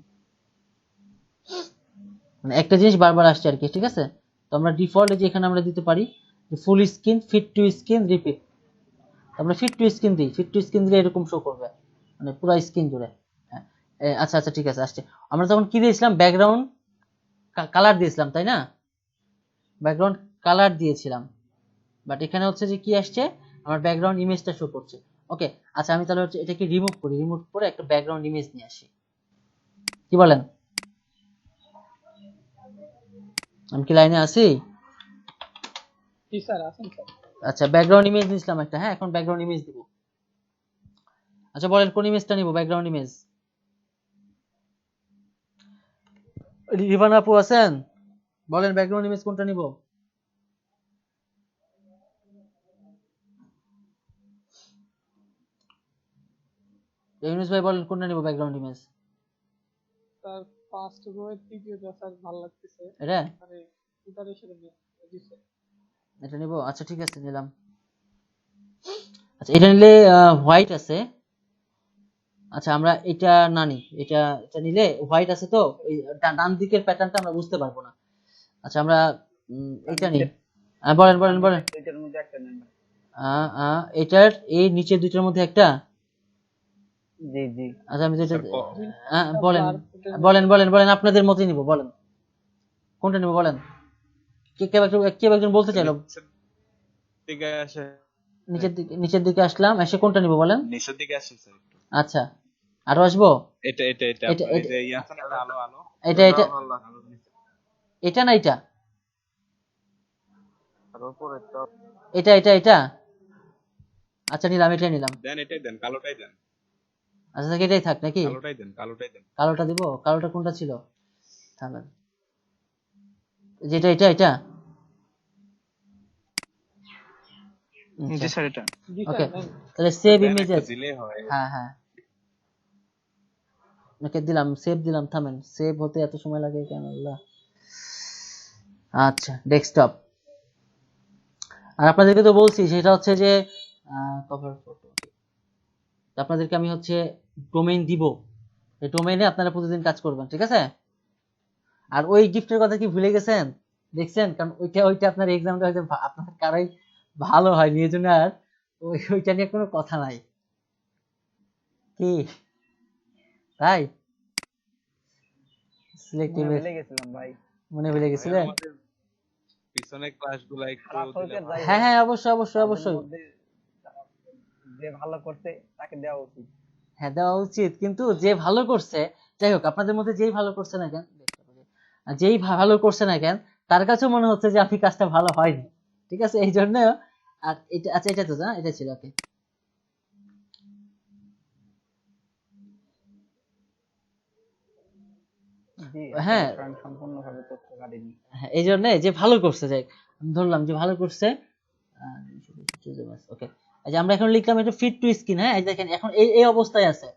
মানে একটা জিনিস বারবার আসছে আর কি, ঠিক আছে। তো আমরা ডিফল্ট যে এখানে আমরা দিতে পারি যে full screen, fit to screen, repeat. আমরা ফিট টু স্ক্রিন দিই, ফিট টু স্ক্রিন দিলে এরকম শো করবে, মানে পুরো স্ক্রিন জুড়ে। আচ্ছা আচ্ছা, ঠিক আছে, আসছে। আমরা তখন কি দিয়েছিলাম, ব্যাকগ্রাউন্ড কালার দিয়েছিলাম, তাই না, ব্যাকগ্রাউন্ড কালার দিয়েছিলাম, বাট এখানে হচ্ছে যে কি আসছে, আমার ব্যাকগ্রাউন্ড ইমেজটা শো করছে। ওকে, আচ্ছা, আমি তাহলে হচ্ছে এটাকে রিমুভ করি, রিমুভ করে একটা ব্যাকগ্রাউন্ড ইমেজ নিয়ে আসি, কি বলেন? আমি কি লাইনে আছি? জি স্যার, আছেন স্যার। আচ্ছা, ব্যাকগ্রাউন্ড ইমেজ নিয়েছিলাম একটা, হ্যাঁ, এখন ব্যাকগ্রাউন্ড ইমেজ দিব। আচ্ছা, বলেন কোন ইমেজটা নিব, ব্যাকগ্রাউন্ড ইমেজ। রিভান আপু আছেন, বলেন ব্যাকগ্রাউন্ড ইমেজ কোনটা নিব? ইউনুস ভাই বলেন কোনটা নিব background image? Sir first row এর তৃতীয়টা স্যার ভালো লাগতেছে, এটা মানে উদারে সেটা দিছে। এটা নিব, আচ্ছা, ঠিক আছে, নিলাম। আচ্ছা, এটা নিলে হোয়াইট আছে, আচ্ছা আমরা এটা না নিই, এটা এটা নিলে হোয়াইট আছে তো এই ডান দিকের প্যাটার্নটা আমরা বুঝতে পারবো না। আচ্ছা আমরা এটা নিই। বলেন বলেন বলেন। এটার মধ্যে একটা নেন ভাই। এটার এই নিচের দুইটার মধ্যে একটা। জি জি। আচ্ছা আমি যেটা দুইটা বলেন blur ফুটেজ বলেন বলেন বলেন আপনাদের মতই নিব, বলেন কোনটা নিব বলেন। কেউ একজন বলতে চাইলো। দিকে আসে, নিচের দিকে আসলাম, এসে কোনটা নিব বলেন। নিচের দিকে আসে স্যার একটু। আচ্ছা আরো আসবো। এটা এটা এটা এটা আপনার এই যে ইয়া আছে না, আলো আলো এটা এটা এটা না এটা আর উপরে তো এটা এটা এটা আচ্ছা নিলাম, এটাই নিলাম। দেন, এটাই দেন, কালোটাই দেন, আচ্ছা তাহলে এটাই থাক নাকি। কালোটাই দেন, কালোটাই দেন। কালোটা দিব। কালোটা কোনটা ছিল থামেন, যেটা এটা এটা জি স্যার এটা। জি ওকে স্যার নেন। তাহলে সেভ দেন, ইমেজেস। একটা দিলে হয়। হ্যাঁ হ্যাঁ ওকে দিলাম, সেভ দিলাম। থামেন, সেভ হতে এত সময় লাগে কেন আল্লাহ। আচ্ছা ডেস্কটপ। আর আপনাদেরকে তো বলছি সেটা হচ্ছে যে কভার ফটো, আপনাদেরকে আমি হচ্ছে ডোমেইন দিব, এই ডোমেইনে আপনারা প্রতিদিন কাজ করবেন, ঠিক আছে। আর ওই গিফটের কথা কি ভুলে গেছেন দেখছেন, কারণ ওইটা আপনার এক্সামটা হয়তো আপনার কারাই ভালো হয়নি, এই জন্য আর ওইটা নিয়ে কোনো কথা নাই কি তাই। সিলেক্টিভ ভুলে গেছিলাম ভাই। মনে ভুলে গেছিলেন। আমাদের পিছনে ক্লাসগুলো একটু খারাপ হয়েছে দিলে যাই হ্যাঁ হোক, হ্যাঁ অবশ্যই অবশ্যই তাদের অবশ্যই মধ্যে যে ভালো করছে তাকে দেওয়া উচিত। হ্যাঁ দেওয়া উচিত, কিন্তু যে ভালো করছে, যাই হোক আপনাদের মধ্যে যেই ভালো করছে না কেন, যেই ভালো করছে না কেন তার কাছেও মনে হচ্ছে যে আপনি কাজটা ভালো হয়নি, ঠিক আছে, এই জন্য। আর এটা আচ্ছা এটা তো না, এটা ছিল ওকে। জি হ্যাঁ আসলে আমি সম্পূর্ণভাবে করতে পারিনি। হ্যাঁ এই জন্য যে ভালো করছে, যাই আমি ধরলাম যে ভালো করছে। ওকে এই যে আমরা এখন লিখলাম এটা ফিট টু স্ক্রিন। হ্যাঁ এই দেখেন এখন এই অবস্থায় আছে।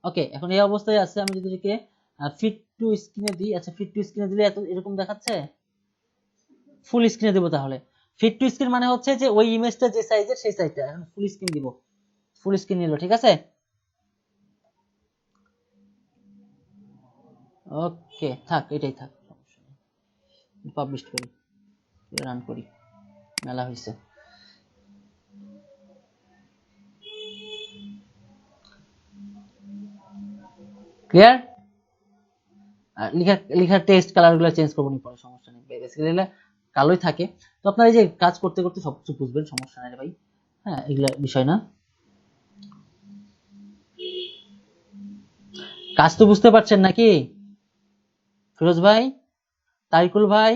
ওকে এখন এই অবস্থায় আছে, আমি যদি এটাকে ফিট টু স্ক্রিনে দিই, আচ্ছা ফিট টু স্ক্রিনে দিলে এত এরকম দেখাচ্ছে। ফুল স্ক্রিনে দেবো তাহলে। ফিট টু স্ক্রিন মানে হচ্ছে যে ওই ইমেজটা যে সাইজের সেই সাইজটা, এখন ফুল স্ক্রিন দিব। ফুল স্ক্রিন নিলো, ঠিক আছে। ওকে থাক, এটাই থাক, পাবলিশ করি, রান করি, মেলা হয়েছে। ক্লিয়ার। লেখার টেক্সট কালার গুলো চেঞ্জ করবো নি পরে, সমস্যা নেই, বেসিক্যালি কালোই থাকে। তো আপনারা এই যে কাজ করতে করতে সবকিছু বুঝবেন, সমস্যা নাই ভাই। হ্যাঁ এগুলা বিষয় না, কাজ তো বুঝতে পারছেন নাকি ফিরোজ ভাই, তারিকুল ভাই,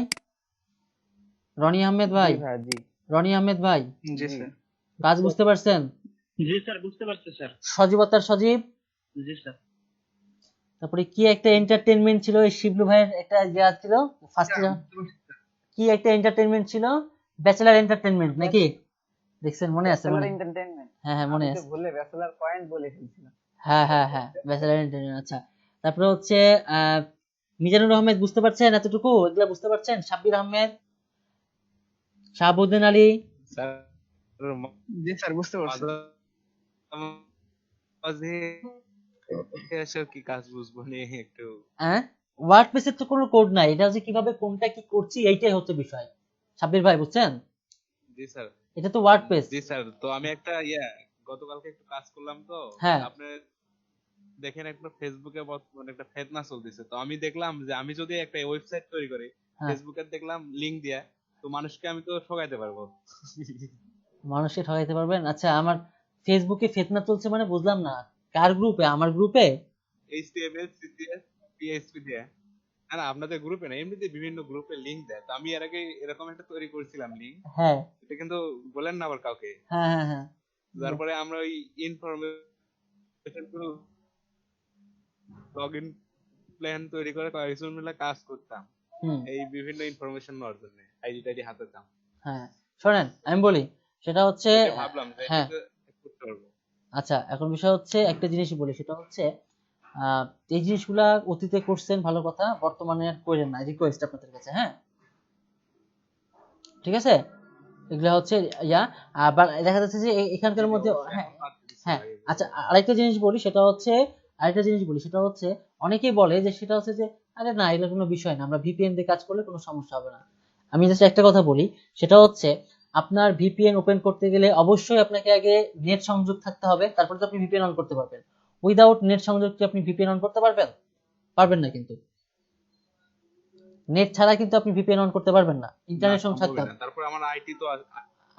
রনি আহমেদ ভাই, জি ভাই জি। রনি আহমেদ ভাই জি স্যার। কাজ বুঝতে পারছেন। জি স্যার বুঝতে পারছি স্যার। সজীবতার সজীব। জি স্যার। তারপরে কি একটা এন্টারটেইনমেন্ট ছিল, এই শিবলু ভাইয়ের একটা ইয়া ছিল ফার্স্ট, কি একটা এন্টারটেইনমেন্ট ছিল, ব্যাচেলার এন্টারটেইনমেন্ট নাকি, দেখছেন মনে আছে ব্যাচেলর মনে। এন্টারটেইনমেন্ট। হ্যাঁ হ্যাঁ মনে আমি তো আছে। ভুলে ব্যাচেলর পয়েন্ট বলে ফেলছিলাম। হ্যাঁ হ্যাঁ হ্যাঁ ব্যাচেলার এন্টারটেইনমেন্ট। আচ্ছা তারপরে হচ্ছে মিজানুর আহমেদ বুঝতে পারছেন এতটুকু, এগুলা বুঝতে পারছেন। সাব্বির আহমেদ, শাহাবুদ্দিন আলী। স্যার জি স্যার বুঝতে পারছি। মাঝে এসে কি কাজ বুঝবো নিয়ে একটু। হ্যাঁ ওয়ার্ডপ্রেসের তো কোনো কোড নাই, এটা হচ্ছে কিভাবে কোনটা কি করছি এইটাই হচ্ছে বিষয়। সাব্বির ভাই বুঝছেন, জি স্যার। এটা তো ওয়ার্ডপ্রেস। জি স্যার, তো আমি একটা গতকালকে একটু কাজ করলাম তো, হ্যাঁ আপনি দেখেন একটা ফেসবুকে বর্তমানে একটা ফেতনা চলতেছে। তো আমি দেখলাম যে আমি যদি একটা ওয়েবসাইট তৈরি করি, হ্যাঁ ফেসবুকে দেখলাম লিংক দিয়া, তো মানুষকে আমি তো ঠকাইতে পারবো। মানুষকে ঠকাইতে পারবেন। আচ্ছা আমার ফেসবুকে ফিতনা চলছে মানে বুঝলাম না, কার গ্রুপে? আমার গ্রুপে HTML CSS PHP দিয়ে। না না, আপনাদের গ্রুপে না, এমনিতে বিভিন্ন গ্রুপে লিংক দেয়। তো আমি এর আগে এরকম একটা তৈরি করেছিলাম লিংক, হ্যাঁ এটা কিন্তু বলেন না আবার কাউকে। হ্যাঁ হ্যাঁ হ্যাঁ তারপরে আমরা ওই ইনফরমেশন গুলো লগইন প্ল্যান তৈরি করে কয়েকজন মিলে কাজ করতাম হুম এই বিভিন্ন ইনফরমেশন নেওয়ার জন্য, আইডি টাইডি হাতে দাম। হ্যাঁ শোনেন আমি বলি, সেটা হচ্ছে ভাবলাম যে হ্যাঁ এটা করতে পারবো। আচ্ছা এখন বিষয় হচ্ছে একটা জিনিসই বলি, সেটা হচ্ছে এই জিনিসগুলা অতীতে করছেন ভালো কথা, বর্তমানে আর করেন না, রিকোয়েস্ট আপনাদের কাছে। হ্যাঁ ঠিক আছে, এগুলা হচ্ছে আবার দেখা যাচ্ছে যে এখানকার মধ্যে হ্যাঁ হ্যাঁ। আচ্ছা আরেকটা জিনিস বলি, সেটা হচ্ছে আরেকটা জিনিস বলি, সেটা হচ্ছে অনেকেই বলে যে সেটা হচ্ছে যে আরে না এটা কোনো বিষয় না, আমরা ভিপিএন দিয়ে কাজ করলে কোনো সমস্যা হবে না। আমি জাস্ট একটা কথা বলি, সেটা হচ্ছে আপনার ভিপিএন ওপেন করতে গেলে অবশ্যই আপনাকে আগে নেট সংযোগ থাকতে হবে, তারপরে তো আপনি ভিপিএন অন করতে পারবেন। উইদাউট নেট সংযোগ কি আপনি ভিপিএন অন করতে পারবেন? পারবেন না কিন্তু। নেট ছাড়া কিন্তু আপনি ভিপিএন অন করতে পারবেন না, না, ইন্টারনেট সংযোগ থাকতে সম্ভবই না। হবে। তারপর আমার আইটি তো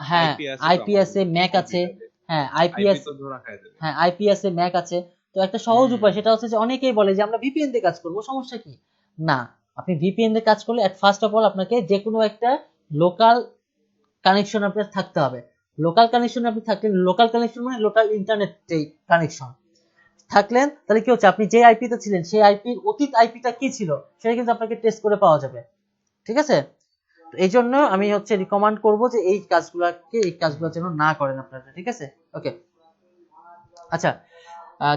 হ্যাঁ আইপি আছে, তো আইপি আমার আছে, ম্যাক আছে। কম্পিউটারে হ্যাঁ আইপি আইপি আছে, তো ধরা খায় দেবে। হ্যাঁ আইপি আছে, ম্যাক আছে। তো একটা সহজ হুম। উপায় সেটা হচ্ছে যে অনেকেই বলে যে আমরা ভিপিএন দিয়ে কাজ করব, সমস্যা কি? না, আপনি ভিপিএন দিয়ে কাজ করলে এট ফার্স্ট অফ অল আপনাকে যে কোনো একটা লোকাল কানেকশন আপনার থাকতে হবে। লোকাল কানেকশন আপনি থাকলে, লোকাল কানেকশন মানে লোকাল ইন্টারনেট কানেকশন থাকলেন, তাহলে কি হচ্ছে আপনি যে আইপিতে ছিলেন সেই আইপির অতীত আইপিটা কি ছিল সেটা কিন্তু আপনাকে টেস্ট করে পাওয়া যাবে। ঠিক আছে? তো এই জন্য আমি হচ্ছে রিকমেন্ড করব যে এই কাজগুলো যেন না করেন আপনারা। ঠিক আছে? ওকে, আচ্ছা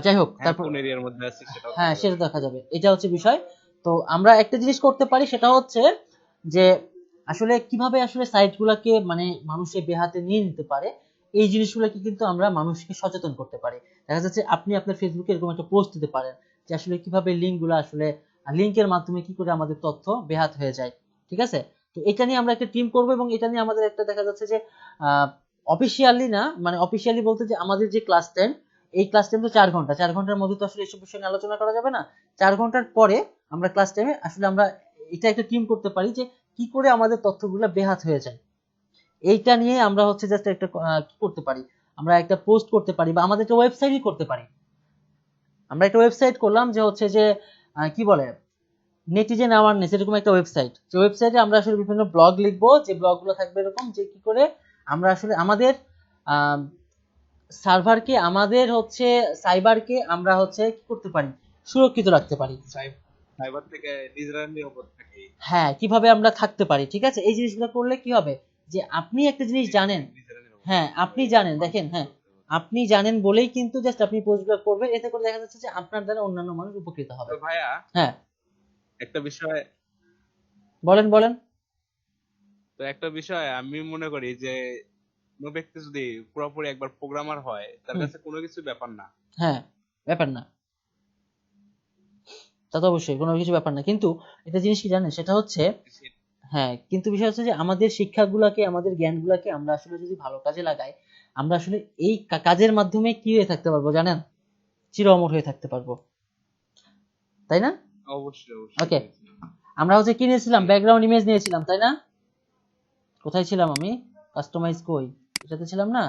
যাই হোক, হ্যাঁ, তারপর কোন এরিয়ার মধ্যে আছে সেটাও হ্যাঁ দেখা সেটা যাবে। দেখা যাবে, এটা হচ্ছে বিষয়। তো আমরা একটা জিনিস করতে পারি, সেটা হচ্ছে যে আসলে কিভাবে আসলে সাইটগুলোকে মানে মানুষের বেহাতে নিয়ে নিতে পারে, এই জিনিসগুলোকে কিন্তু আমরা মানুষকে সচেতন করতে পারি। দেখা যাচ্ছে আপনি আপনার ফেসবুকে এরকম একটা পোস্ট দিতে পারেন যে আসলে কিভাবে লিঙ্কগুলো আসলে লিঙ্কের মাধ্যমে কি করে আমাদের তথ্য বেহাত হয়ে যায়। ঠিক আছে? তো এটা নিয়ে আমরা একটা টিম করব, এবং এটা নিয়ে আমাদের একটা দেখা যাচ্ছে যে অফিসিয়ালি না, মানে অফিসিয়ালি বলতে যে আমাদের যে ক্লাস টাইম, এই ক্লাস টাইম তো 4 ঘন্টা, 4 ঘন্টার মধ্যে তো আসলে এইসব বিষয় নিয়ে আলোচনা করা যাবে না। 4 ঘন্টার পরে আমরা ক্লাস টাইমে আসলে আমরা এটা একটা টিম করতে পারি যে কি করে আমাদের তথ্যগুলো বেহাত হয়ে যায়। এইটা নিয়ে আমরা হচ্ছে জাস্ট একটা কি করতে পারি, আমরা একটা পোস্ট করতে পারি বা আমাদের একটা ওয়েবসাইটই করতে পারি। আমরা একটা ওয়েবসাইট করলাম যে হচ্ছে যে কি বলে নেটিজেন অ্যাওয়ারনেস, এরকম একটা ওয়েবসাইট, যে ওয়েবসাইটে আমরা আসলে বিভিন্ন ব্লগ লিখবো, যে ব্লগগুলো থাকবে এরকম যে কি করে আমরা আসলে আমাদের সার্ভারকে, আমাদের হচ্ছে সাইবারকে আমরা হচ্ছে কি করতে পারি, সুরক্ষিত রাখতে পারি। সাইবার থেকে নিজেরা নিরাপদ থাকি। হ্যাঁ, কিভাবে আমরা থাকতে পারি। ঠিক আছে? এই জিনিসগুলো করলে কি হবে যে আপনি একটা জিনিস জানেন, নিজেরা নিরাপদ হ্যাঁ আপনি জানেন, দেখেন হ্যাঁ আপনি জানেন বলেই কিন্তু জাস্ট আপনি পোস্টগুলো করবেন, এতে করে দেখা যাচ্ছে যে আপনার দ্বারা অন্যান্য মানুষ উপকৃত হবে। তো ভাইয়া হ্যাঁ একটা বিষয় বলেন বলেন। তো একটা বিষয় আমি মনে করি যে কোনো ব্যক্তি যদি পুরোপুরি একবার প্রোগ্রামার হয়, তার কাছে কোনো কিছু ব্যাপার না। হ্যাঁ ব্যাপার না, তা তো অবশ্যই কোনো কিছু ব্যাপার না, কিন্তু একটা জিনিস কি জানেন, সেটা হচ্ছে হ্যাঁ কিন্তু বিষয় হচ্ছে যে আমাদের শিক্ষাগুলোকে, আমাদের জ্ঞানগুলোকে আমরা আসলে যদি ভালো কাজে লাগাই, আমরা আসলে এই কাজের মাধ্যমে কি হয়ে থাকতে পারবো জানেন, চির অমর হয়ে থাকতে পারবো, তাই না? অবশ্যই অবশ্যই। ওকে, আমরা হচ্ছে কি নিয়েছিলাম, ব্যাকগ্রাউন্ড ইমেজ নিয়েছিলাম তাই না? কোথায় ছিলাম আমি, কাস্টমাইজ কই, এটাতে ছিলাম না,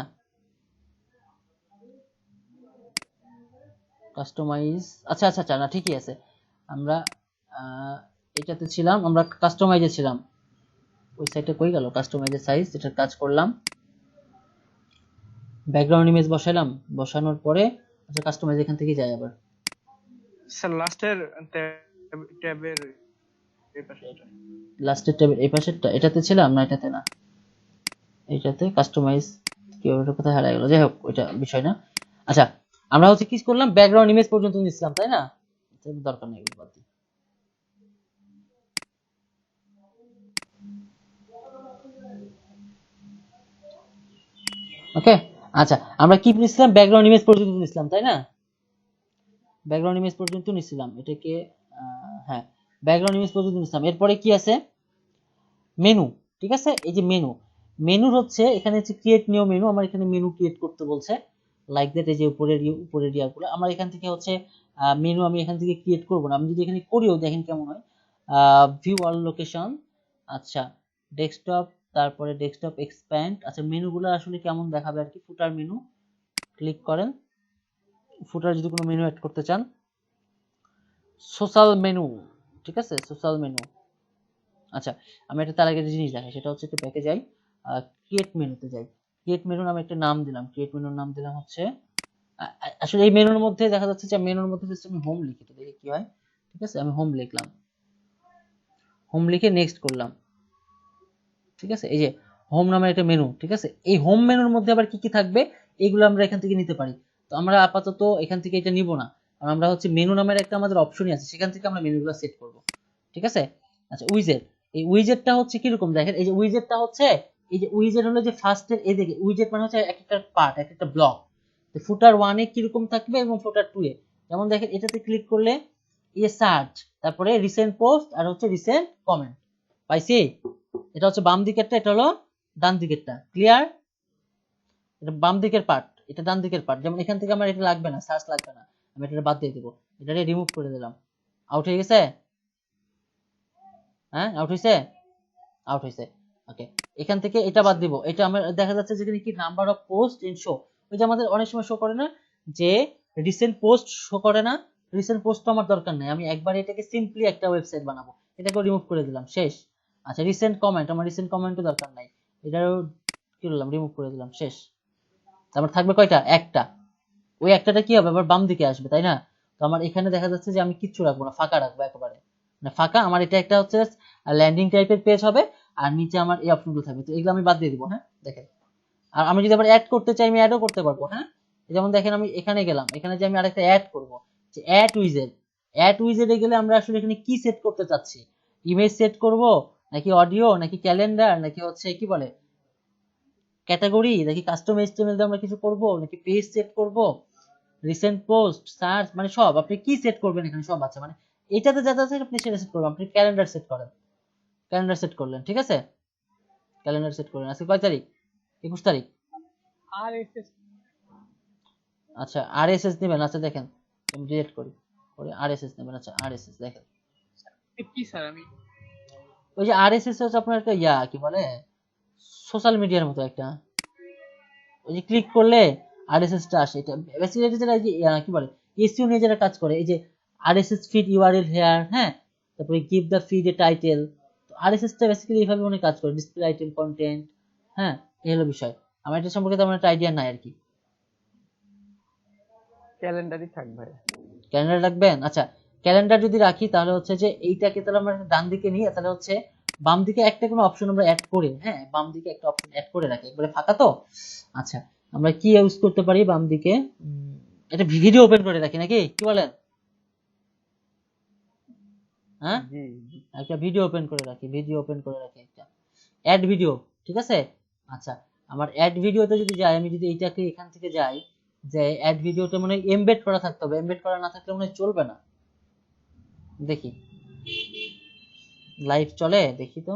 কাস্টমাইজ, আচ্ছা আচ্ছা আচ্ছা না ঠিকই আছে, আমরা এটাতে ছিলাম, আমরা কাস্টমাইজে ছিলাম। ওই সাইডে কই গেল কাস্টমাইজের সাইজ, এটার কাজ করলাম, ব্যাকগ্রাউন্ড ইমেজ বসালাম, বসানোর পরে আচ্ছা কাস্টমাইজ এখান থেকে যাই আবার, স্যার লাস্টের ট্যাবের এই পাশেরটা। লাস্টের ট্যাবের এই পাশেরটা, এটাতে ছিলাম না, এটাতে না, এইটাতে কাস্টমাইজ কি ওটা কোথায় হারিয়ে গেল, যাই হোক ওইটা বিষয় না। আচ্ছা আমরা হচ্ছে কি করলাম, ব্যাকগ্রাউন্ড ইমেজ পর্যন্ত নিছিলাম তাই না, দরকার নেই এগুলো বাদ দিই। ওকে, আচ্ছা আমরা কি নিছিলাম, ব্যাকগ্রাউন্ড ইমেজ পর্যন্ত নিছিলাম তাই না, ব্যাকগ্রাউন্ড ইমেজ পর্যন্ত নিছিলাম এটাকে, হ্যাঁ ব্যাকগ্রাউন্ড ইমেজ পর্যন্ত নিছিলাম। এরপরে কি আছে, মেনু। ঠিক আছে, এই যে মেনু, মেনুর হচ্ছে এখানে হচ্ছে ক্রিয়েট নিউ মেনু, আমার এখানে মেনু ক্রিয়েট করতে বলছে লাইক দ্যাট, এই যে উপরের ইয়াগুলো আমার এখান থেকে হচ্ছে মেনু আমি এখান থেকে ক্রিয়েট করব না, আমি যদি এখানে করিও দেখেন কেমন হয়, ভিউ অল লোকেশন, আচ্ছা ডেস্কটপ, তারপরে ডেস্কটপ এক্সপ্যান্ড, আচ্ছা মেনুগুলো আসলে কেমন দেখাবে আর কি, ফুটার মেনু ক্লিক করেন, ফুটার যদি কোনো মেনু অ্যাড করতে চান, সোশ্যাল মেনু, ঠিক আছে সোশ্যাল মেনু। আচ্ছা আমি একটা তার আগে একটা জিনিস দেখাই, সেটা হচ্ছে একটু ব্যাকে যাই, ক্রিয়েট মেনুতে যাই, ক্রিয়েট মেনু নামে একটা নাম দিলাম, ক্রিয়েট মেনুর নাম দিলাম হচ্ছে আসলে এই মেনুর মধ্যে দেখা যাচ্ছে যে মেনুর মধ্যে যদি আমি হোম লিখি তো দেখি কি হয়। ঠিক আছে, আমি হোম লিখলাম, হোম লিখে নেক্সট করলাম। ঠিক আছে, এই যে হোম নামের একটা মেনু। ঠিক আছে, এই হোম মেনুর মধ্যে আবার কি কি থাকবে এইগুলো আমরা এখান থেকে নিতে পারি। তো আমরা আপাতত এখান থেকে এটা নিব না, কারণ আমরা হচ্ছে মেনু নামের একটা আমাদের অপশনই আছে, সেখান থেকে আমরা মেনুগুলো সেট করব। ঠিক আছে, আচ্ছা উইজেট, এই উইজেটটা হচ্ছে কিরকম দেখেন, এই যে উইজেটটা হচ্ছে, এই যে উইজেট হলো যে ফার্স্টের এদিকে, উইজেট মানে হচ্ছে এক একটা পার্ট, এক একটা ব্লক। তো ফুটার 1 এ কিরকম থাকবে এবং ফুটার 2 এ যেমন দেখেন এটাতে ক্লিক করলে সার্চ, তারপরে রিসেন্ট পোস্ট আর হচ্ছে রিসেন্ট কমেন্ট পাইছি। এটা হচ্ছে বাম দিকেরটা, এটা হলো ডান দিকেরটা। ক্লিয়ার? এটা বাম দিকের পার্ট, এটা ডান দিকের পার্ট। যেমন এখান থেকে আমার এটা লাগবে না, সার্চ লাগবে না, আমি এটা বাদ দিয়ে দিব, এটা রিমুভ করে দিলাম। আউট হয়ে গেছে? হ্যাঁ আউট হয়েছে? আউট হয়েছে। ওকে, এখান থেকে এটা বাদ দিব। এটা আমার দেখা যাচ্ছে যেখানে কি number of post in show, ওই যে আমাদের অনেক সময় শো করে না যে রিসেন্ট পোস্ট শো করে না, রিসেন্ট পোস্ট তো আমার দরকার নেই, আমি একবার এটাকে সিম্পলি একটা ওয়েবসাইট বানাবো, এটাকে রিমুভ করে দিলাম, শেষ। আচ্ছা রিসেন্ট কমেন্ট, আমার রিসেন্ট কমেন্টও দরকার নাই, এটাও কি করলাম, রিমুভ করে দিলাম, শেষ। তারপর থাকবে কয়টা? একটা। ওই একটাটা কি হবে, আবার বাম দিকে আসবে, তাই না? তো আমার এখানে দেখা যাচ্ছে যে আমি কিচ্ছু রাখবো না, ফাঁকা রাখবো একেবারে, মানে ফাঁকা। আমার এটা একটা হচ্ছে ল্যান্ডিং টাইপের পেজ হবে, আর নিচে আমার এই অপশনগুলো থাকবে, তো এগুলো আমি বাদ দিয়ে দিব। হ্যাঁ দেখেন, আর আমি যদি আবার অ্যাড করতে চাই, আমি অ্যাডও করতে পারবো। হ্যাঁ, যেমন দেখেন আমি এখানে গেলাম, এখানে যে আমি আরেকটা অ্যাড করব, যে অ্যাড উইজেট, অ্যাড উইজেটে গেলে আমরা আসলে এখানে কি সেট করতে চাচ্ছি, ইমেজ সেট করব নাকি অডিও নাকি ক্যালেন্ডার নাকি হচ্ছে কি বলে ক্যাটাগরি নাকি কাস্টম এইচটিএমএল দিয়ে আমরা কিছু করব নাকি পেজ সেট করব, রিসেন্ট পোস্ট, সার্চ, মানে সব আপনি কি সেট করবেন এখানে সব আছে। মানে এটাতে যা আছে আপনি সেটা সেট করবেন। আপনি ক্যালেন্ডার সেট করেন, ক্যালেন্ডার সেট করলেন, ঠিক আছে, ক্যালেন্ডার সেট করলেন। আজকে কয় তারিখ? 21 তারিখ। আরএসএস আচ্ছা আরএসএস নেবেন। আচ্ছা দেখেন আমি ডিলিট করি, করে আরএসএস নেবেন। আচ্ছা আরএসএস দেখেন, কি স্যার? আমি ওই যে আরএসএস হচ্ছে আপনার একটা কি বলে সোশ্যাল মিডিয়ার মতো একটা, ওই যে ক্লিক করলে আরএসএস টা আসে। এটা বেসিক্যালি যেটা কি বলে এসইও নিয়ে যারা কাজ করে, এই যে আরএসএস ফিড ইউআরএল হেয়ার, হ্যাঁ, তারপরে give the feed A title. তো আরএসএস টা বেসিক্যালি এইভাবে অনেক কাজ করে, ডিসপ্লে আইটেম কন্টেন্ট, হ্যাঁ, এই হলো বিষয়। আমার এটা সম্পর্কে তেমন একটা আইডিয়া নাই আর কি। ক্যালেন্ডারই থাক ভাই। ক্যালেন্ডার রাখবেন? আচ্ছা ক্যালেন্ডার যদি রাখি তাহলে হচ্ছে যে এইটাকে তাহলে আমরা ডান দিকে নিয়ে তাহলে হচ্ছে বাম দিকে একটা কোনো অপশন আমরা অ্যাড করে, হ্যাঁ বাম দিকে একটা অপশন অ্যাড করে রাখি, একবারে ফাঁকা তো। আচ্ছা আমরা কি ইউজ করতে পারি বাম দিকে, এটা ভিডিও ওপেন করে রাখি নাকি কি বলেন? হ্যাঁ একটা ভিডিও ওপেন করে রাখি, ভিডিও ওপেন করে রাখি একটা অ্যাড ভিডিও, ঠিক আছে। আচ্ছা আমার অ্যাড ভিডিওতে যদি যাই, আমি যদি এইটাকে এখান থেকে যাই, যে অ্যাড ভিডিওটা মনে হয় এমবেড করা থাকতে হবে, এমবেড করা না থাকলে মনে হয় চলবে না। দেখি লাইভ চলে, দেখি তো।